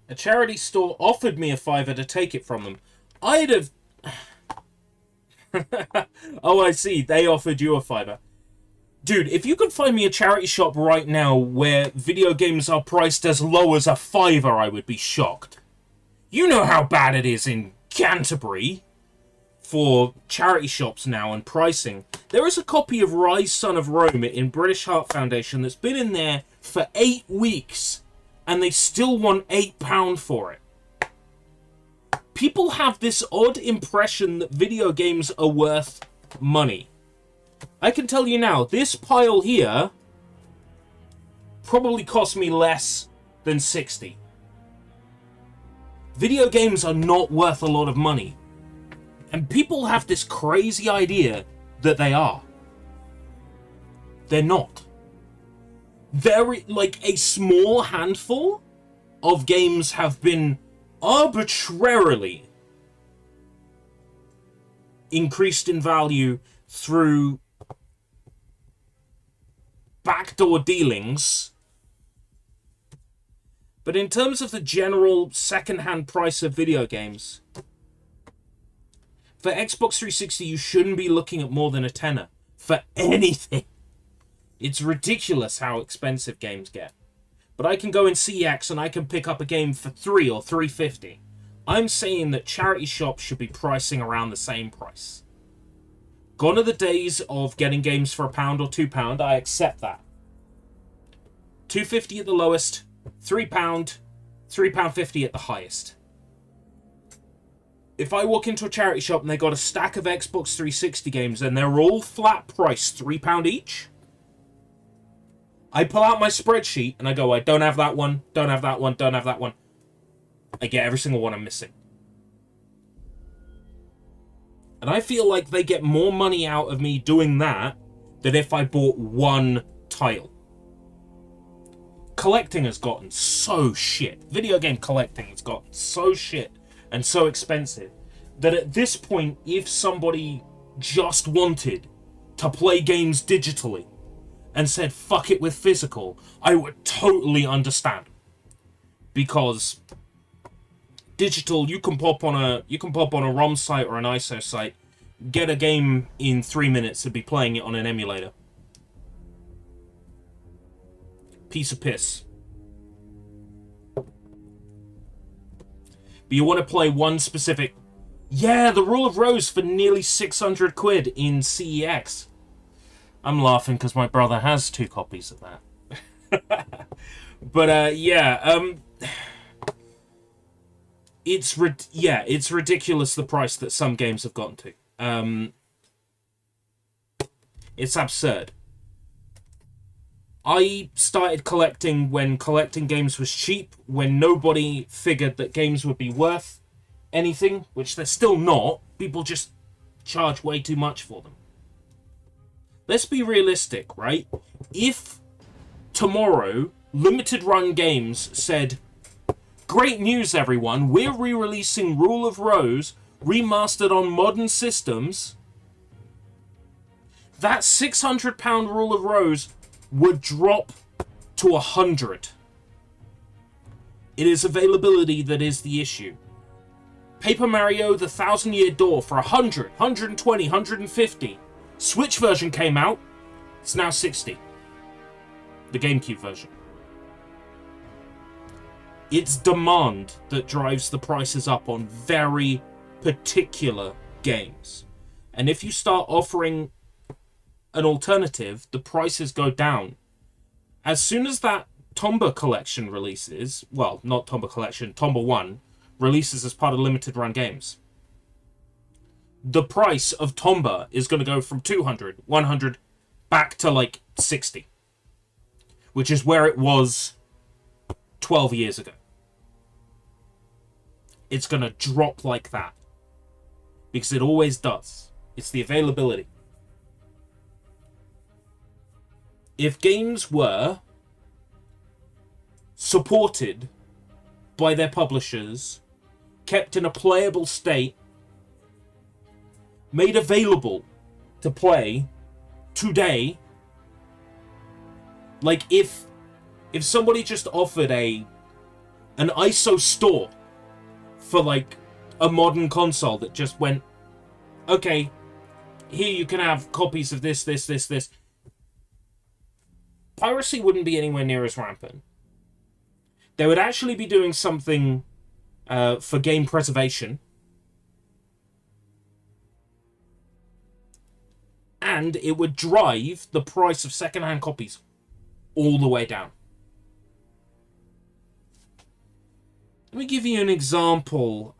A charity store offered me a $5 to take it from them. I'd have... Oh, I see. They offered you a $5. Dude, if you could find me a charity shop right now where video games are priced as low as a $5, I would be shocked. You know how bad it is in Canterbury for charity shops now and pricing. There is a copy of Rise, Son of Rome in British Heart Foundation that's been in there for 8 weeks. And they still want £8 for it. People have this odd impression that video games are worth money. I can tell you now, this pile here probably cost me less than 60. Video games are not worth a lot of money. And people have this crazy idea that they are. They're not. Very, like, a small handful of games have been arbitrarily increased in value through backdoor dealings. But in terms of the general second-hand price of video games, for Xbox 360, you shouldn't be looking at more than a tenner for anything. It's ridiculous how expensive games get. But I can go in CX and I can pick up a game for $3 or $3.50. I'm saying that charity shops should be pricing around the same price. Gone are the days of getting games for £1 or £2. I accept that. $2.50 at the lowest, £3, £3.50 at the highest. If I walk into a charity shop and they got a stack of Xbox 360 games and they're all flat priced £3 each, I pull out my spreadsheet and I go, I don't have that one, don't have that one, don't have that one. I get every single one I'm missing. And I feel like they get more money out of me doing that than if I bought one title. Collecting has gotten so shit. Video game collecting has gotten so shit and so expensive that at this point, if somebody just wanted to play games digitally and said, fuck it with physical, I would totally understand. Because digital, you can pop on a ROM site or an ISO site, get a game in 3 minutes and be playing it on an emulator. Piece of piss. But you want to play one specific... Yeah, the Rule of Rose for nearly 600 quid in CEX. I'm laughing because my brother has 2 copies of that. But, yeah, it's ridiculous the price that some games have gotten to. It's absurd. I started collecting when collecting games was cheap, when nobody figured that games would be worth anything, which they're still not. People just charge way too much for them. Let's be realistic, right? If tomorrow limited run games said, great news everyone, we're re-releasing Rule of Rose remastered on modern systems, that £600 Rule of Rose would drop to 100. It is availability that is the issue. Paper Mario The Thousand Year Door for 100, 120, 150. Switch version came out, it's now 60. The GameCube version. It's demand that drives the prices up on very particular games. And if you start offering an alternative, the prices go down. As soon as that Tomba collection releases, well, not Tomba collection, Tomba 1 releases as part of limited run games, the price of Tomba is going to go from 200, 100 back to like 60, which is where it was 12 years ago. It's going to drop like that because it always does. It's the availability. If games were supported by their publishers, kept in a playable state, made available to play today, like if somebody just offered an ISO store for like a modern console that just went, okay, here you can have copies of this, piracy wouldn't be anywhere near as rampant. They would actually be doing something for game preservation. And it would drive the price of secondhand copies all the way down. Let me give you an example.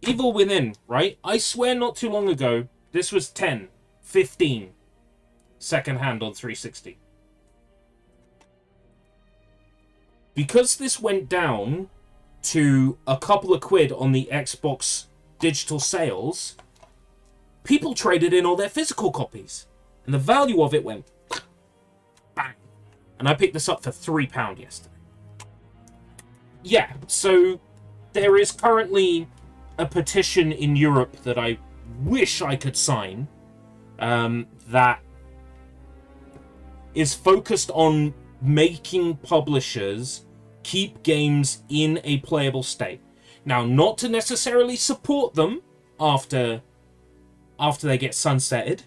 Evil Within, right? I swear not too long ago, this was 10, 15 secondhand on 360. Because this went down to a couple of quid on the Xbox digital sales, people traded in all their physical copies. And the value of it went bang. And I picked this up for £3 yesterday. Yeah, so there is currently a petition in Europe that I wish I could sign that is focused on making publishers keep games in a playable state. Now, not to necessarily support them after they get sunsetted.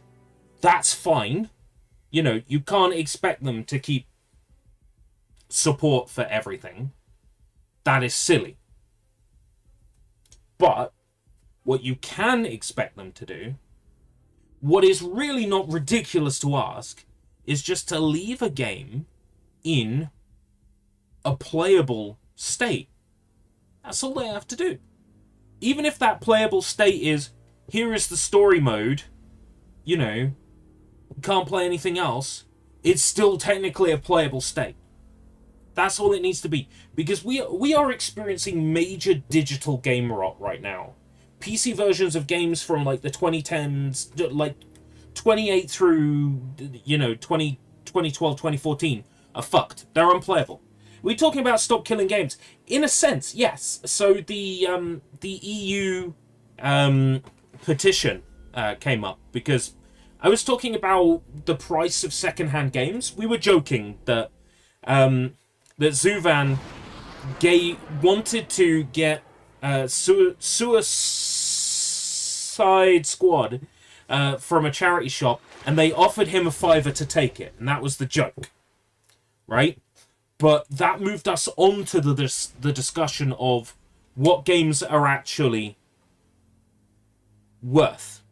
That's fine. You know, you can't expect them to keep support for everything. That is silly. But what you can expect them to do, what is really not ridiculous to ask, is just to leave a game in a playable state. That's all they have to do. Even if that playable state is, here is the story mode, you know, can't play anything else, it's still technically a playable state. That's all it needs to be. Because we are experiencing major digital game rot right now. PC versions of games from like the 2010s, like 28 through, you know, 2012, 2014 are fucked. They're unplayable. We're talking about stop killing games. In a sense, yes. So the EU petition came up because I was talking about the price of secondhand games. We were joking that that Zuvan wanted to get Suicide Squad from a charity shop, and they offered him £5 to take it, and that was the joke, right? But that moved us on to the discussion of what games are actually worth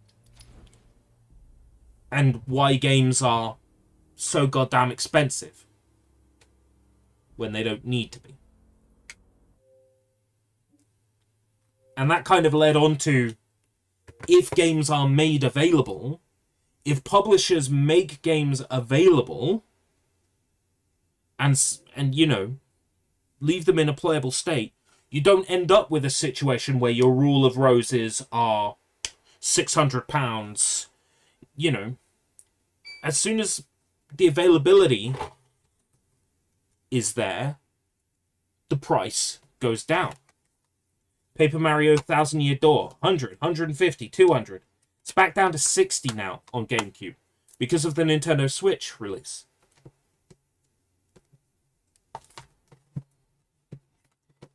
and why games are so goddamn expensive when they don't need to be. And that kind of led on to, if games are made available, if publishers make games available and you know, leave them in a playable state, You don't end up with a situation where your rule of roses are £600. You know, as soon as the availability is there, the price goes down. Paper Mario 1000 Year Door, 100, 150, 200. It's back down to 60 now on GameCube because of the Nintendo Switch release.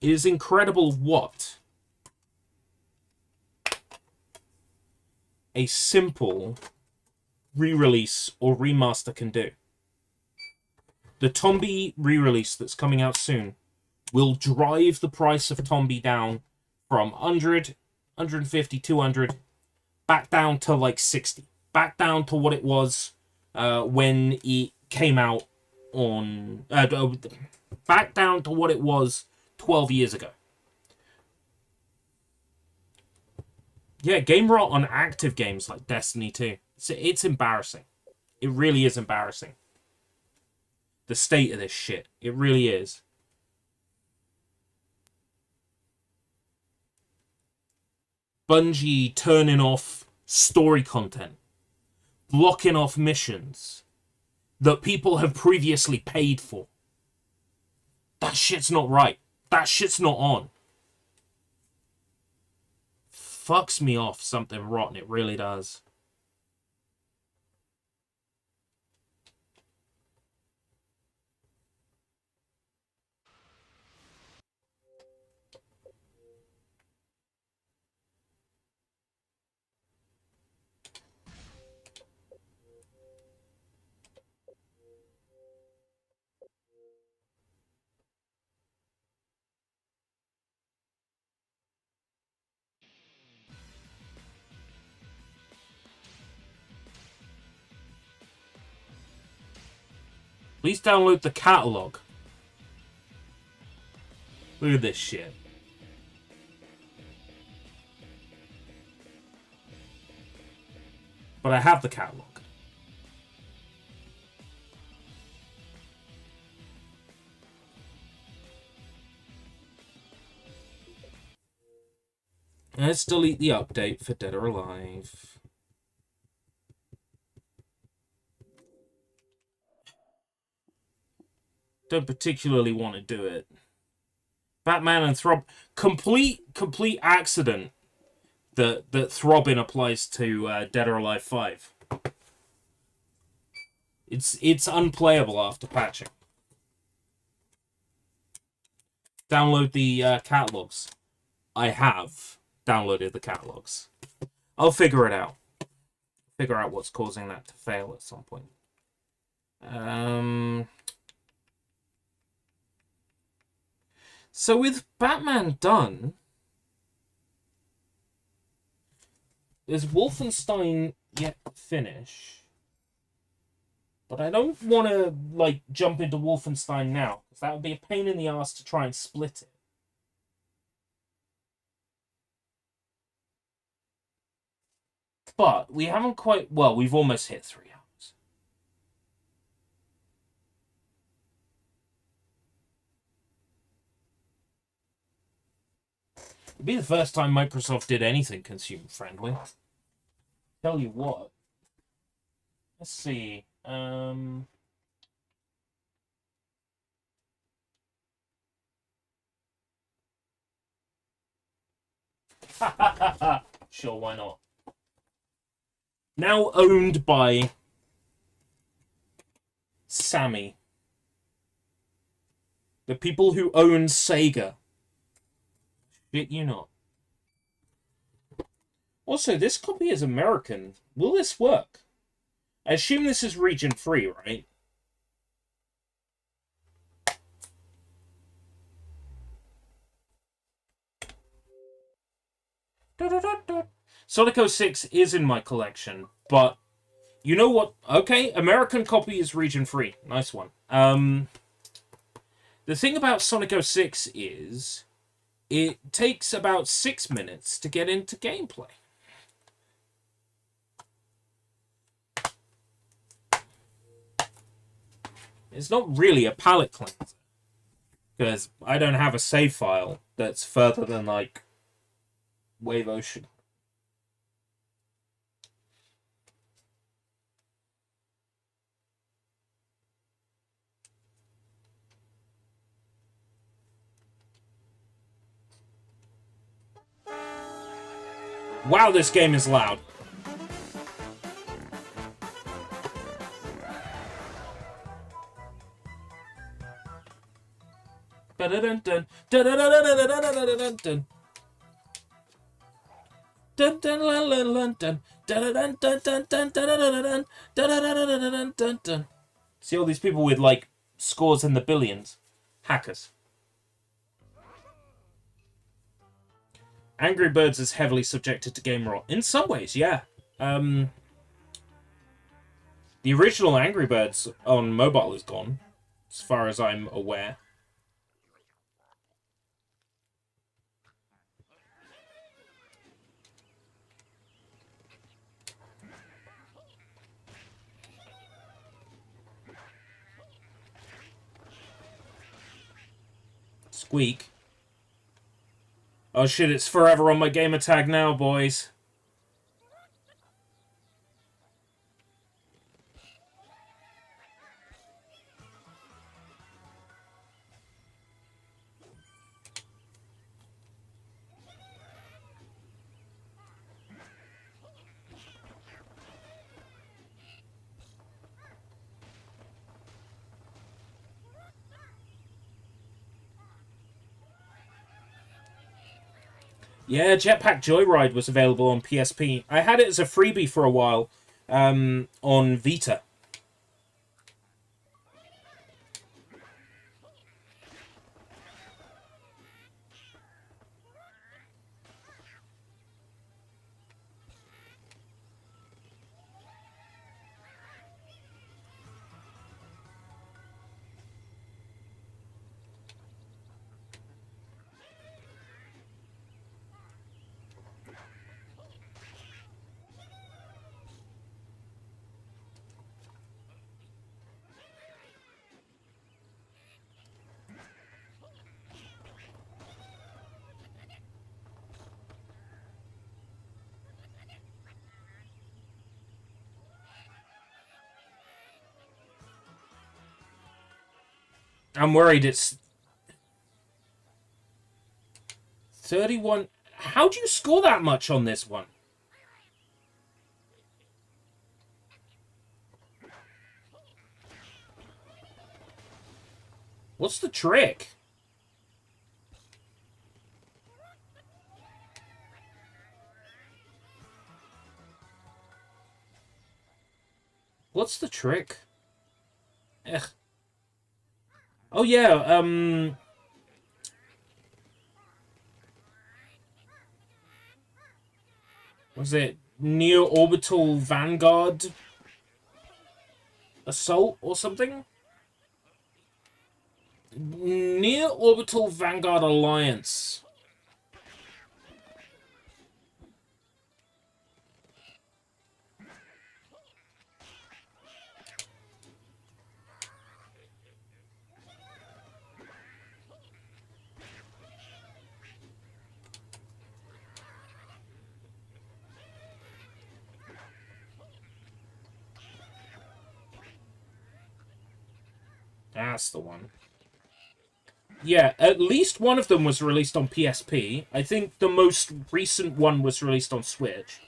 It is incredible what a simple re-release or remaster can do. The Tombi re-release that's coming out soon will drive the price of Tombi down from 100, 150, 200, back down to like 60. Back down to what it was when it came out on... back down to what it was 12 years ago. Yeah, game rot on active games like Destiny 2. It's embarrassing. It really is embarrassing. The state of this shit. It really is. Bungie turning off story content. Blocking off missions that people have previously paid for. That shit's not right. That shit's not on. Fucks me off something rotten. It really does. Please download the catalog. Look at this shit. But I have the catalog. Let's delete the update for Dead or Alive. Don't particularly want to do it. Batman and Throb. Complete accident that throbbing applies to Dead or Alive 5. It's unplayable after patching. Download the catalogs. I have downloaded the catalogs. I'll figure it out. Figure out what's causing that to fail at some point. So with Batman done, is Wolfenstein yet finish? But I don't want to like jump into Wolfenstein now, because that would be a pain in the ass to try and split it. But we haven't quite... Well, we've almost hit 3 hours. It'd be the first time Microsoft did anything consumer-friendly. Tell you what. Let's see. Sure, why not? Now owned by Sammy. The people who own Sega. Shit you not. Also, this copy is American. Will this work? I assume this is region free, right? Sonic 06 is in my collection, but you know what? Okay, American copy is region free. Nice one. The thing about Sonic 06 is it takes about 6 minutes to get into gameplay. It's not really a palate cleanser. Because I don't have a save file that's further than, like, Wave Ocean. Wow, this game is loud. Dun-dun-dun-dun. Dun-dun-dun-dun-dun-dun-dun-dun-dun. Dun-dun-dun-dun-dun-dun. Dun-dun-dun-dun-dun-dun-dun-dun-dun. Dun-dun-dun-dun-dun-dun. See all these people with, like, scores in the billions. Hackers. Angry Birds is heavily subjected to game rot. In some ways, yeah. The original Angry Birds on mobile is gone, as far as I'm aware. Squeak. Oh shit, it's forever on my gamer tag now, boys. Yeah, Jetpack Joyride was available on PSP. I had it as a freebie for a while on Vita. I'm worried it's 31. How do you score that much on this one? What's the trick? What's the trick? Ugh. Oh yeah, was it Near Orbital Vanguard Assault or something? Near Orbital Vanguard Alliance. That's the one. Yeah, at least one of them was released on PSP. I think the most recent one was released on Switch.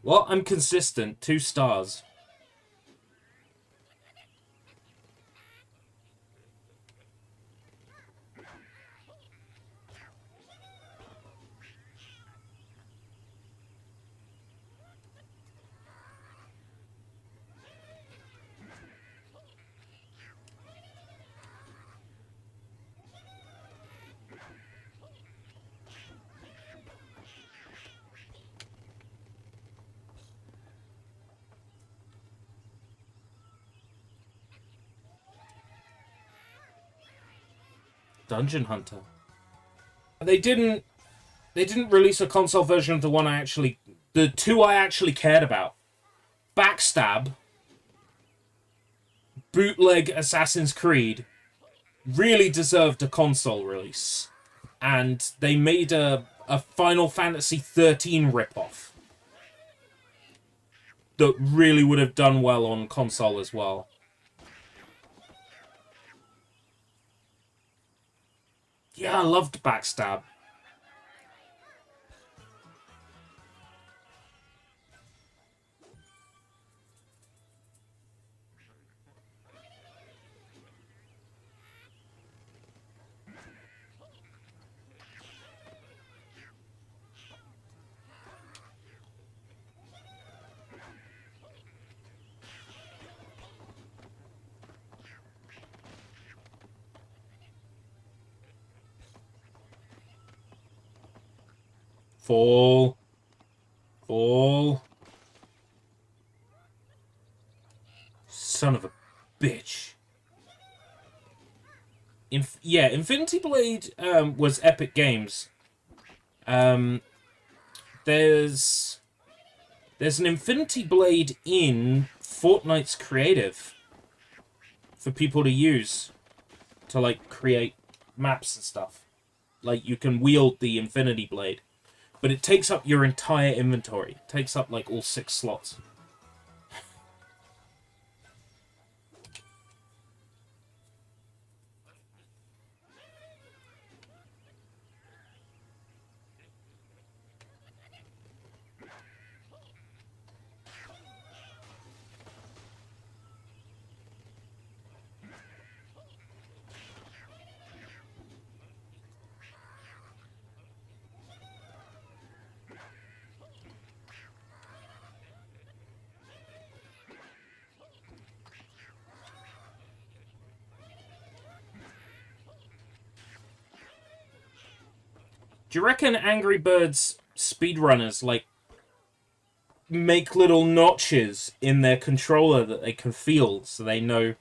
Well, I'm consistent. 2 stars. Dungeon Hunter. They didn't they didn't release a console version of the two I actually cared about. Backstab, bootleg Assassin's Creed, really deserved a console release. And they made a Final Fantasy 13 ripoff that really would have done well on console as well. Yeah, I loved Backstab. Fall. Fall. Son of a bitch. Yeah, Infinity Blade was Epic Games. There's an Infinity Blade in Fortnite's creative for people to use to, like, create maps and stuff. Like, you can wield the Infinity Blade. But it takes up your entire inventory. It takes up, like, all 6 slots. Do you reckon Angry Birds speedrunners, like, make little notches in their controller that they can feel so they know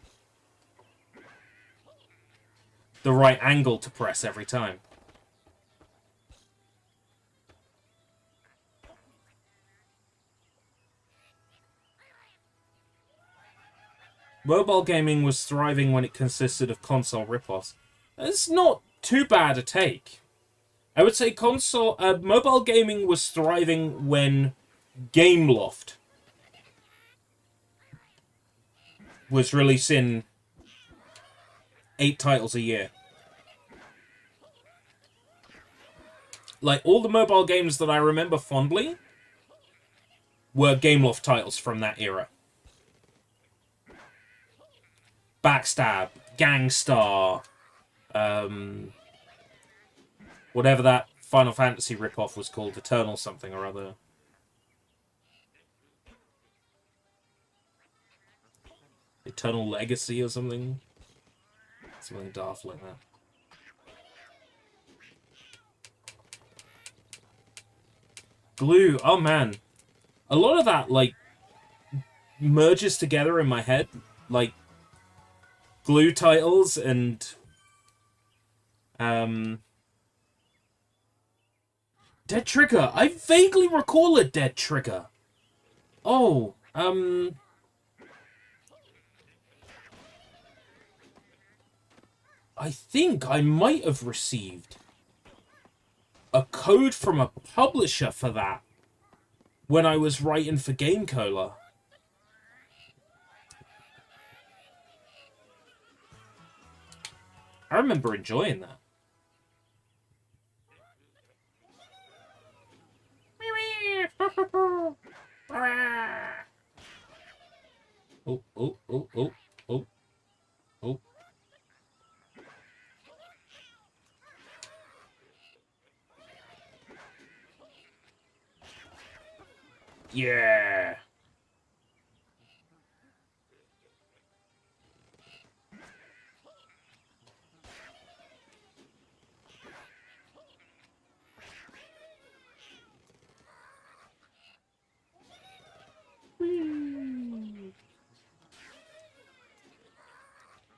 the right angle to press every time? Mobile gaming was thriving when it consisted of console ripoffs. That's not too bad a take. I would say mobile gaming was thriving when Gameloft was releasing 8 titles a year. Like, all the mobile games that I remember fondly were Gameloft titles from that era. Backstab, Gangstar, whatever that Final Fantasy ripoff was called, Eternal something or other. Eternal Legacy or something. Something daft like that. Glue, oh man. A lot of that, like, merges together in my head. Like, Glue titles and Dead Trigger. I vaguely recall a Dead Trigger. Oh, I think I might have received a code from a publisher for that when I was writing for Game Cola. I remember enjoying that. Oh, oh, oh, oh, oh, oh. Yeah.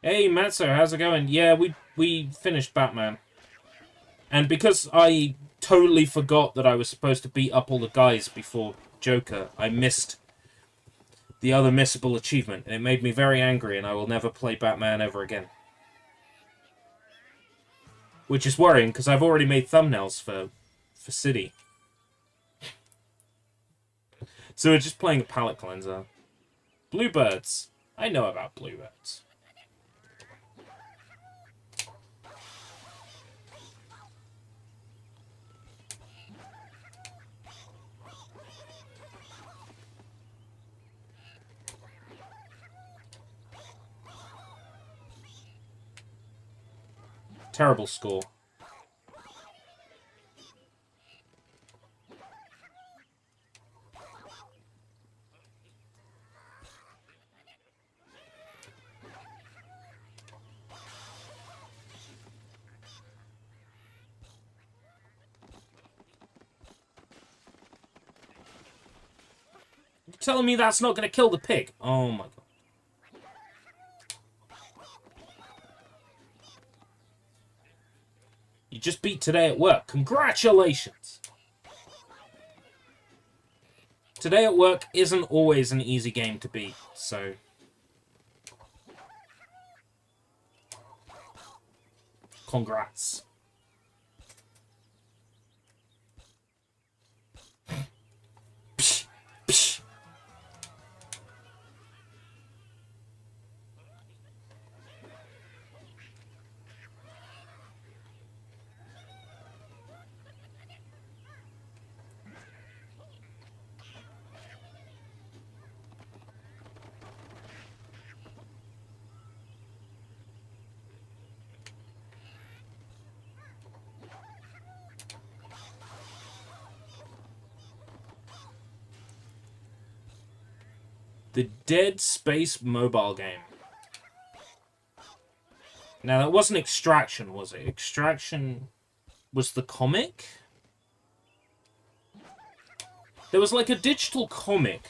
Hey, Matzo, how's it going? Yeah, we finished Batman. And because I totally forgot that I was supposed to beat up all the guys before Joker. I missed the other missable achievement, and it made me very angry, and I will never play Batman ever again. Which is worrying, because I've already made thumbnails for City. So we're just playing a palette cleanser. Bluebirds. I know about bluebirds. Terrible score. You're telling me that's not going to kill the pig? Oh my god. You just beat Today at Work. Congratulations! Today at Work isn't always an easy game to beat, so... Congrats. Psh, psh. The Dead Space mobile game. Now, that wasn't Extraction, was it? Extraction was the comic? There was like a digital comic.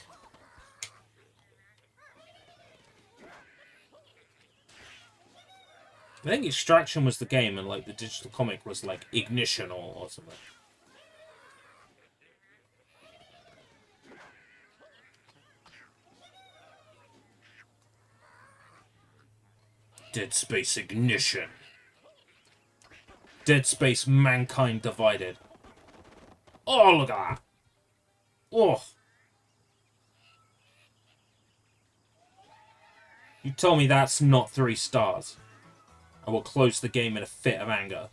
I think Extraction was the game and like the digital comic was like Ignition or something. Dead Space Ignition. Dead Space Mankind Divided. Oh, look at that. Oh. You tell me that's not 3 stars. I will close the game in a fit of anger.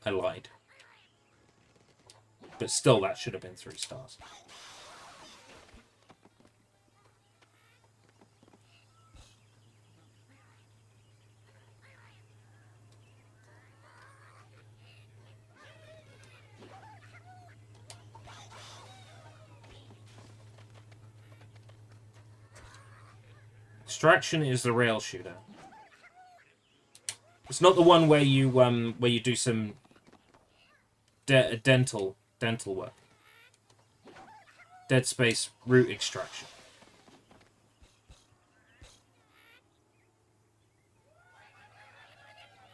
I lied. But still, that should have been 3 stars. Extraction is the rail shooter. It's not the one where you do some dental work. Dead Space Root Extraction.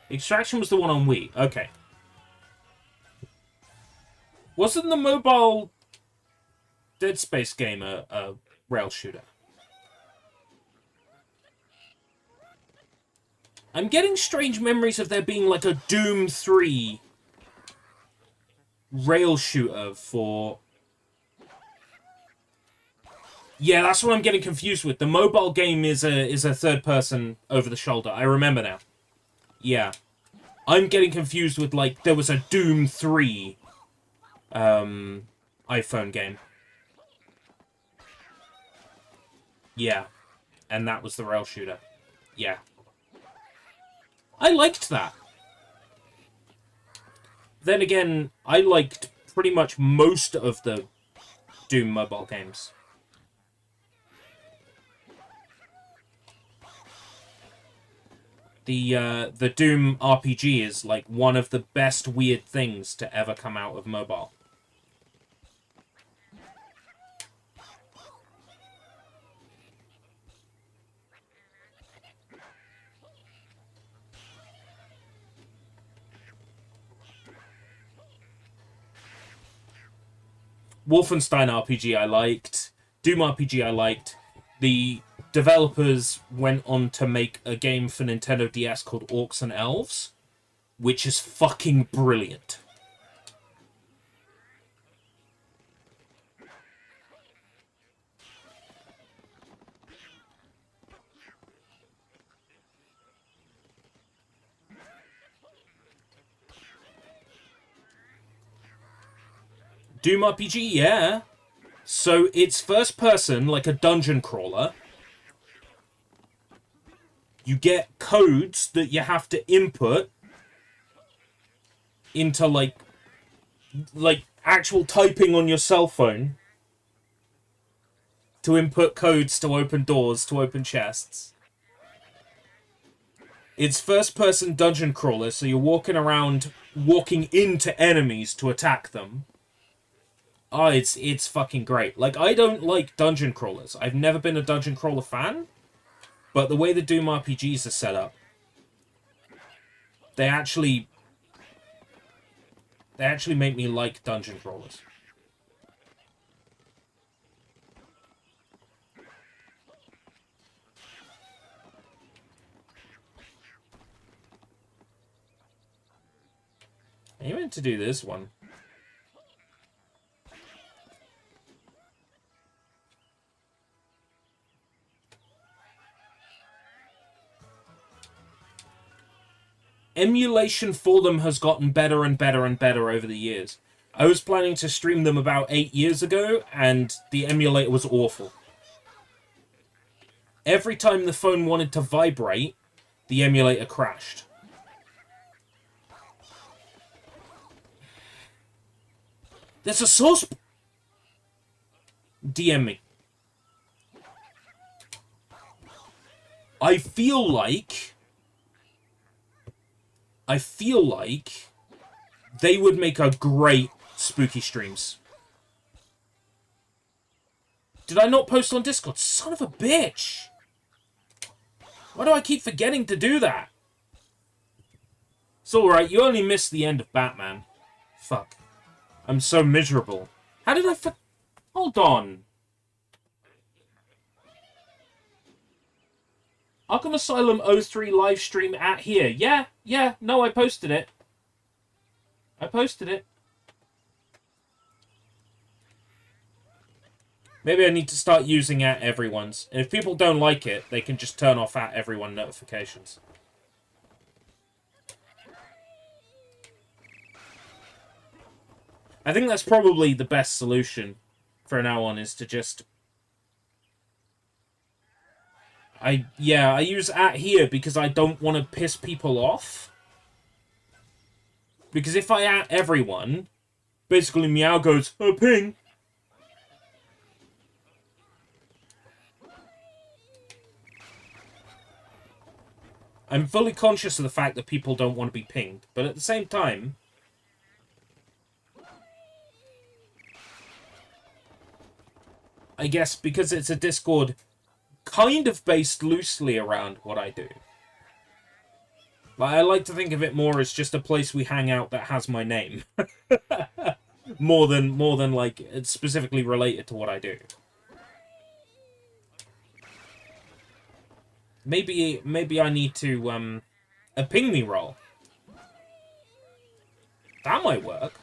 Extraction was the one on Wii. Okay. Wasn't the mobile Dead Space game a rail shooter? I'm getting strange memories of there being like a Doom 3 rail shooter for... Yeah, that's what I'm getting confused with. The mobile game is a third-person over-the-shoulder. I remember now. Yeah. I'm getting confused with, like, there was a Doom 3 iPhone game. Yeah. And that was the rail shooter. Yeah. I liked that. Then again, I liked pretty much most of the Doom mobile games. The Doom RPG is like one of the best weird things to ever come out of mobile. Wolfenstein RPG I liked. Doom RPG I liked. The developers went on to make a game for Nintendo DS called Orcs and Elves, which is fucking brilliant. Doom RPG, yeah. So it's first person, like a dungeon crawler. You get codes that you have to input into like actual typing on your cell phone to input codes to open doors, to open chests. It's first person dungeon crawler, so you're walking around, walking into enemies to attack them. Oh, it's fucking great. Like, I don't like dungeon crawlers. I've never been a dungeon crawler fan, but the way the Doom RPGs are set up, they actually make me like dungeon crawlers. I meant to do this one. Emulation for them has gotten better and better and better over the years. I was planning to stream them about 8 years ago, and the emulator was awful. Every time the phone wanted to vibrate, the emulator crashed. There's a source... DM me. I feel like they would make a great spooky streams. Did I not post on Discord? Son of a bitch! Why do I keep forgetting to do that? It's alright, you only missed the end of Batman. Fuck. I'm so miserable. How did I Hold on. Arkham Asylum 03 live stream at here. Yeah, no, I posted it. Maybe I need to start using at everyone's. And if people don't like it, they can just turn off at everyone notifications. I think that's probably the best solution for now on, is to just... I use at here because I don't want to piss people off. Because if I at everyone, basically Meow goes, oh, ping. I'm fully conscious of the fact that people don't want to be pinged, but at the same time, I guess because it's a Discord kind of based loosely around what I do. Like, I like to think of it more as just a place we hang out that has my name. more than like it's specifically related to what I do. Maybe I need to a ping me roll. That might work.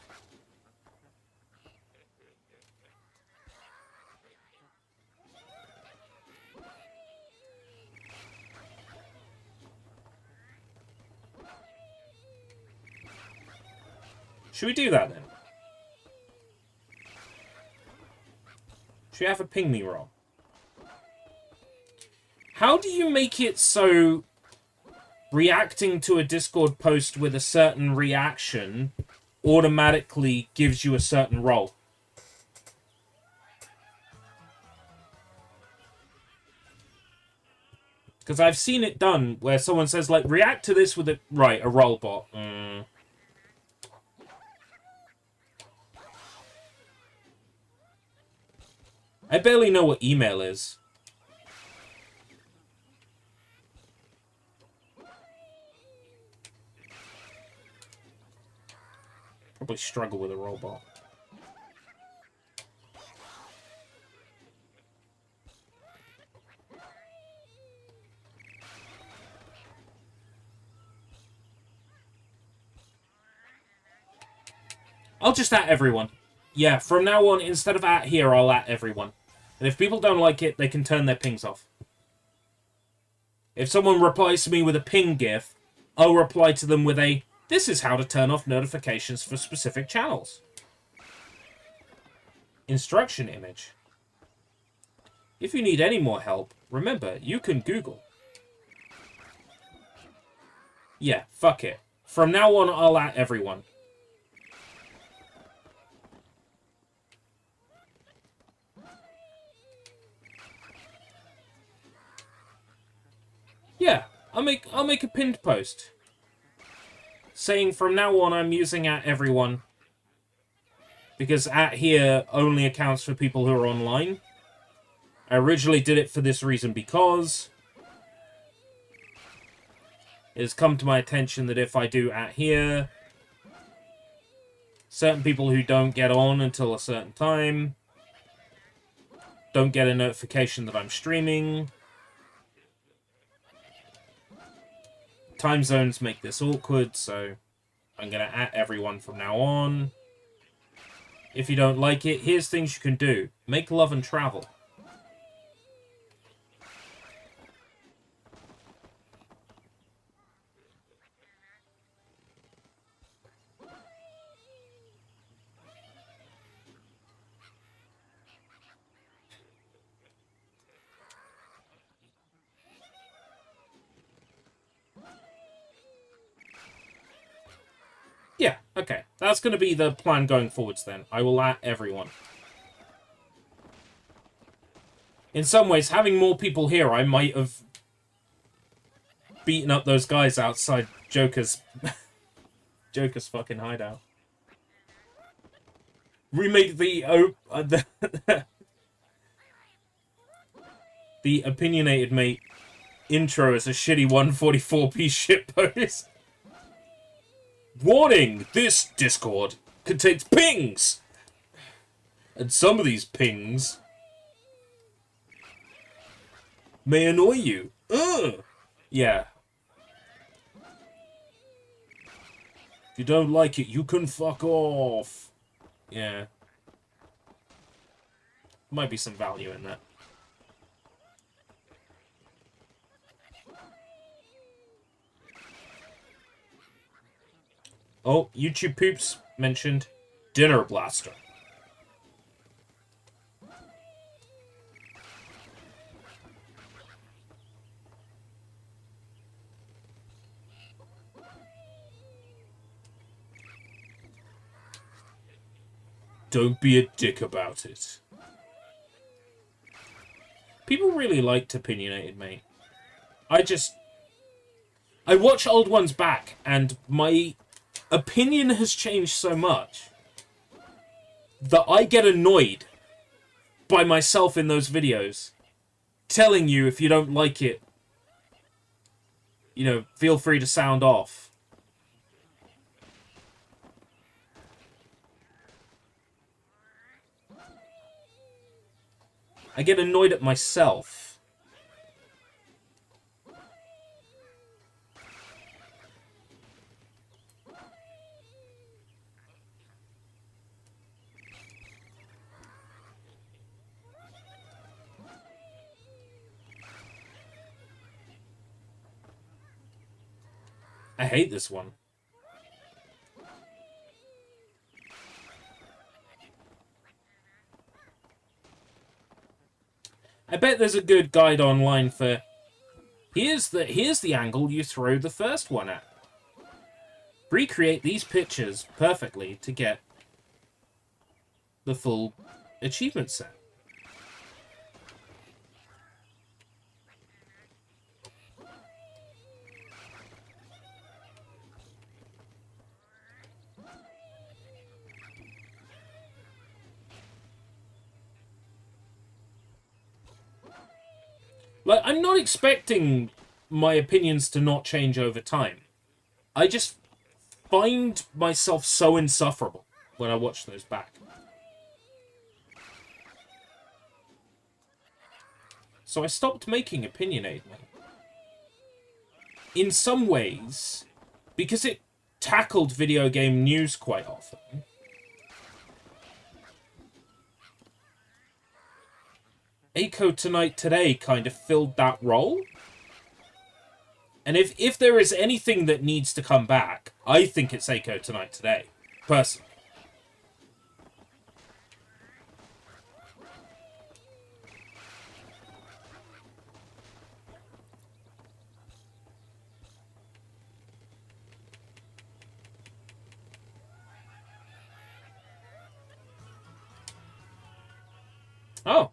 Should we do that then? Should we have a ping me roll? How do you make it so reacting to a Discord post with a certain reaction automatically gives you a certain roll? Because I've seen it done where someone says, like, react to this with a... Right, a roll bot. I barely know what email is. Probably struggle with a robot. I'll just at everyone. Yeah, from now on, instead of at here, I'll at everyone. And if people don't like it, they can turn their pings off. If someone replies to me with a ping gif, I'll reply to them with a, this is how to turn off notifications for specific channels. Instruction image. If you need any more help, remember, you can Google. Yeah, fuck it. From now on, I'll at everyone. Yeah, I'll make a pinned post saying from now on I'm using at everyone because at here only accounts for people who are online. I originally did it for this reason because it has come to my attention that if I do at here, certain people who don't get on until a certain time don't get a notification that I'm streaming. Time zones make this awkward, so I'm going to at everyone from now on. If you don't like it, here's things you can do. Make love and travel. Yeah, okay. That's going to be the plan going forwards then. I will at everyone. In some ways, having more people here, I might have beaten up those guys outside Joker's fucking hideout. Remake the the opinionated mate intro as a shitty 144p shitpost. Warning! This Discord contains pings! And some of these pings may annoy you. Ugh! Yeah. If you don't like it, you can fuck off. Yeah. Might be some value in that. Oh, YouTube Poops mentioned Dinner Blaster. Don't be a dick about it. People really liked Opinionated Mate. I watch old ones back, and my opinion has changed so much that I get annoyed by myself in those videos, telling you if you don't like it, you know, feel free to sound off. I get annoyed at myself. I hate this one. I bet there's a good guide online for here's the angle you throw the first one at. Recreate these pictures perfectly to get the full achievement set. Like, I'm not expecting my opinions to not change over time. I just find myself so insufferable when I watch those back. So I stopped making Opinionated Mate. In some ways, because it tackled video game news quite often, Aiko Tonight Today kind of filled that role. And if there is anything that needs to come back, I think it's Aiko Tonight Today, personally. Oh.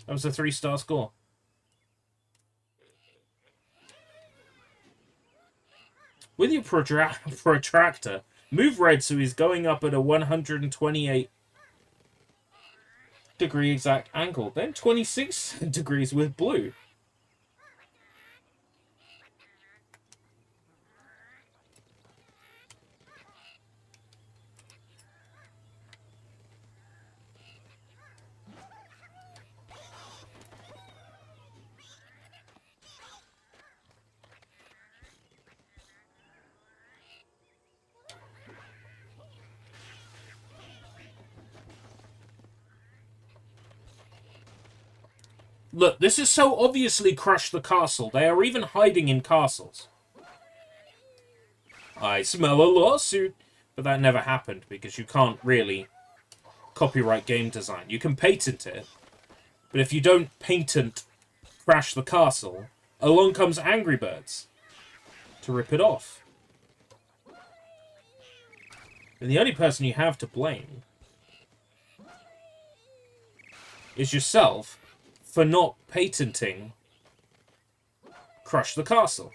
That was a 3-star score. With your protractor, move red so he's going up at a 128 degree exact angle. Then 26 degrees with blue. Look, this is so obviously Crush the Castle. They are even hiding in castles. I smell a lawsuit. But that never happened because you can't really copyright game design. You can patent it. But if you don't patent Crash the Castle, along comes Angry Birds to rip it off. And the only person you have to blame is yourself for not patenting Crush the Castle.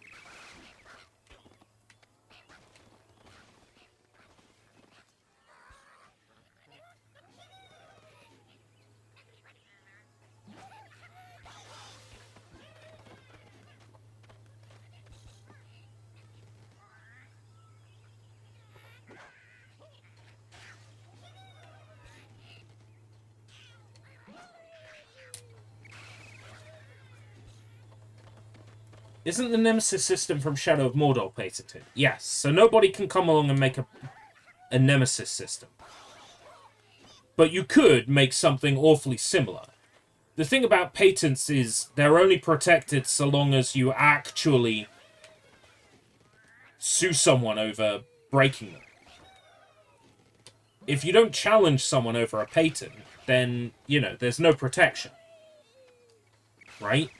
Isn't the Nemesis system from Shadow of Mordor patented? Yes, so nobody can come along and make a Nemesis system. But you could make something awfully similar. The thing about patents is they're only protected so long as you actually sue someone over breaking them. If you don't challenge someone over a patent, then, you know, there's no protection. Right?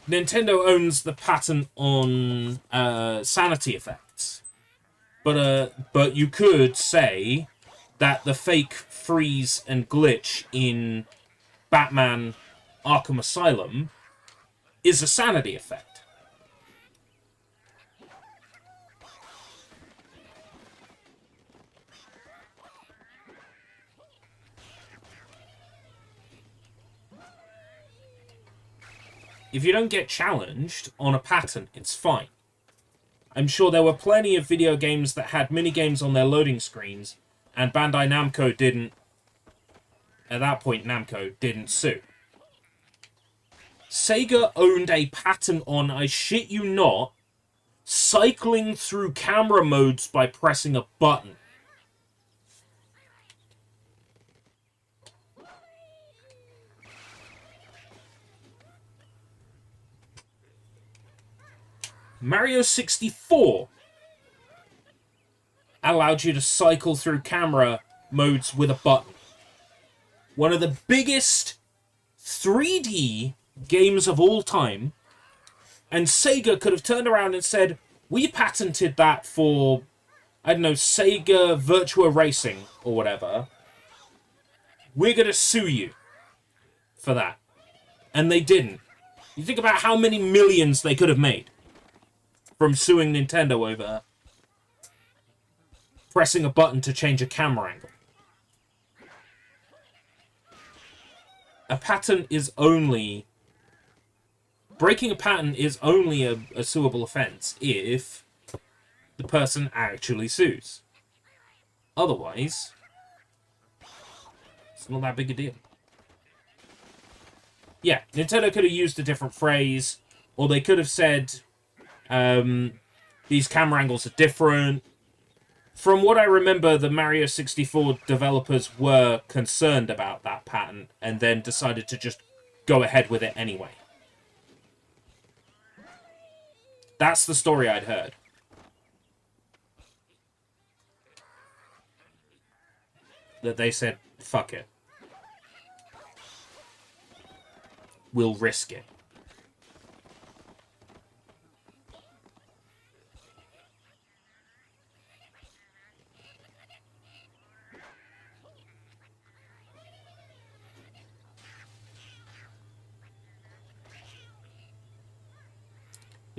Nintendo owns the patent on sanity effects. But you could say that the fake freeze and glitch in Batman Arkham Asylum is a sanity effect. If you don't get challenged on a patent, it's fine. I'm sure there were plenty of video games that had minigames on their loading screens, and Bandai Namco didn't... At that point, Namco didn't sue. Sega owned a patent on, I shit you not, cycling through camera modes by pressing a button. Mario 64 allowed you to cycle through camera modes with a button. One of the biggest 3D games of all time, and Sega could have turned around and said, we patented that for, I don't know, Sega Virtua Racing or whatever. We're going to sue you for that. And they didn't. You think about how many millions they could have made from suing Nintendo over pressing a button to change a camera angle. A patent is only... Breaking a patent is only a suable offense if the person actually sues. Otherwise, it's not that big a deal. Yeah, Nintendo could have used a different phrase, or they could have said... these camera angles are different. From what I remember, the Mario 64 developers were concerned about that pattern and then decided to just go ahead with it anyway. That's the story I'd heard. That they said, fuck it. We'll risk it.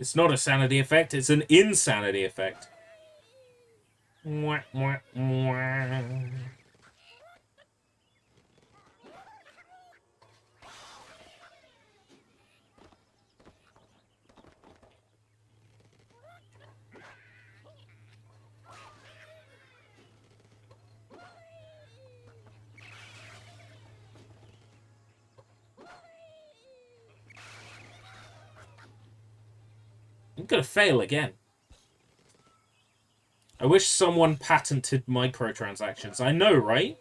It's not a sanity effect, it's an insanity effect. Mwah, mwah, mwah. I'm gonna fail again. I wish someone patented microtransactions. I know, right?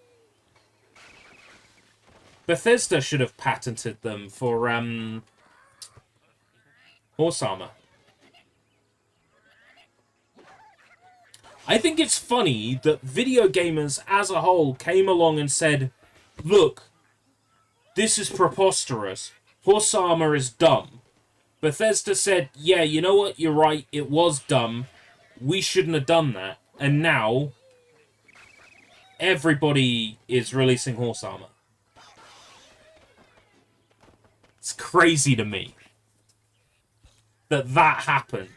Bethesda should have patented them for, horse armor. I think it's funny that video gamers as a whole came along and said, look, this is preposterous. Horse armor is dumb. Bethesda said, yeah, you know what? You're right. It was dumb. We shouldn't have done that. And now, everybody is releasing horse armor. It's crazy to me that that happened.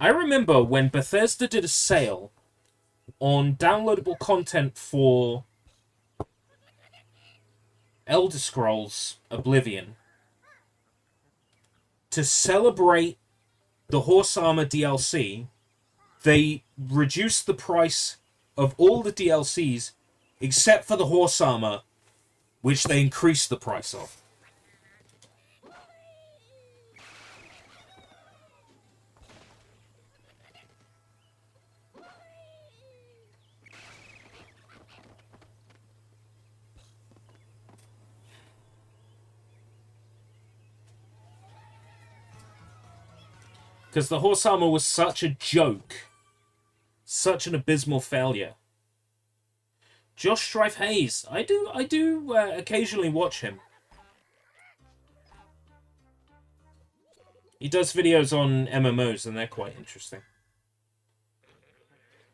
I remember when Bethesda did a sale on downloadable content for Elder Scrolls Oblivion to celebrate the Horse Armor DLC. They reduced the price of all the DLCs except for the Horse Armor, which they increased the price of. Because the horse armor was such a joke. Such an abysmal failure. Josh Strife Hayes. I do occasionally watch him. He does videos on MMOs and they're quite interesting.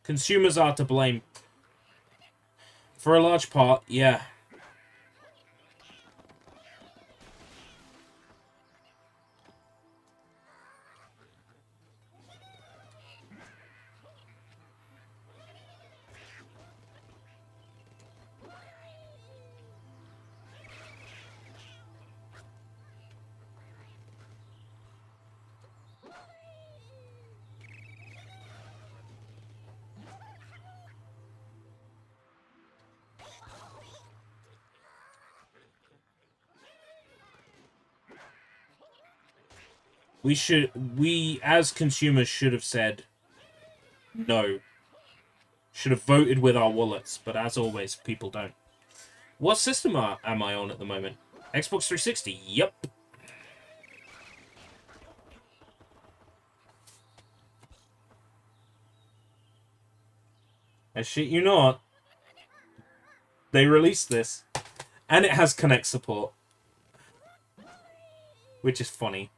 Consumers are to blame. For a large part, yeah. We as consumers should have said no. Should have voted with our wallets, but as always, people don't. What system am I on at the moment? Xbox 360, yep. I shit you not. They released this. And it has Kinect support. Which is funny.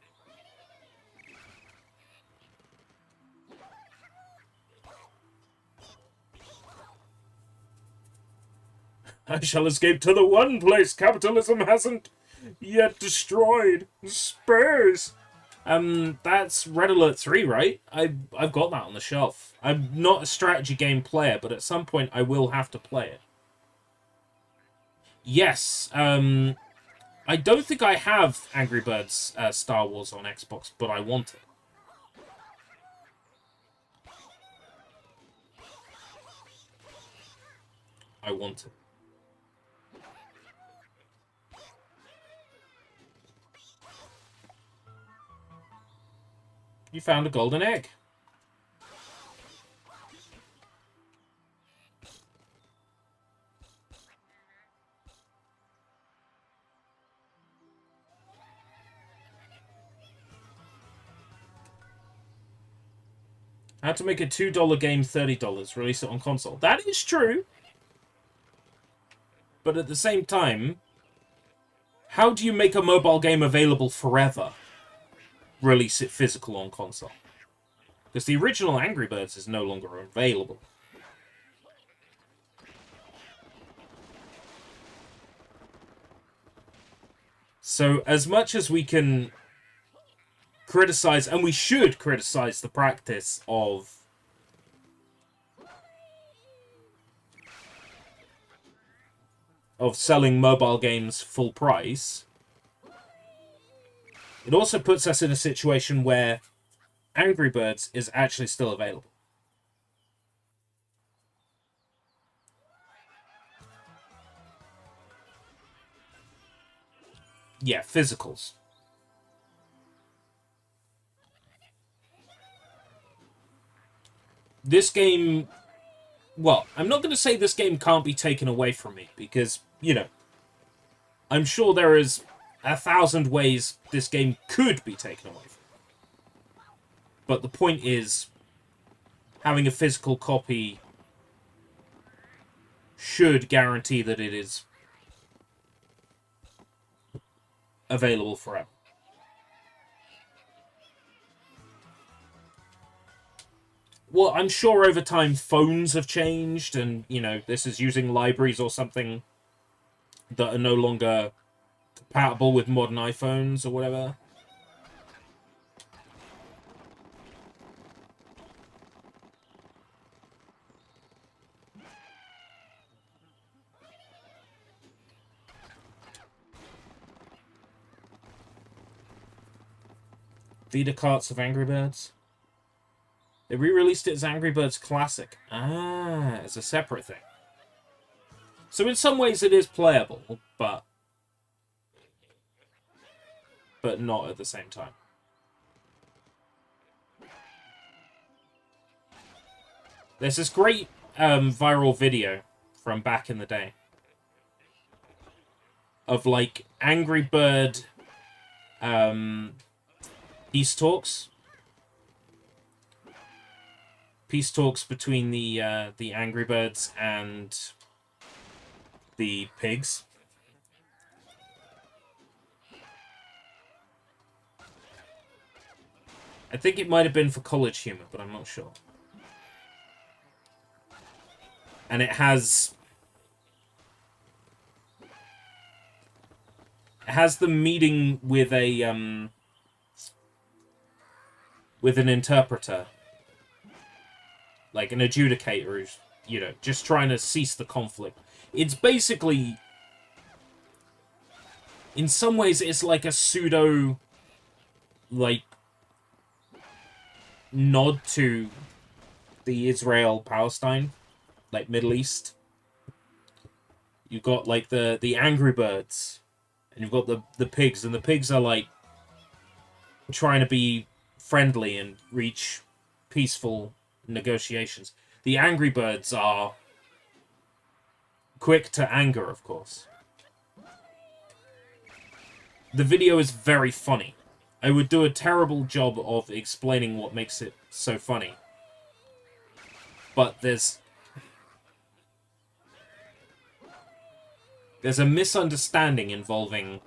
I shall escape to the one place capitalism hasn't yet destroyed. Space. That's Red Alert 3, right? I've got that on the shelf. I'm not a strategy game player, but at some point I will have to play it. Yes, I don't think I have Angry Birds Star Wars on Xbox, but I want it. I want it. You found a golden egg. How to make a $2 game $30. Release it on console. That is true. But at the same time, how do you make a mobile game available forever? Release it physical on console. Because the original Angry Birds is no longer available. So as much as we can criticize, and we should criticize the practice of selling mobile games full price, it also puts us in a situation where Angry Birds is actually still available. Yeah, physicals. This game... Well, I'm not going to say this game can't be taken away from me, because, you know, I'm sure there is 1,000 ways this game could be taken away from me. But the point is, having a physical copy should guarantee that it is available forever. Well, I'm sure over time phones have changed, and, you know, this is using libraries or something that are no longer compatible with modern iPhones or whatever. Vita carts of Angry Birds. They re-released it as Angry Birds Classic. Ah, as a separate thing. So in some ways it is playable, but not at the same time. There's this great viral video from back in the day of, like, Angry Bird peace talks. Peace talks between the Angry Birds and the pigs. I think it might have been for College Humor, but I'm not sure. And it has them meeting with a with an interpreter, like an adjudicator who's, you know, just trying to cease the conflict. It's basically, in some ways, it's like a pseudo, like, nod to the Israel-Palestine, like, Middle East. You've got, like, the Angry Birds, and you've got the pigs, and the pigs are, like, trying to be friendly and reach peaceful negotiations. The Angry Birds are quick to anger, of course. The video is very funny. I would do a terrible job of explaining what makes it so funny. But there's a misunderstanding involving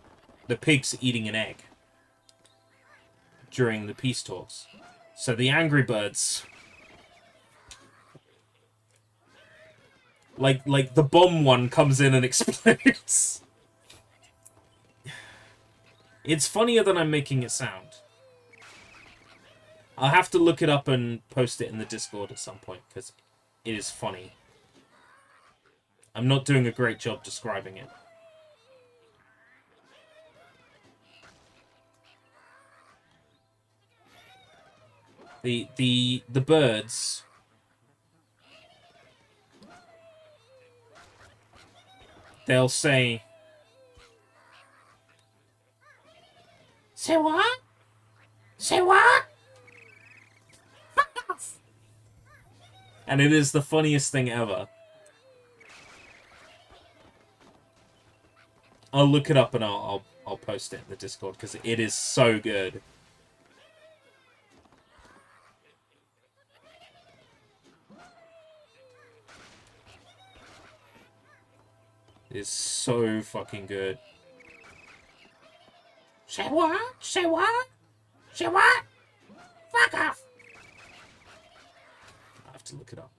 the pigs eating an egg during the peace talks. So the Angry Birds, like the bomb one comes in and explodes. It's funnier than I'm making it sound. I'll have to look it up and post it in the Discord at some point, because it is funny. I'm not doing a great job describing it. The birds, they'll say, "Say what? Say what?" And it is the funniest thing ever. I'll look it up and I'll post it in the Discord because it is so good. It's so fucking good. Say what? Say what? Say what? Fuck off! I have to look it up.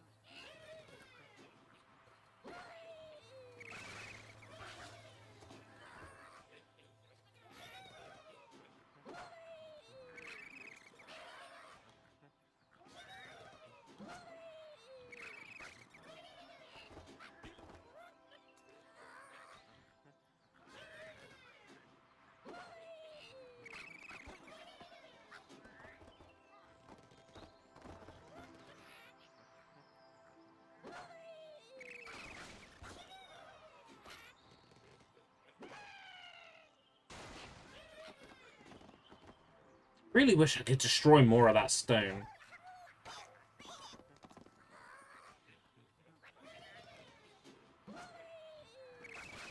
Really wish I could destroy more of that stone.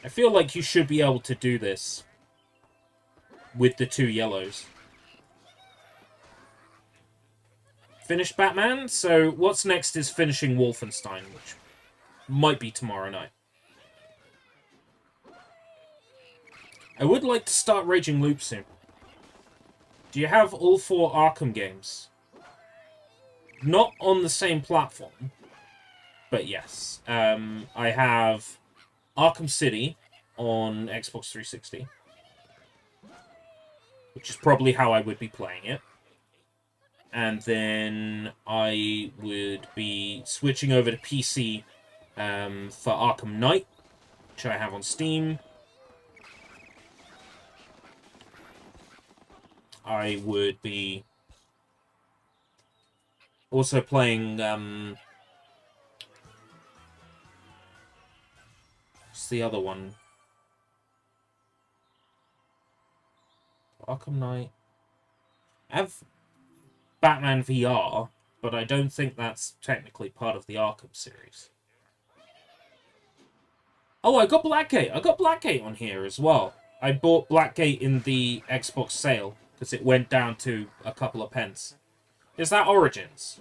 I feel like you should be able to do this with the 2 yellows. Finish Batman, so what's next is finishing Wolfenstein, which might be tomorrow night. I would like to start Raging Loop soon. Do you have all 4 Arkham games? Not on the same platform, but yes. I have Arkham City on Xbox 360, which is probably how I would be playing it. And then I would be switching over to PC for Arkham Knight, which I have on Steam. I would be also playing, what's the other one? Arkham Knight. I have Batman VR, but I don't think that's technically part of the Arkham series. Oh, I got Blackgate. I got Blackgate on here as well. I bought Blackgate in the Xbox sale, because it went down to a couple of pence. Is that Origins?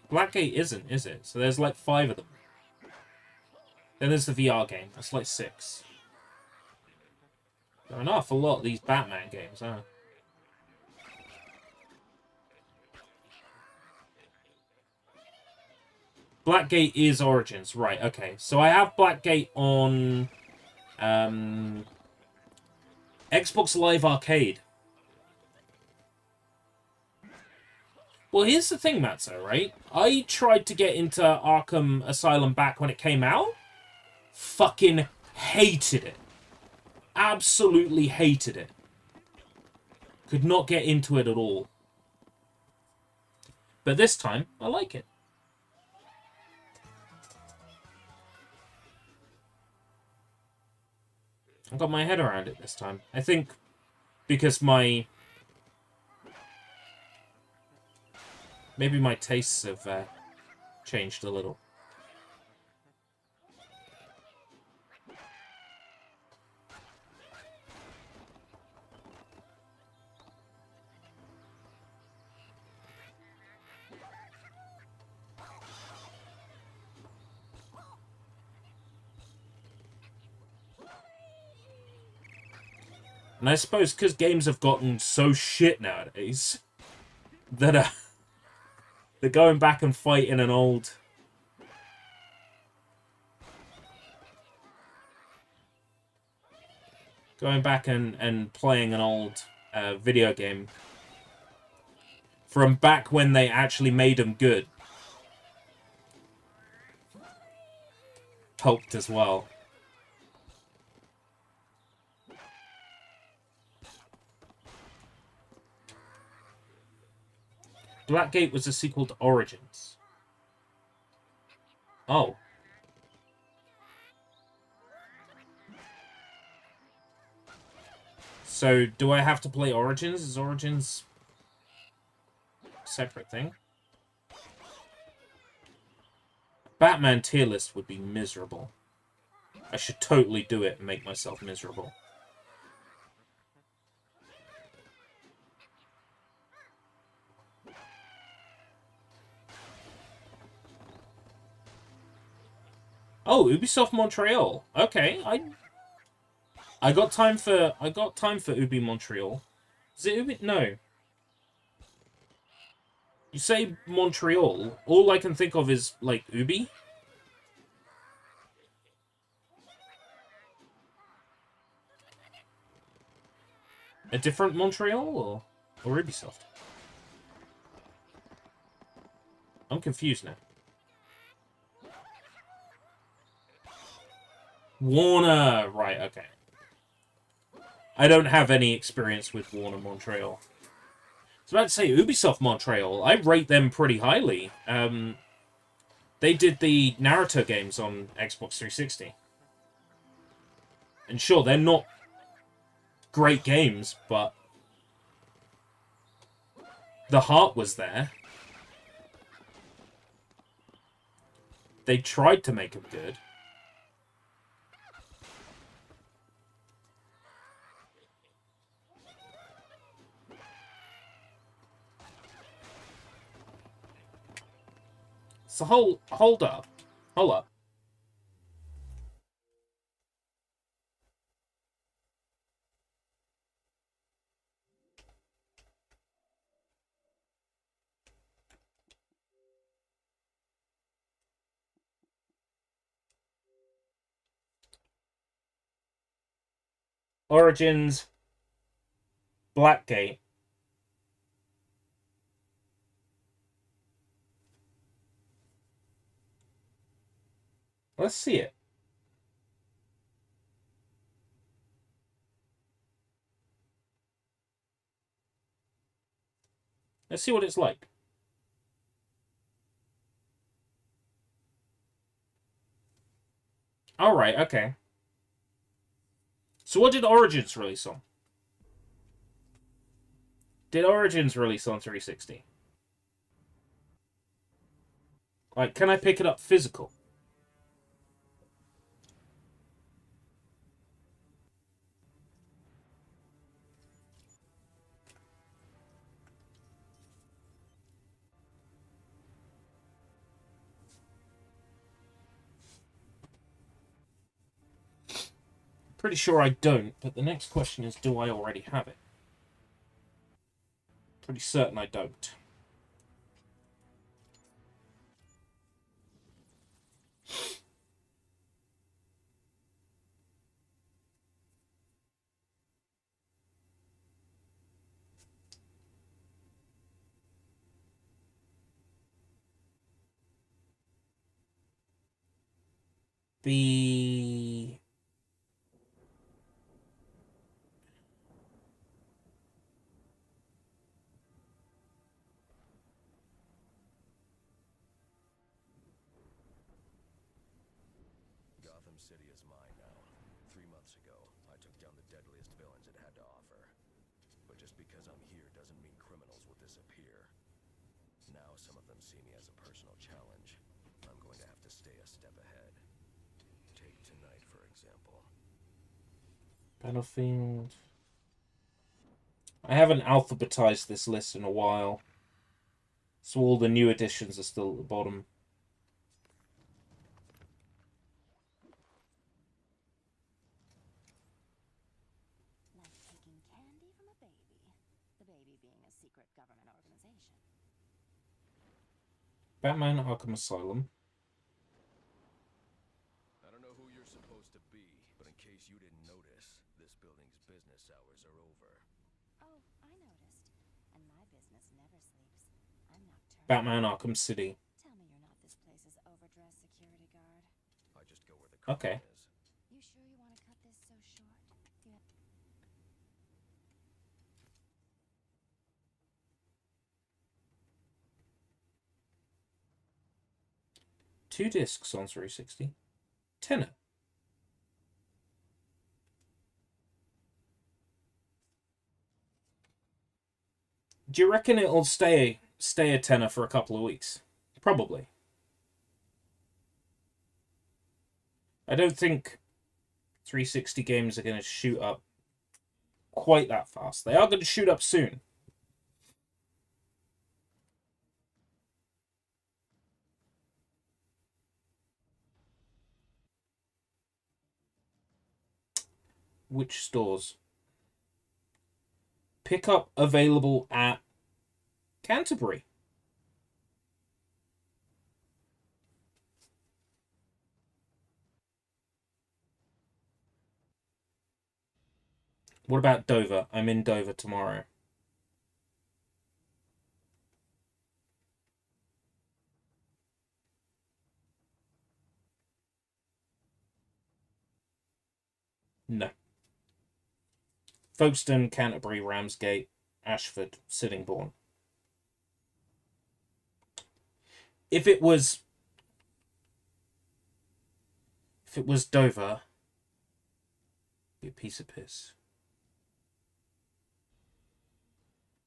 Blackgate isn't, is it? So there's like 5 of them. Then there's the VR game. That's like 6. There are an awful lot of these Batman games, huh? Blackgate is Origins. Right, okay. So I have Blackgate on Xbox Live Arcade. Well, here's the thing, Matzo, right? I tried to get into Arkham Asylum back when it came out. Fucking hated it. Absolutely hated it. Could not get into it at all. But this time, I like it. I got my head around it this time. I think because maybe my tastes have changed a little. And I suppose because games have gotten so shit nowadays that they're going back and fighting an old... Going back and playing an old video game from back when they actually made them good. Helped as well. Blackgate was a sequel to Origins. Oh. So, do I have to play Origins? Is Origins separate thing. Batman tier list would be miserable. I should totally do it and make myself miserable. Oh, Ubisoft Montreal. Okay, I got time for Ubi Montreal. Is it Ubi? No. You say Montreal, all I can think of is like Ubi. A different Montreal or Ubisoft? I'm confused now. Warner, right, okay. I don't have any experience with Warner Montreal. I was about to say, Ubisoft Montreal, I rate them pretty highly. They did the Naruto games on Xbox 360. And sure, they're not great games, but the heart was there. They tried to make them good. So hold up. Origins, Blackgate. Let's see it. Let's see what it's like. Alright, okay. So what did Origins release on? Did Origins release on 360? Like, can I pick it up physical? Pretty sure I don't, but the next question is, do I already have it? Pretty certain I don't. The Gotham City is mine now. 3 months ago, I took down the deadliest villains it had to offer. But just because I'm here doesn't mean criminals will disappear. Now some of them see me as a personal challenge. I'm going to have to stay a step ahead. Take tonight, for example. Battlefield. I haven't alphabetized this list in a while, so all the new additions are still at the bottom. Like taking candy from a baby. The baby being a secret government organization. Batman Arkham Asylum. I don't know who you're supposed to be, but in case you didn't notice, this building's business hours are over. Oh, I noticed. And my business never sleeps. I'm nocturnal. Batman Arkham City. Tell me you're not this place's overdressed security guard. I just go where the crime Okay. is. You sure you want to cut this so short? Yeah. 2 discs on 360. Tenner. Do you reckon it'll stay stay a tenner for a couple of weeks. Probably. I don't think 360 games are going to shoot up quite that fast. They are going to shoot up soon. Which stores? Pickup available at Canterbury. What about Dover? I'm in Dover tomorrow. No. Folkestone, Canterbury, Ramsgate, Ashford, Sittingbourne. If it was Dover, it'd be a piece of piss.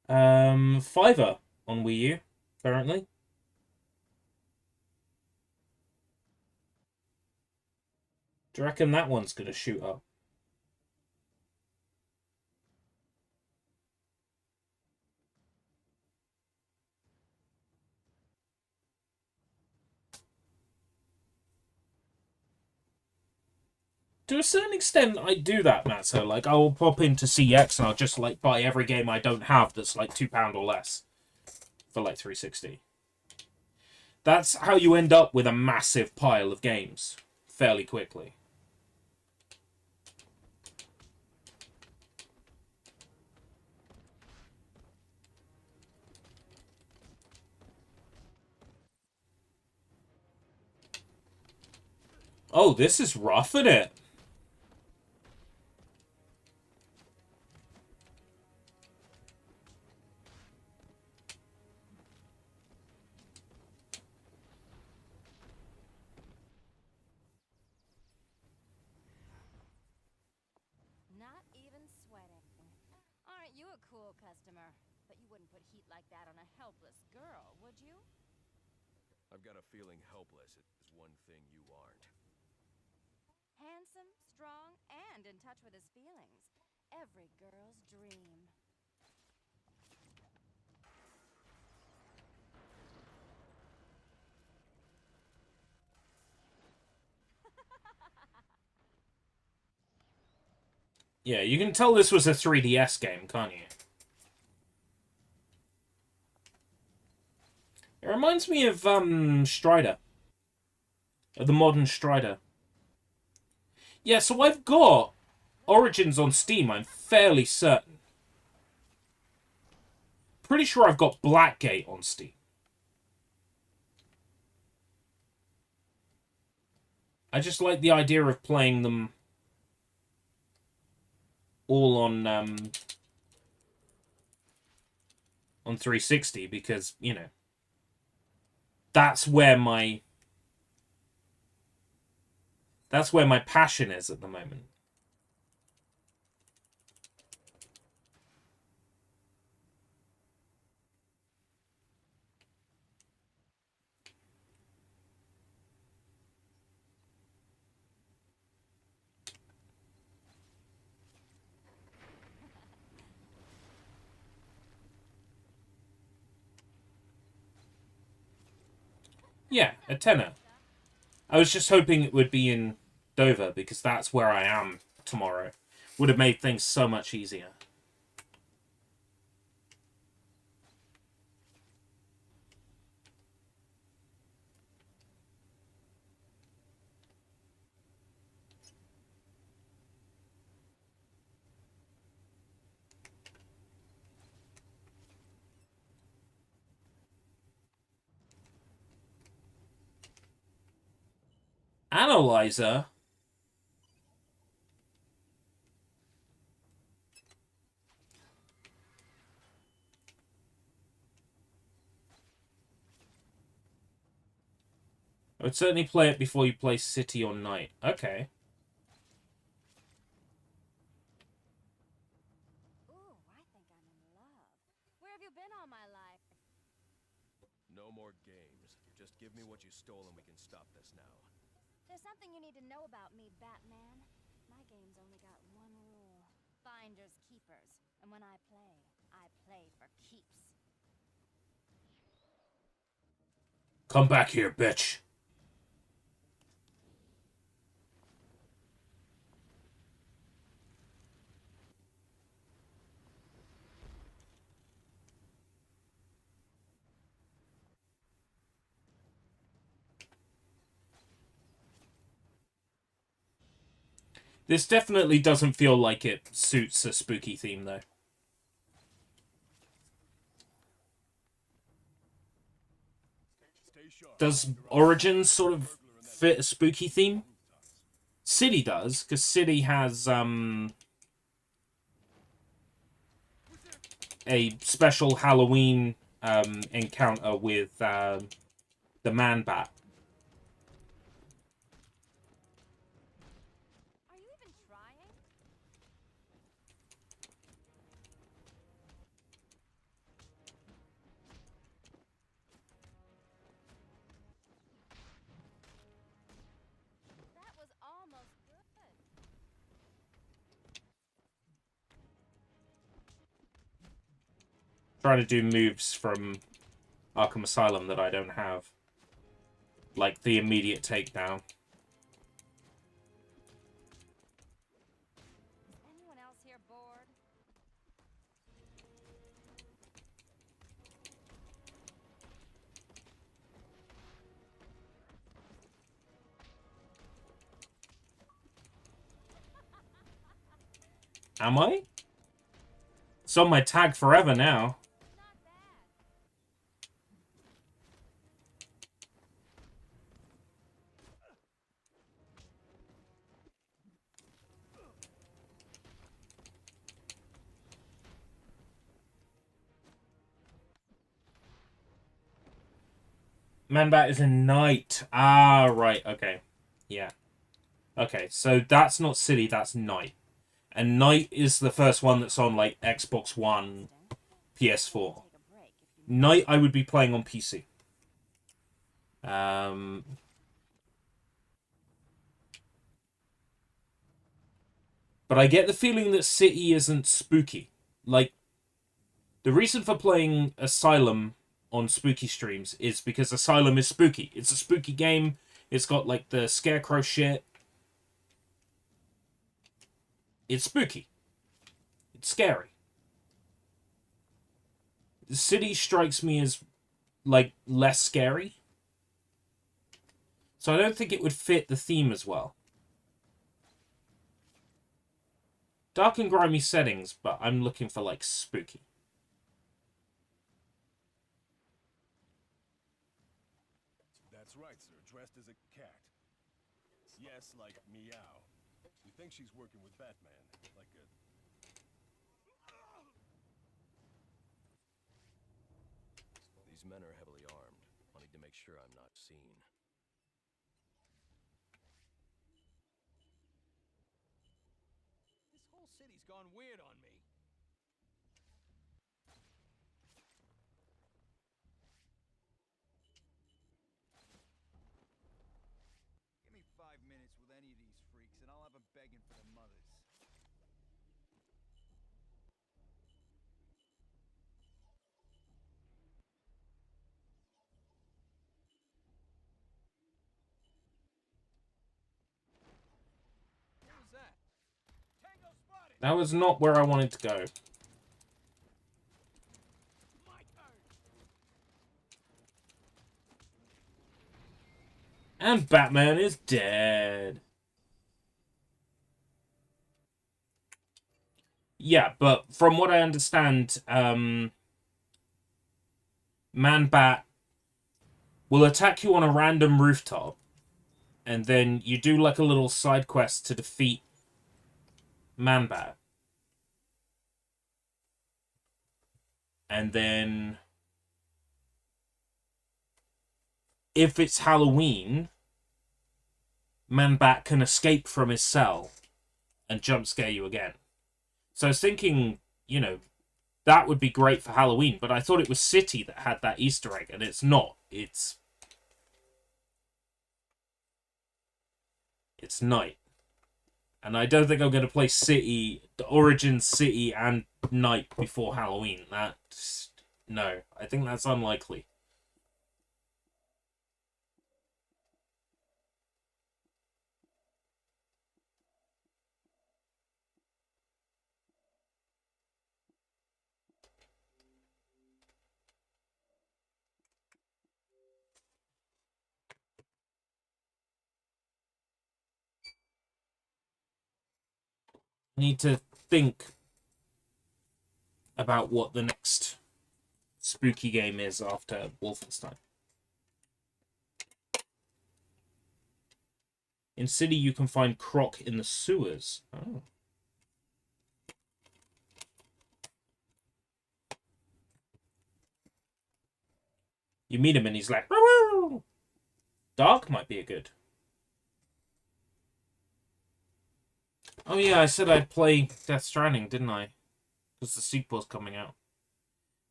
Fiverr on Wii U currently. Do you reckon that one's gonna shoot up? To a certain extent, I do that, Matt. So, like, I'll pop into CX and I'll just, like, buy every game I don't have that's, like, £2 or less for, like, 360. That's how you end up with a massive pile of games fairly quickly. Oh, this is rough, isn't it? Not even sweating. Aren't you a cool customer? But you wouldn't put heat like that on a helpless girl, would you? I've got a feeling helpless is one thing you aren't. Handsome, strong, and in touch with his feelings. Every girl's dream. Yeah, you can tell this was a 3DS game, can't you? It reminds me of Strider. Of the modern Strider. Yeah, so I've got Origins on Steam, I'm fairly certain. Pretty sure I've got Blackgate on Steam. I just like the idea of playing them all on 360 because, you know, that's where my passion is at the moment. Yeah, a tenner. I was just hoping it would be in Dover, because that's where I am tomorrow. Would have made things so much easier. Analyzer? I would certainly play it before you play City or Night. Okay. Ooh, I think I'm in love. Where have you been all my life? There's something you need to know about me, Batman. My game's only got one rule. Finders keepers. And when I play for keeps. Come back here, bitch. This definitely doesn't feel like it suits a spooky theme, though. Does Origins sort of fit a spooky theme? City does, because City has a special Halloween encounter with the Man-Bat. Are you even trying? That was almost good. Trying to do moves from Arkham Asylum that I don't have. Like the immediate takedown. Is anyone else here bored? Am I? It's on my tag forever now. Man-Bat is a knight. Ah, right, okay. Yeah. Okay, so that's not City, that's Knight. And Knight is the first one that's on, like, Xbox One, PS4. Knight I would be playing on PC. But I get the feeling that City isn't spooky. Like, the reason for playing Asylum on spooky streams is because Asylum is spooky. It's a spooky game. It's got, like, the scarecrow shit. It's spooky. It's scary. The City strikes me as, like, less scary. So I don't think it would fit the theme as well. Dark and grimy settings, but I'm looking for, like, spooky. That's right, sir. Dressed as a cat. Yes, like meow. We think she's working with Batman. Like a... These men are heavily armed. I need to make sure I'm not seen. This whole city's gone weird on me. Give me 5 minutes with any of these freaks, and I'll have them begging for their mothers. What was that? Tango spotted! That was not where I wanted to go. And Batman is dead. Yeah, but from what I understand, Man-Bat will attack you on a random rooftop, and then you do like a little side quest to defeat Man-Bat. And then, if it's Halloween, Man-Bat can escape from his cell and jump scare you again. So I was thinking, you know, that would be great for Halloween, but I thought it was City that had that Easter egg, and it's not. It's... It's night. And I don't think I'm going to play City, the Origin City and Night before Halloween. No, I think that's unlikely. I need to think about what the next spooky game is after Wolfenstein. In City, you can find Croc in the sewers. Oh. You meet him and he's like, woo! Dark might be a good. Oh yeah, I said I'd play Death Stranding, didn't I? Because the sequel's coming out.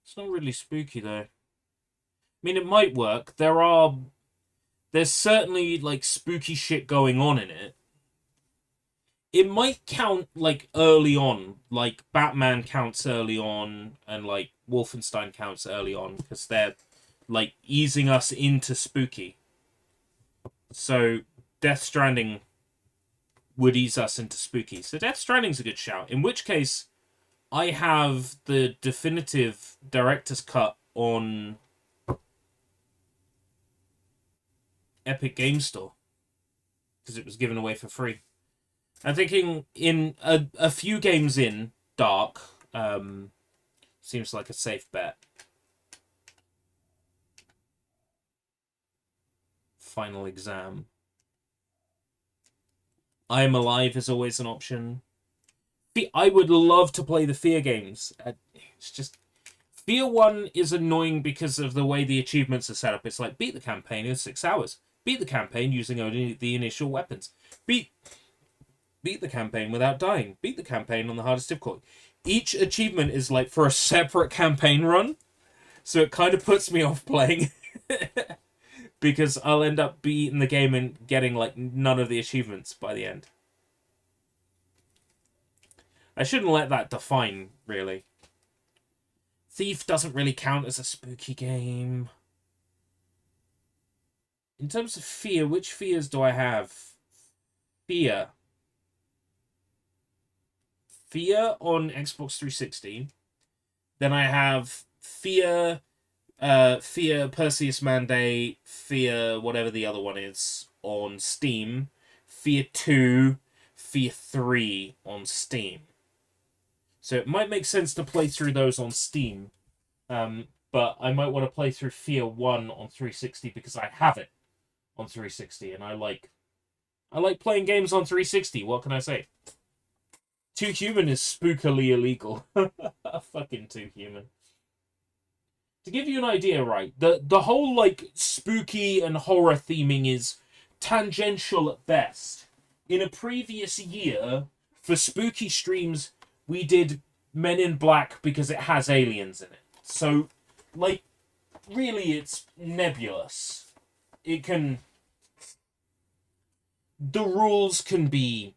It's not really spooky though. I mean, it might work. There's certainly like spooky shit going on in it. It might count like early on, like Batman counts early on, and like Wolfenstein counts early on, because they're like easing us into spooky. So Death Stranding would ease us into spooky. So Death Stranding's a good shout. In which case, I have the definitive director's cut on Epic Game Store, because it was given away for free. I'm thinking in a few games in, Dark seems like a safe bet. Final Exam. I Am Alive is always an option. I would love to play the Fear games. It's just... Fear 1 is annoying because of the way the achievements are set up. It's like, beat the campaign in 6 hours. Beat the campaign using only the initial weapons. Beat the campaign without dying. Beat the campaign on the hardest difficulty. Each achievement is like for a separate campaign run. So it kind of puts me off playing. Because I'll end up beating the game and getting like none of the achievements by the end. I shouldn't let that define, really. Thief doesn't really count as a spooky game. In terms of Fear, which Fears do I have? Fear. Fear on Xbox 360. Then I have Fear, Fear Perseus Mandate, Fear whatever the other one is on Steam, Fear 2, Fear 3 on Steam. So it might make sense to play through those on Steam, but I might want to play through Fear 1 on 360 because I have it on 360, and I like playing games on 360. What can I say? Too Human is spookily illegal. Fucking Too Human. To give you an idea, right, the whole like spooky and horror theming is tangential at best. In a previous year, for spooky streams, we did Men in Black because it has aliens in it. So, like, really it's nebulous. It can... The rules can be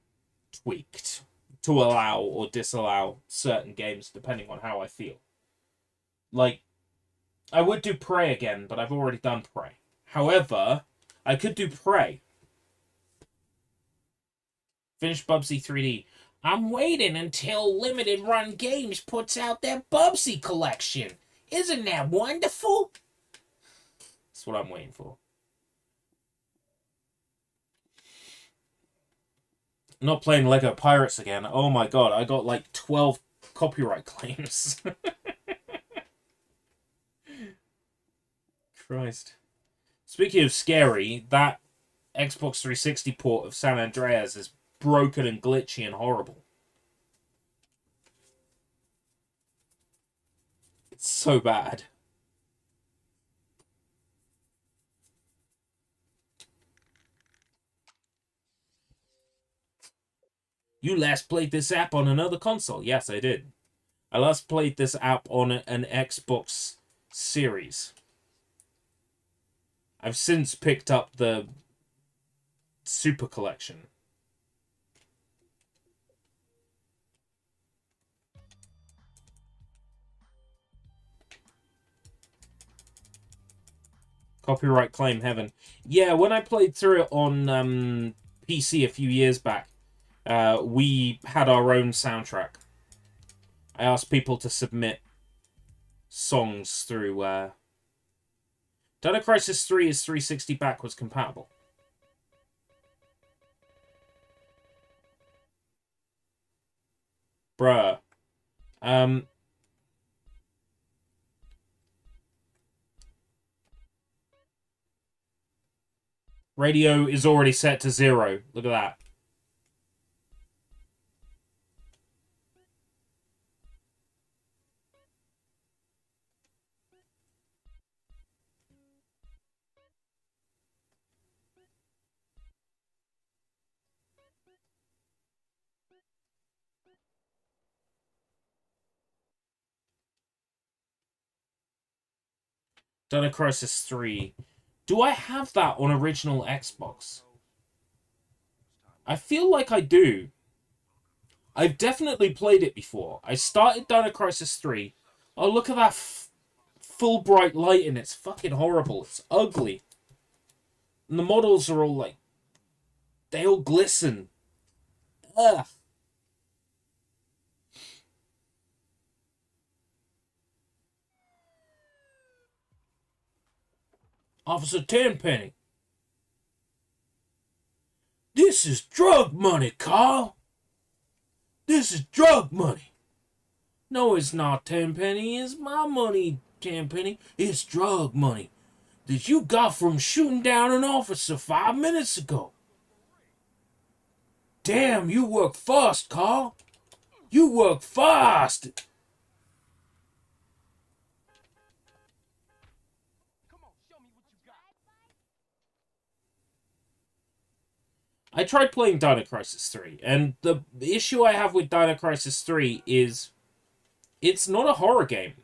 tweaked to allow or disallow certain games depending on how I feel. Like, I would do Prey again, but I've already done Prey. However, I could do Prey. Finish Bubsy 3D. I'm waiting until Limited Run Games puts out their Bubsy collection. Isn't that wonderful? That's what I'm waiting for. Not playing Lego Pirates again. Oh my god, I got like 12 copyright claims. Christ. Speaking of scary, that Xbox 360 port of San Andreas is broken and glitchy and horrible. It's so bad. You last played this app on another console? Yes, I did. I last played this app on an Xbox Series. I've since picked up the Super Collection, Copyright claim heaven. Yeah, when I played through it on PC a few years back, we had our own soundtrack. I asked people to submit songs through... Dino Crisis 3 is 360 backwards compatible. Bruh. Radio is already set to 0. Look at that. Dino Crisis 3. Do I have that on original Xbox? I feel like I do. I've definitely played it before. I started Dino Crisis 3. Oh, look at that full bright light and it's fucking horrible. It's ugly. And the models are all like... They all glisten. Ugh. Officer Tenpenny. This is drug money, Carl. This is drug money. No, it's not, Tenpenny. It's my money, Tenpenny. It's drug money that you got from shooting down an officer 5 minutes ago. Damn, you work fast, Carl. You work fast. I tried playing Dino Crisis 3, and the issue I have with Dino Crisis 3 is it's not a horror game.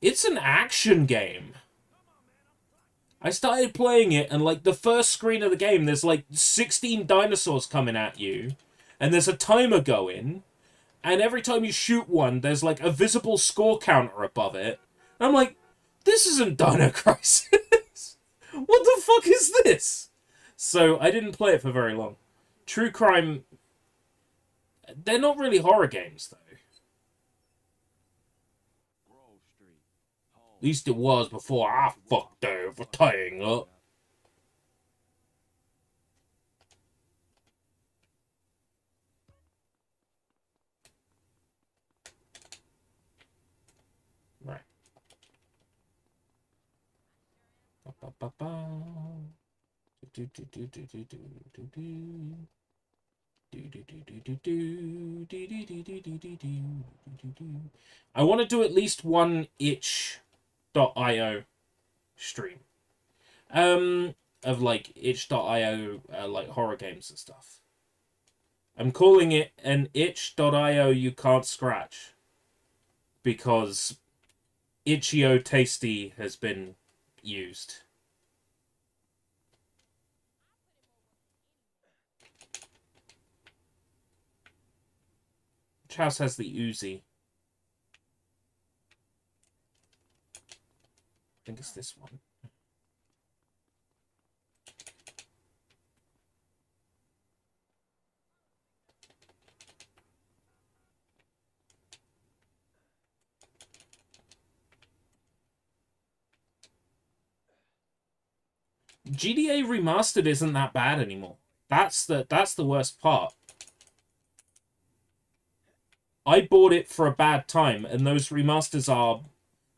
It's an action game. I started playing it, and like the first screen of the game, there's like 16 dinosaurs coming at you, and there's a timer going, and every time you shoot one, there's like a visible score counter above it. And I'm like, this isn't Dino Crisis. What the fuck is this? So I didn't play it for very long. True Crime... They're not really horror games, though. At least it was before I fucked everything up. Right. Ba-ba-ba-ba. I want to do at least one itch.io stream. Of like itch.io like horror games and stuff. I'm calling it an itch.io you can't scratch. Because Itch.io Tasty has been used. Which house has the Uzi? I think it's this one. GTA Remastered isn't that bad anymore. That's the worst part. I bought it for a bad time, and those remasters are...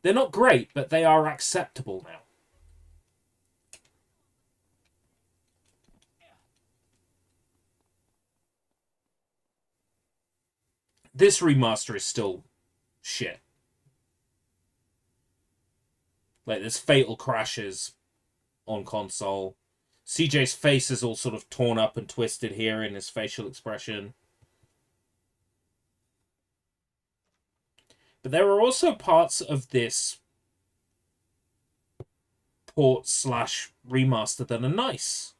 They're not great, but they are acceptable now. This remaster is still shit. Like, there's fatal crashes on console. CJ's face is all sort of torn up and twisted here in his facial expression. But there are also parts of this port / remaster that are nice.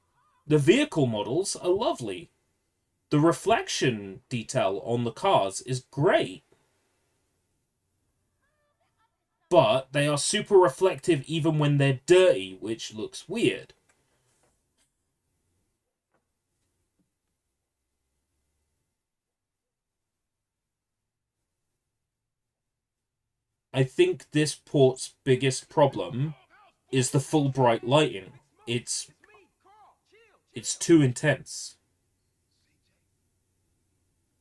The vehicle models are lovely. The reflection detail on the cars is great. but they are super reflective even when they're dirty, which looks weird. I think this port's biggest problem is the full bright lighting. It's too intense.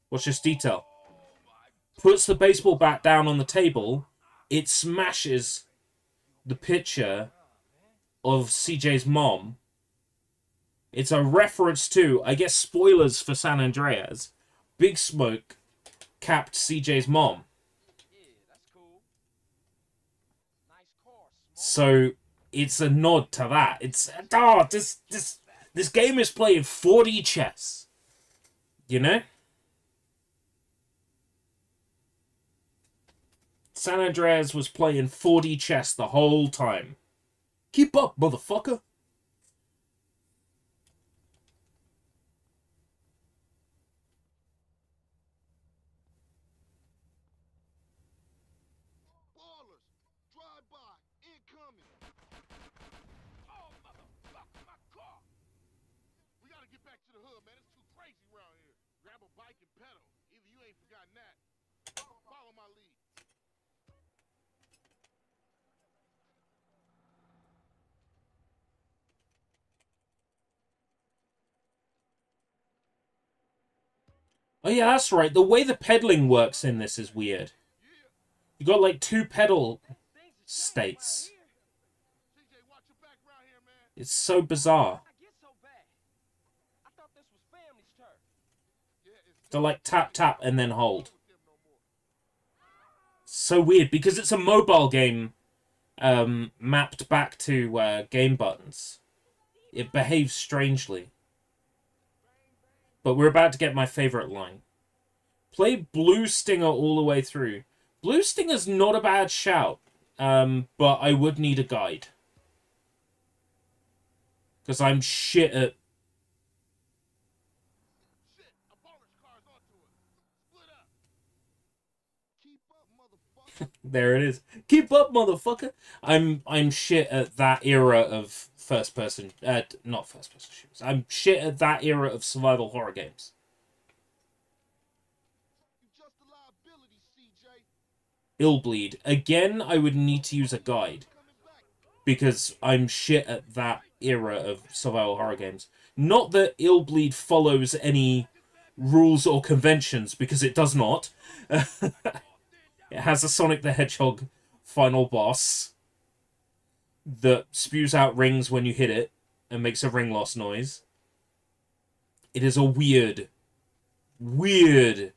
Watch this detail. Puts the baseball bat down on the table, it smashes the picture of CJ's mom. It's a reference to, I guess, spoilers for San Andreas. Big Smoke capped CJ's mom. So it's a nod to that. It's this game is playing 4D chess. You know? San Andreas was playing 4D chess the whole time. Keep up, motherfucker. Oh yeah, that's right. The way the pedaling works in this is weird. You got like 2 pedal states. It's so bizarre. To like tap tap and then hold. So weird because it's a mobile game mapped back to game buttons. It behaves strangely. But we're about to get my favorite line. Play Blue Stinger all the way through. Blue Stinger's not a bad shout, but I would need a guide. Because I'm shit at... There it is. Keep up, motherfucker! I'm shit at that era of first-person... not first-person shooters. I'm shit at that era of survival horror games. Illbleed. Again, I would need to use a guide. Because I'm shit at that era of survival horror games. Not that Illbleed follows any rules or conventions, because it does not. It has a Sonic the Hedgehog final boss that spews out rings when you hit it and makes a ring loss noise. It is a weird, weird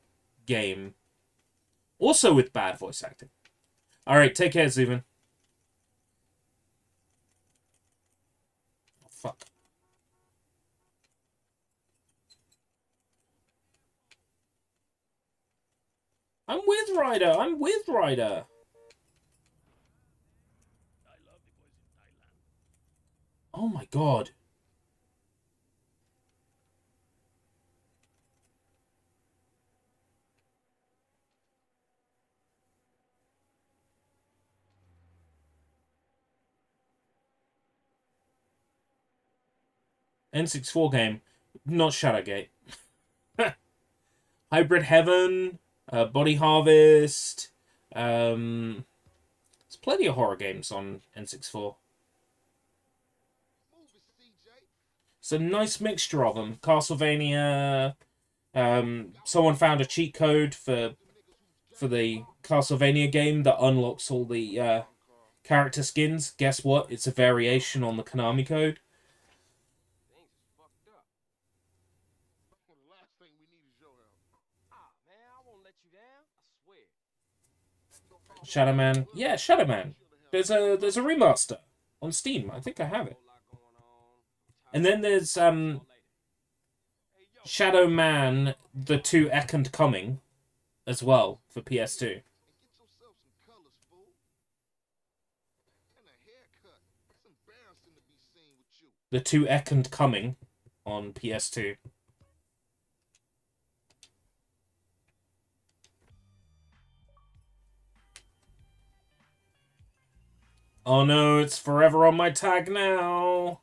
game. Also with bad voice acting. Alright, take care, Zubin. Oh, fuck. I'm with Ryder. I'm with Ryder. Oh my god. N64 game, not Shadowgate. Hybrid Heaven, Body Harvest. There's plenty of horror games on N64. It's a nice mixture of them. Castlevania. Someone found a cheat code for the Castlevania game that unlocks all the character skins. Guess what? It's a variation on the Konami code. Shadow Man. Yeah, Shadow Man. There's a remaster on Steam. I think I have it. And then there's Shadow Man, The Two Second Coming as well for PS2. The Two Second Coming on PS2. Oh no, it's forever on my tag now.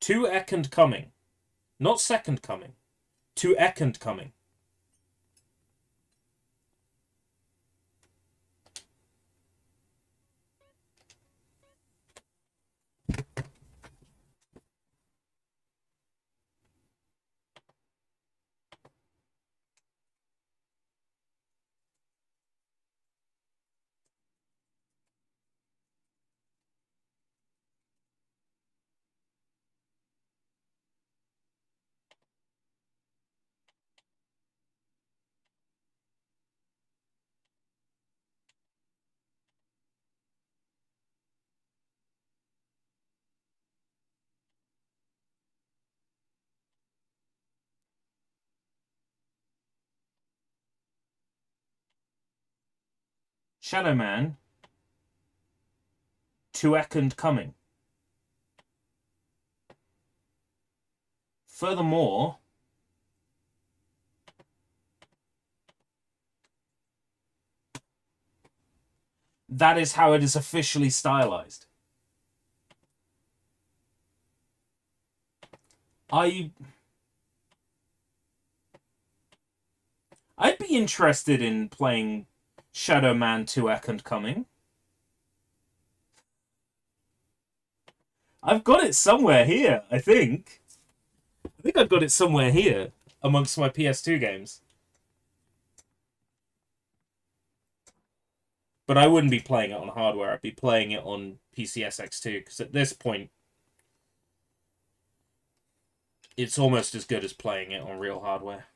To Ekand coming. Not second coming. To Ekand coming. Shadow Man. To Ekand coming. Furthermore, that is how it is officially stylized. I'd be interested in playing Shadow Man 2 Ekand coming. I've got it somewhere here, I think. I think I've got it somewhere here amongst my PS2 games. But I wouldn't be playing it on hardware. I'd be playing it on PCSX2, because at this point, it's almost as good as playing it on real hardware.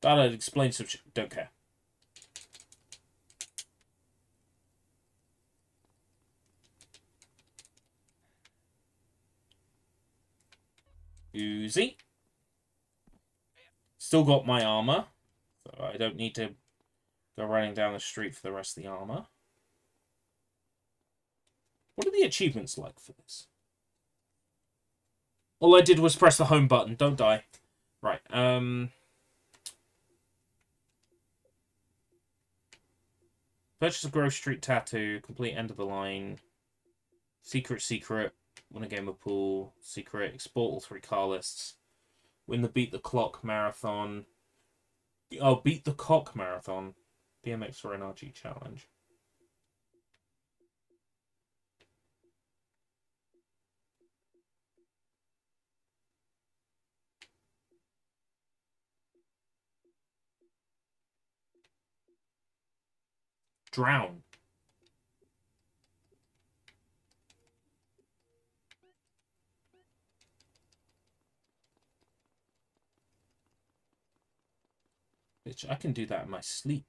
Thought I'd explain some shit. Don't care. Uzi. Still got my armor, so I don't need to go running down the street for the rest of the armor. What are the achievements like for this? All I did was press the home button. Don't die. Right, purchase a Grove Street tattoo. Complete end of the line. Secret. Win a game of pool. Secret. Export all 3 car lists. Win the Beat the Clock Marathon. Oh, Beat the Cock Marathon. BMX for NRG Challenge. Drown. Bitch, I can do that in my sleep.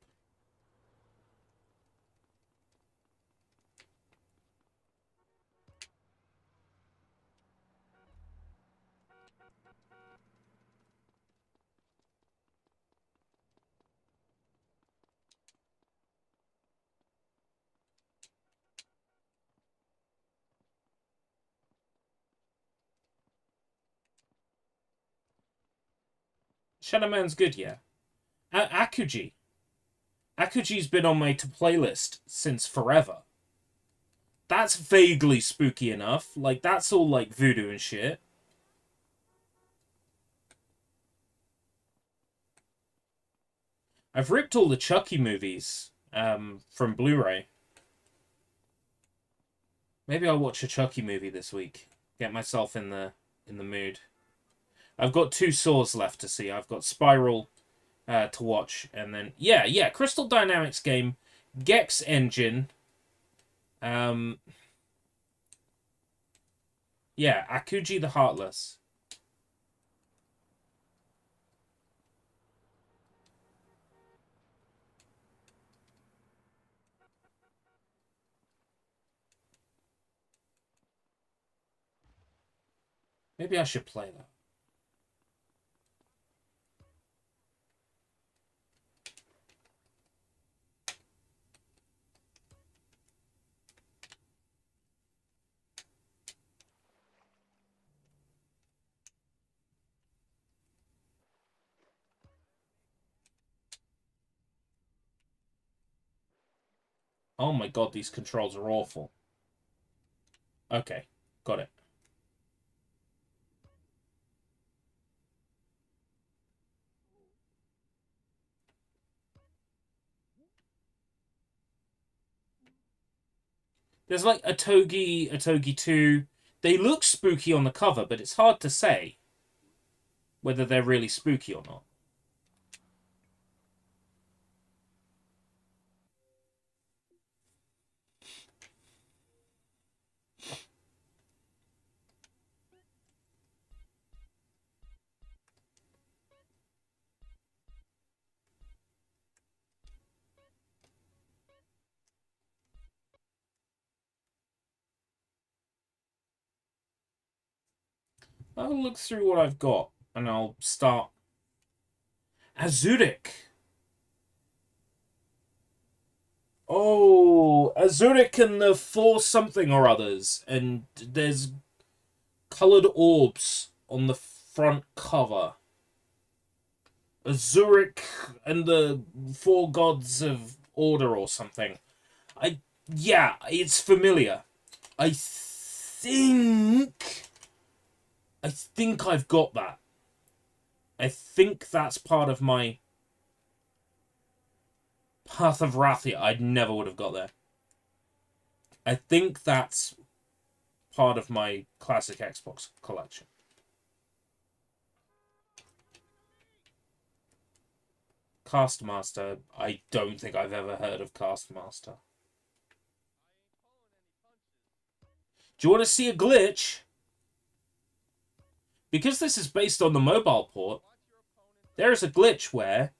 Shadow Man's good, yeah. Akuji. Akuji's been on my to-playlist since forever. That's vaguely spooky enough. Like, that's all, like, voodoo and shit. I've ripped all the Chucky movies from Blu-ray. Maybe I'll watch a Chucky movie this week. Get myself in the mood. I've got 2 Saws left to see. I've got Spiral to watch, and then yeah, Crystal Dynamics game, Gex engine. Yeah, Akuji the Heartless. Maybe I should play that. Oh my god, these controls are awful. Okay, got it. There's like a Togi 2. They look spooky on the cover, but it's hard to say whether they're really spooky or not. I'll look through what I've got, and I'll start. Azurik! Oh, Azurik and the 4 something or others, and there's coloured orbs on the front cover. Azurik and the 4 gods of order or something. Yeah, it's familiar. I think I've got that. I think that's part of my Path of Rathia. I never would have got there. I think that's part of my classic Xbox collection. Castmaster. I don't think I've ever heard of Castmaster. Do you want to see a glitch? Because this is based on the mobile port, there is a glitch where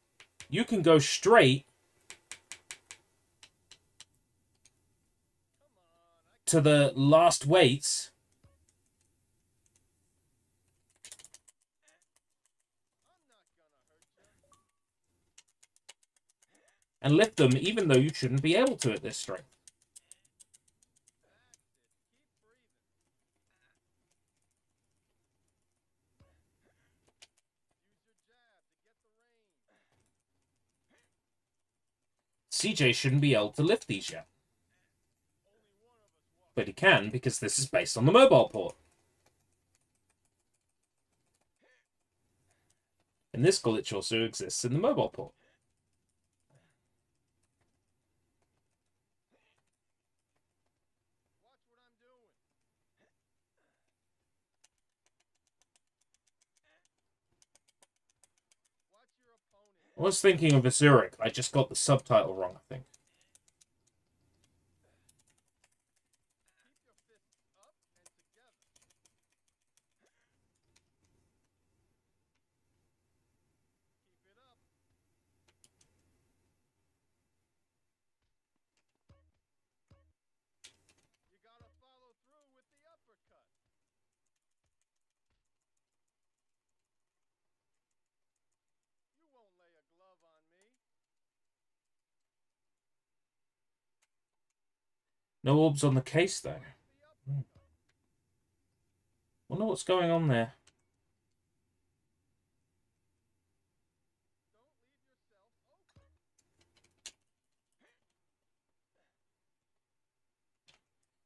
you can go straight to the last weights and lift them, even though you shouldn't be able to at this strength. CJ shouldn't be able to lift these yet. But he can, because this is based on the mobile port. And this glitch also exists in the mobile port. I was thinking of Azurik. I just got the subtitle wrong, I think. No orbs on the case, though. Wonder what's going on there.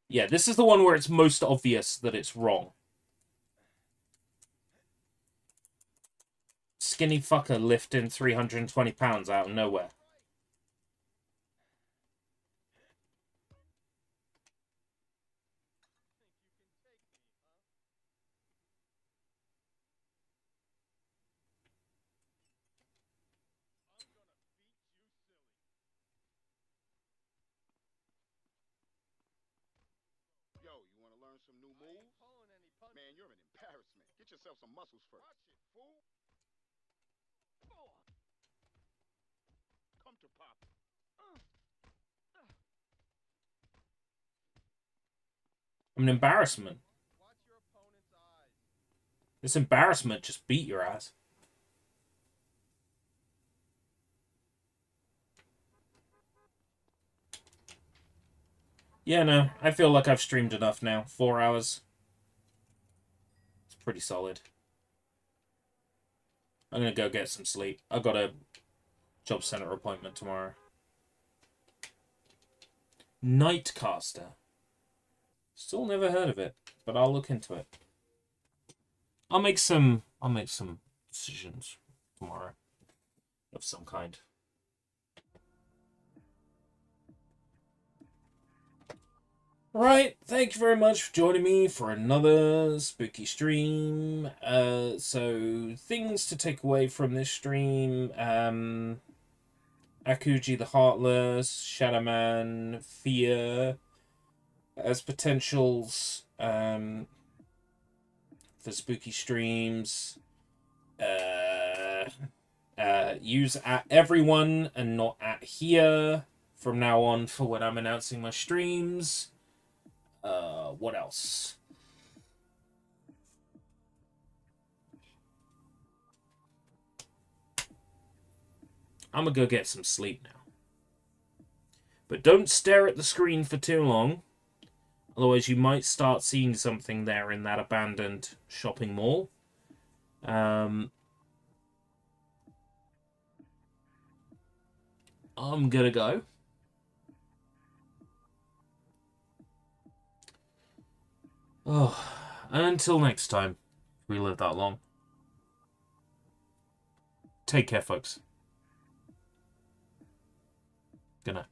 Yeah, this is the one where it's most obvious that it's wrong. Skinny fucker lifting 320 pounds out of nowhere. Yo, you want to learn some new moves? Man, you're an embarrassment. Get yourself some muscles first. Watch it, fool. Come to Pop. I'm an embarrassment. This embarrassment just beat your ass. Yeah, no, I feel like I've streamed enough now. 4 hours. It's pretty solid. I'm gonna go get some sleep. I've got a job center appointment tomorrow. Nightcaster. Still never heard of it, but I'll look into it. I'll make some decisions tomorrow of some kind. Right, thank you very much for joining me for another spooky stream. So things to take away from this stream: Akuji the Heartless, Shadowman, Fear as potentials for spooky streams. Use at everyone and not at here from now on for when I'm announcing my streams. What else? I'm gonna go get some sleep now. But don't stare at the screen for too long. Otherwise you might start seeing something there in that abandoned shopping mall. I'm gonna go. Oh, until next time, if we live that long. Take care, folks. Good night.